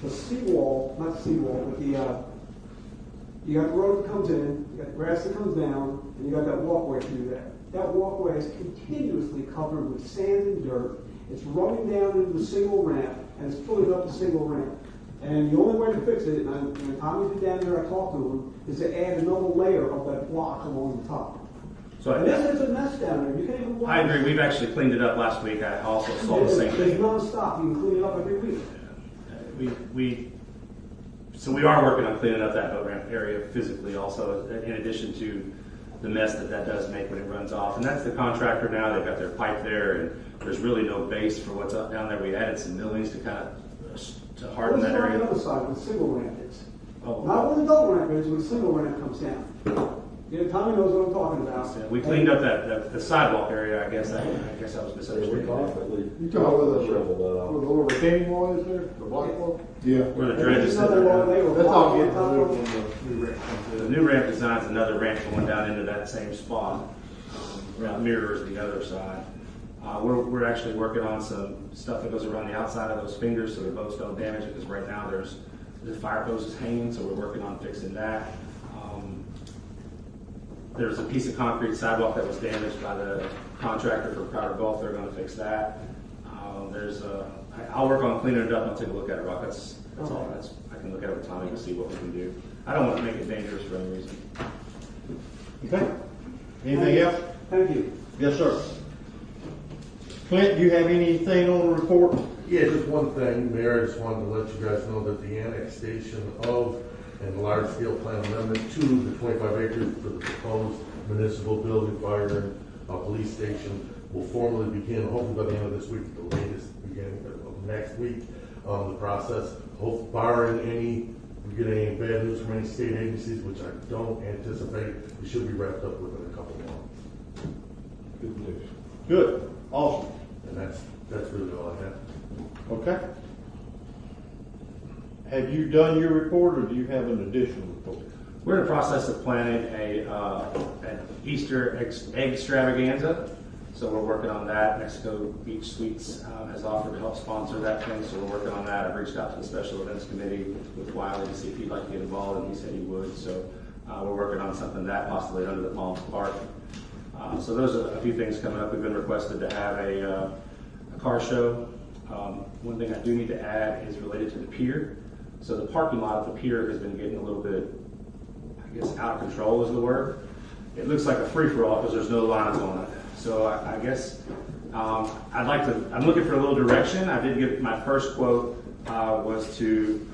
The seawall, not the seawall, but you got the road that comes in, you got the grass that comes down, and you got that walkway through there. That walkway is continuously covered with sand and dirt. It's running down into the single ramp, and it's pulling up the single ramp. And the only way to fix it, and when Tommy's been down there, I talked to him, is to add another layer of that block along the top. So And this is a mess down there. You can't even walk. I agree. We've actually cleaned it up last week. I also saw the same It's thing. non-stop. You can clean it up every week. So we are working on cleaning up that boat ramp area physically also, in addition to the mess that does make when it runs off. And that's the contractor now. They've got their pipe there, and there's really no base for what's up down there. We added some millings to kind of to harden that What's on area. the other side where the single ramp is? Oh. Not where the double ramp is, where the single ramp comes down. Yeah, Tommy knows what I'm talking about. We cleaned up the sidewalk area. I guess I was misunderstanding. You talking about where the little retaining wall is there, the block wall? Yeah. Where the dredge is There's another wall there. That's all Block getting on top removed of when the new ramp comes The in. new ramp designs another ramp going down into that same spot. Mirrors the other side. We're actually working on some stuff that goes around the outside of those fingers so the boats don't damage it, because right now the fire hose is hanging, so we're working on fixing that. There's a piece of concrete sidewalk that was damaged by the contractor for Crowder Gulf. They're going to fix that. I'll work on cleaning it up. I'll take a look at it, Rock. That's all. I can look at it with Tommy and see what we can do. I don't want to make it dangerous for any reason. Okay. Anything else? Thank you. Yes, sir. Clint, do you have anything on the report? Yeah, just one thing, Mayor, I just wanted to let you guys know that the annexation of and large-scale plan amendment to the 25 acres for the proposed municipal building, fire, and police station will formally begin, hopefully by the end of this week, the latest beginning of next week. The process, barring we get any bad news from any state agencies, which I don't anticipate, it should be wrapped up within a couple months. Good news. Good. Awesome. And that's really all I have. Okay. Have you done your report, or do you have an additional report? We're in the process of planning an Easter egg extravaganza. So we're working on that. Mexico Beach Suites has offered to help sponsor that thing, so we're working on that. I've reached out to the Special Events Committee with Wiley to see if he'd like to get involved, and he said he would. So we're working on something that possibly under the Palms Park. So those are a few things coming up. We've been requested to have a car show. One thing I do need to add is related to the pier. So the parking lot of the pier has been getting a little bit, I guess, out of control is the word. It looks like a free-for-all because there's no lines on it. So I guess I'm looking for a little direction. I did get my first quote was to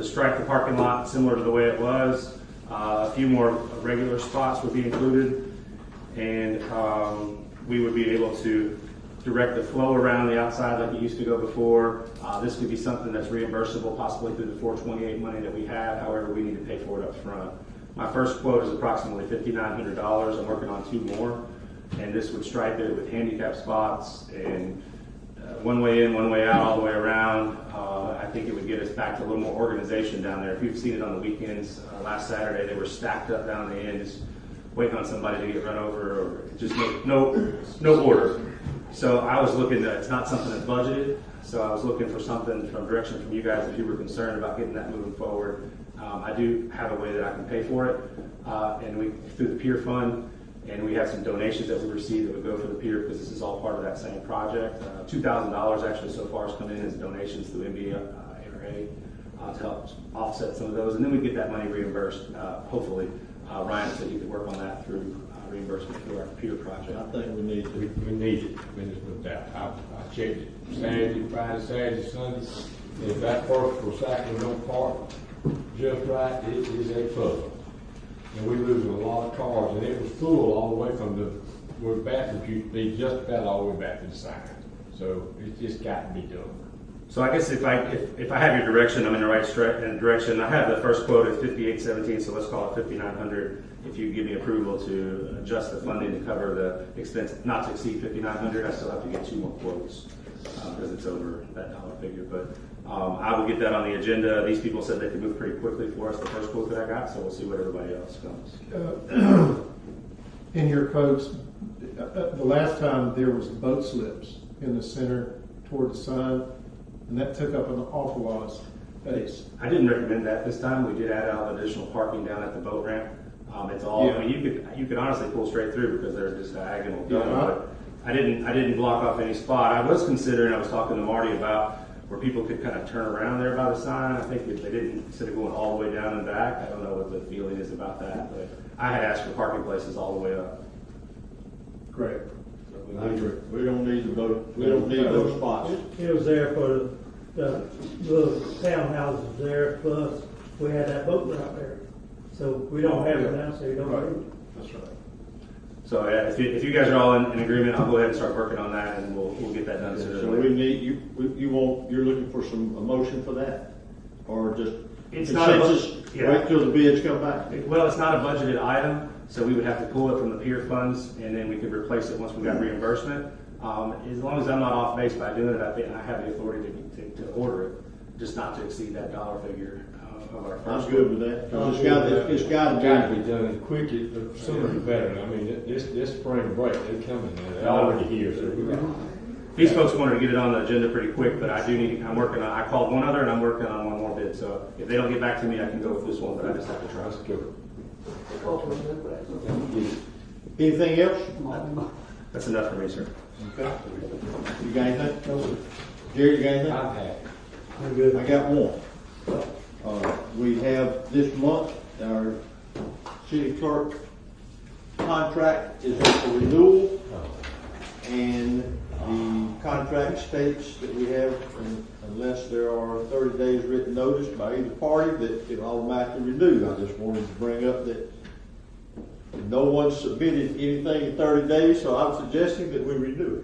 strike the parking lot similar to the way it was. A few more regular spots would be included, and we would be able to direct the flow around the outside like it used to go before. This could be something that's reimbursable, possibly through the 428 money that we have. However, we need to pay for it up front. My first quote is approximately $5,900. I'm working on 2 more, and this would stripe it with handicap spots and one way in, one way out, all the way around. I think it would get us back to a little more organization down there. If you've seen it on the weekends, last Saturday they were stacked up down the end, just waiting on somebody to get run over, or just no order. So I was looking at, it's not something that's budgeted, so I was looking for something from direction from you guys if you were concerned about getting that moving forward. I do have a way that I can pay for it, and we through the pier fund, and we have some donations that we received that would go for the pier because this is all part of that same project. $2,000 actually so far has come in as donations through MBRA to help offset some of those, and then we get that money reimbursed. Hopefully, Ryan said he could work on that through reimbursement through our pier project. I think we need it. We need it. I mean, there's no doubt. I checked it Saturday, Friday, Saturday, Sunday. If that first recycling don't park just right, it is a puzzle. And we're losing a lot of cars, and it was full all the way from where the bathrooms used to be, just about all the way back to the sign. So it's just got to be done. So I guess if I have your direction, I'm in the right direction. I have the first quote at $5,817, so let's call it $5,900. If you give me approval to adjust the funding to cover the expense, not to exceed $5,900, I still have to get 2 more quotes because it's over that dollar figure. But I will get that on the agenda. These people said they could move pretty quickly for us, the first quote that I got, so we'll see what everybody else comes. In your quotes, the last time there was boat slips in the center toward the sign, and that took up an awful lot of space. I didn't recommend that this time. We did add out additional parking down at the boat ramp. It's all, I mean, you could honestly pull straight through because they're just diagonal. Yeah. But I didn't block off any spot. I was considering, I was talking to Marty about where people could kind of turn around there by the sign. I think if they didn't, instead of going all the way down and back, I don't know what the feeling is about that, but I had asked for parking places all the way up. Great. I agree. We don't need the boat. We don't need those spots. It was there for the little townhouses there, plus we had that boat out there. So we don't have it now, so you don't need it. That's right. So yeah, if you guys are all in agreement, I'll go ahead and start working on that, and we'll get that done sooner So than we later. need, you're looking for a motion for that? Or just It's not a consensus, yeah. wait till the bids come back? Well, it's not a budgeted item, so we would have to pull it from the pier funds, and then we could replace it once we got reimbursement. As long as I'm not off base by doing it, I have the authority to order it, just not to exceed that dollar figure of our first. I'm good with that. 'Cause it's got to Got to be done quickly, the sooner the better. I mean, this spring break, they're coming, and they're already here, so we got. These folks wanted to get it on the agenda pretty quick, but I'm working on, I called one other and I'm working on one more bid, so if they don't get back to me, I can go with this one, but I just have to try. Let's go. Anything else? That's enough for me, sir. Okay. You got anything? No, sir. Jerry, you got anything? I've had. I'm good. I got one. We have this month, our city clerk contract is up for renewal. And the contract states that we have, unless there are 30 days written notice by either party, that it automatically renew. I just wanted to bring up that no one submitted anything in 30 days, so I'm suggesting that we renew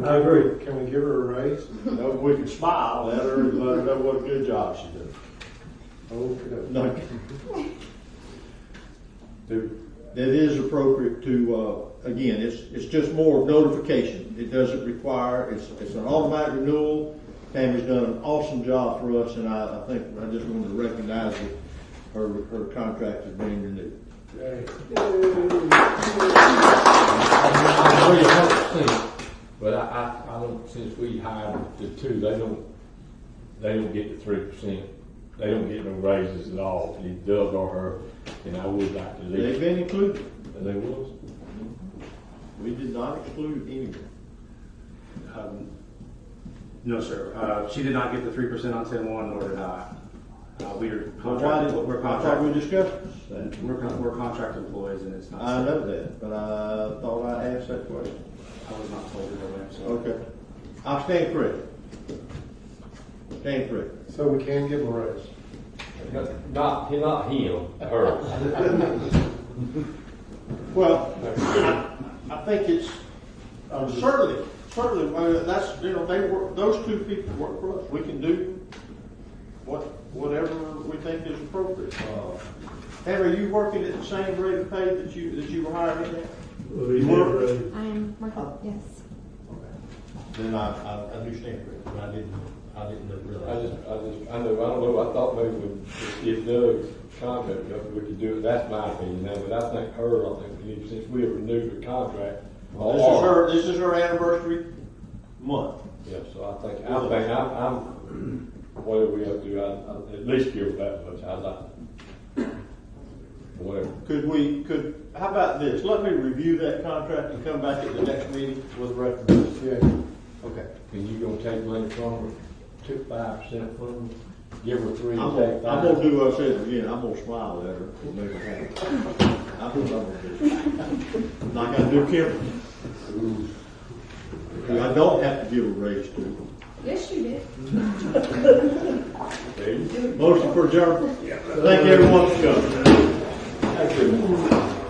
I agree. Can we give her a raise? it. No, we can smile at her and let her know what a good job she did. No. That is appropriate to, again, it's just more notification. It doesn't require, it's an automatic renewal. Tammy's done an awesome job for us, and I think I just wanted to recognize that her contract is being renewed. agree 100%, but I don't, since we hired the two, they don't get the 3%. They don't get no raises at all, either Doug or her, and I would like to leave. They've been included. They was? We did not exclude anyone. No, sir. She did not get the 3% on 10-1, nor did I. We are Well, why contract. did, We're I thought we contract. discussed that. We're contract employees, and it's not. I know that, but I thought I asked that question. I was not told that way. So. Okay. I stand corrected. Stand corrected. So we can give them a raise. Not him, her. Well, I think it's, certainly, that's, they work, those two people work for us. We can do whatever we think is appropriate. Henry, you working at the same rate of pay that you were hired at? You work? I am working, yes. Then I understand, but I didn't realize. I don't know, I thought maybe if Doug's contract, we could do it, that's my opinion now, but I think we need, since we have renewed the contract. This is her anniversary month. Yeah, so I think I'm, whatever we have to do, I'll at least give her that much, I'd like, whatever. How about this? Let me review that contract and come back at the next meeting with a recommendation. Yeah. Okay. And you gonna take money from her, took 5% from her, give her 3 I'm and take 5? gonna do what I said again. I'm gonna smile at her and make her happy. That's what I'm gonna do. I'm not gonna do Kimberly. I don't have to give a raise to. Yes, you did. Motion for adjournment. Thank everyone for coming. Thank you.